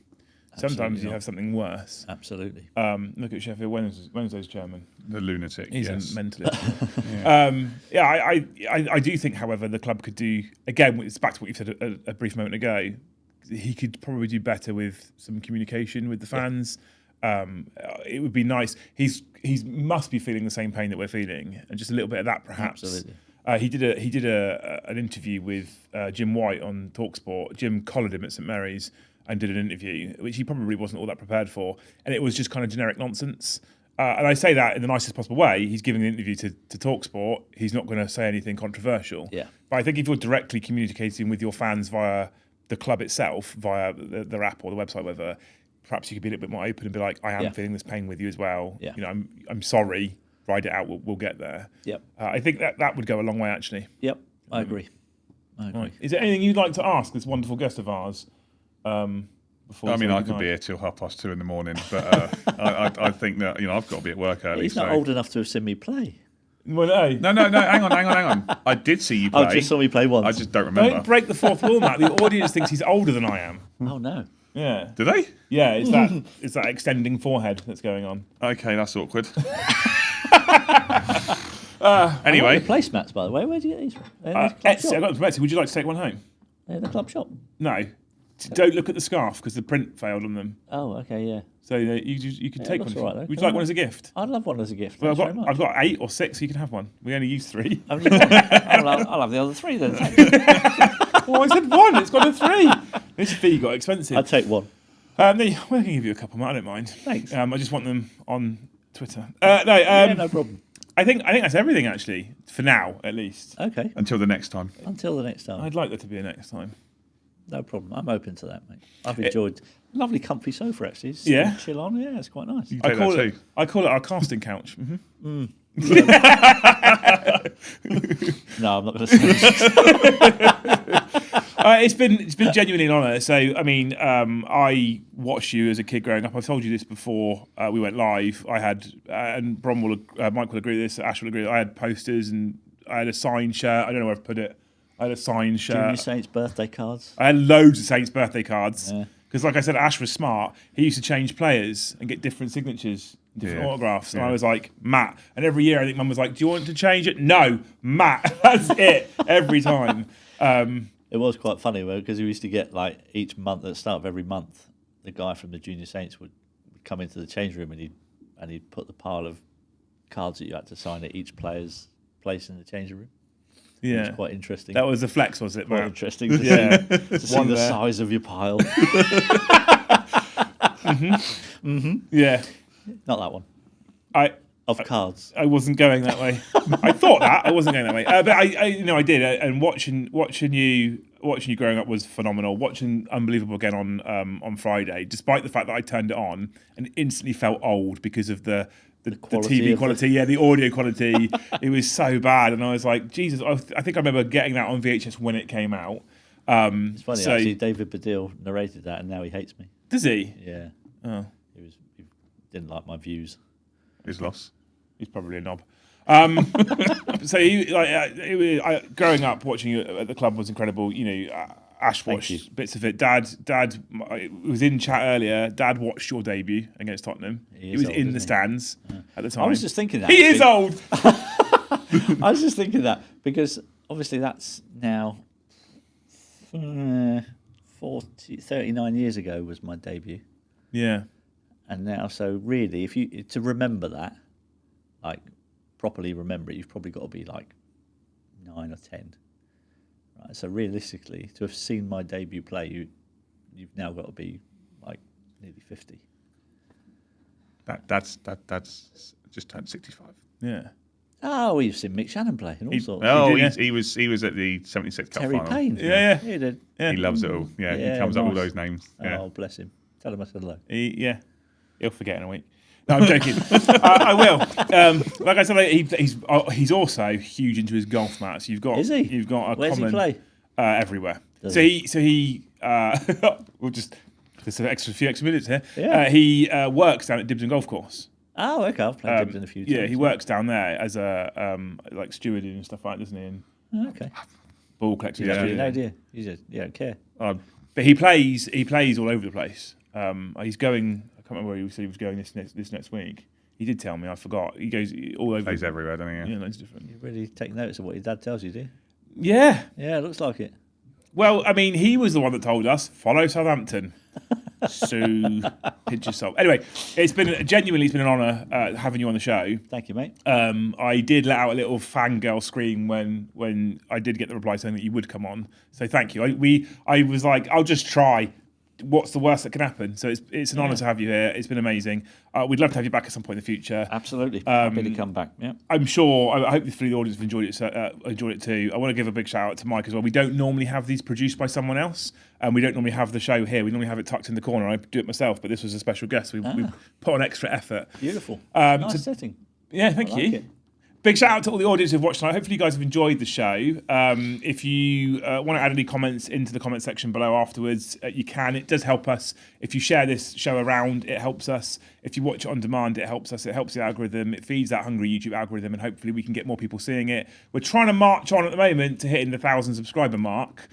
Sometimes you have something worse. Absolutely. Look at Sheffield Wednesday's chairman. The lunatic. He's yes. a mentalist. I do think, however, the club could do, again, it's back to what you said a brief moment ago, he could probably do better with some communication with the fans. It would be nice. He must be feeling the same pain that we're feeling, and just a little bit of that, perhaps. Absolutely. He did an interview with Jim White on TalkSport. Jim collared him at St Mary's and did an interview, which he probably wasn't all that prepared for, and it was just kind of generic nonsense. And I say that in the nicest possible way. He's giving an interview to TalkSport. He's not going to say anything controversial. Yeah. But I think if you're directly communicating with your fans via the club itself, via the app or the website, whatever, perhaps you could be a little bit more open and be like, I am feeling this pain with you as well. Yeah. You know, I'm sorry. Ride it out. We'll get there. Yep. I think that would go a long way, actually. Yep. I agree. Right. Is there anything you'd like to ask this wonderful guest of ours? Before I could be here till 2:30 in the morning, but I think that I've got to be at work early. He's not old enough to have seen me play. Well, no. No. Hang on. I did see you play. I just saw me play once. I just don't remember. Don't break the fourth wall, Matt. The audience thinks he's older than I am. Oh no. Yeah. Do they? Yeah, it's that extending forehead that's going on. Okay, that's awkward. Anyway, the placemats, by the way. Where do you get these from? Etsy. I got them from Etsy. Would you like to take one home? The club shop. No. Don't look at the scarf because the print failed on them. Oh, okay, yeah. So you can take one. All right, though. Would you like one as a gift? I'd love one as a gift. Well, I've got 8 or 6. So you can have one. We only use 3. Only one. I'll have the other 3 then. Well, I said 1. It's got a 3. This fee got expensive. I'd take 1. I can give you a couple, Matt. I don't mind. Thanks. I just want them on Twitter. No problem. I think that's everything, actually, for now, at least. Okay. Until the next time. Until the next time. I'd like there to be a next time. No problem. I'm open to that, mate. I've enjoyed lovely comfy sofa actually. Just chill on. Yeah, it's quite nice. You can take that too. I call it our casting couch. Mm-hmm. No, I'm not going to say that. It's been genuinely an honour. So I mean, I watched you as a kid growing up. I've told you this before. We went live. I had and Mike will agree with this. Ash will agree. I had posters and I had a signed shirt. I don't know where I've put it. I had a signed shirt. Junior Saints birthday cards. I had loads of Saints birthday cards. Yeah. Because, like I said, Ash was smart. He used to change players and get different signatures, different autographs. And I was like, Matt. And every year, I think Mum was like, do you want to change it? No, Matt. That's it. Every time. It was quite funny because we used to get like each month, at the start of every month, the guy from the Junior Saints would come into the change room and he'd put the pile of cards that you had to sign at each player's place in the changing room. Yeah. It was quite interesting. That was a flex, was it, quite Matt? interesting to see the size of your pile. Yeah. Not that one. Of cards. I wasn't going that way. I thought that I wasn't going that way, but I did. And watching you growing up was phenomenal. Watching Unbelievable again on Friday, despite the fact that I turned it on and instantly felt old because of the TV quality, the audio quality. It was so bad, and I was like, Jesus. I think I remember getting that on VHS when it came out. It's funny actually. David Baddiel narrated that, and now he hates me. Does he? Yeah. Oh. He didn't like my views. His loss. He's probably a knob. So growing up watching you at the club was incredible. Ash watched bits of it. Dad was in chat earlier. Dad watched your debut against Tottenham. He was in the stands at the time. I was just thinking that. He is old. I was just thinking that because obviously that's now 39 years ago was my debut. Yeah. And now, so really, if you to remember that, like properly remember it, you've probably got to be like 9 or 10. Right. So realistically, to have seen my debut play, you've now got to be like nearly 50. That's just turned 65. Yeah. Oh, well, you've seen Mick Shannon play and all sorts. Oh, he was at the 76 Cup Terry final. Payne. Yeah. He did. Yeah. He loves it all. Yeah, he comes up with all those names. Yeah. Oh, bless him. Tell him I said hello. He'll forget in a week. No, I'm joking. I will. Like I said, he's also huge into his golf, Matt. So Is he? You've got a Where's common he play? Everywhere. Does he we'll just there's a few extra minutes here. Yeah. He works down at Dibling Golf Course. Oh, okay. I've played Dibs in a few times. Yeah, he works down there as a like stewarding and stuff like that, doesn't he? And Okay. ball collecting. You Yeah. no idea. You don't care. But he plays all over the place. He's going. I can't remember where he said he was going this next week. He did tell me. I forgot. He goes all over. Plays everywhere, doesn't he? Yeah, loads different. You really take notice of what your dad tells you, do you? Yeah. Yeah, it looks like it. Well, I mean, he was the one that told us follow Southampton. So pinch yourself. Anyway, it's been an honour having you on the show. Thank you, mate. I did let out a little fangirl scream when I did get the reply saying that you would come on. So thank you. I was like, I'll just try. What's the worst that can happen? So it's an honour to have you here. It's been amazing. We'd love to have you back at some point in the future. Absolutely. Happy to come back. Yeah. I'm sure. I hope the audience have enjoyed it too. I want to give a big shout out to Mike as well. We don't normally have these produced by someone else, and we don't normally have the show here. We normally have it tucked in the corner. I do it myself, but this was a special guest. We put on extra effort. Beautiful. Nice setting. Yeah, thank you. It. Big shout out to all the audience who've watched tonight. Hopefully you guys have enjoyed the show. If you want to add any comments into the comment section below afterwards, you can. It does help us. If you share this show around, it helps us. If you watch it on demand, it helps us. It helps the algorithm. It feeds that hungry YouTube algorithm, and hopefully we can get more people seeing it. We're trying to march on at the moment to hitting the 1,000 subscriber mark.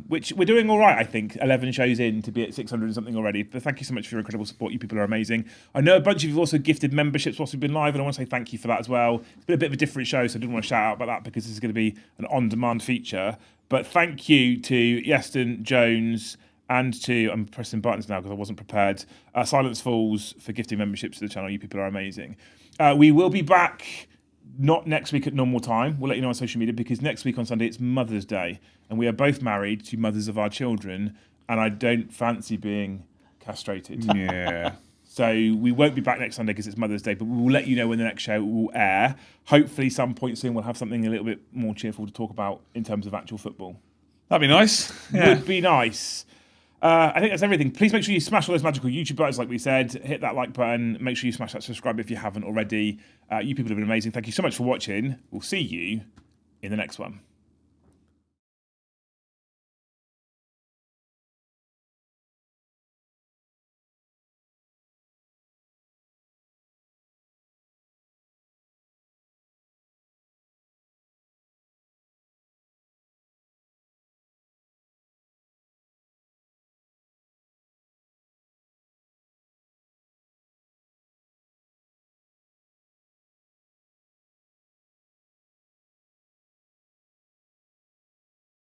Which we're doing all right, I think. 11 shows in to be at 600 and something already. But thank you so much for your incredible support. You people are amazing. I know a bunch of you have also gifted memberships whilst we've been live, and I want to say thank you for that as well. It's been a bit of a different show, so I didn't want to shout out about that because this is going to be an on-demand feature. But thank you to Yeston Jones and to, I'm pressing buttons now because I wasn't prepared, Silence Falls for gifting memberships to the channel. You people are amazing. We will be back not next week at normal time. We'll let you know on social media because next week on Sunday it's Mother's Day and we are both married to mothers of our children and I don't fancy being castrated. Yeah. So we won't be back next Sunday because it's Mother's Day, but we will let you know when the next show will air. Hopefully some point soon we'll have something a little bit more cheerful to talk about in terms of actual football. That'd be nice. Yeah. Would be nice. I think that's everything. Please make sure you smash all those magical YouTube buttons like we said. Hit that like button. Make sure you smash that subscribe if you haven't already. You people have been amazing. Thank you so much for watching. We'll see you in the next one.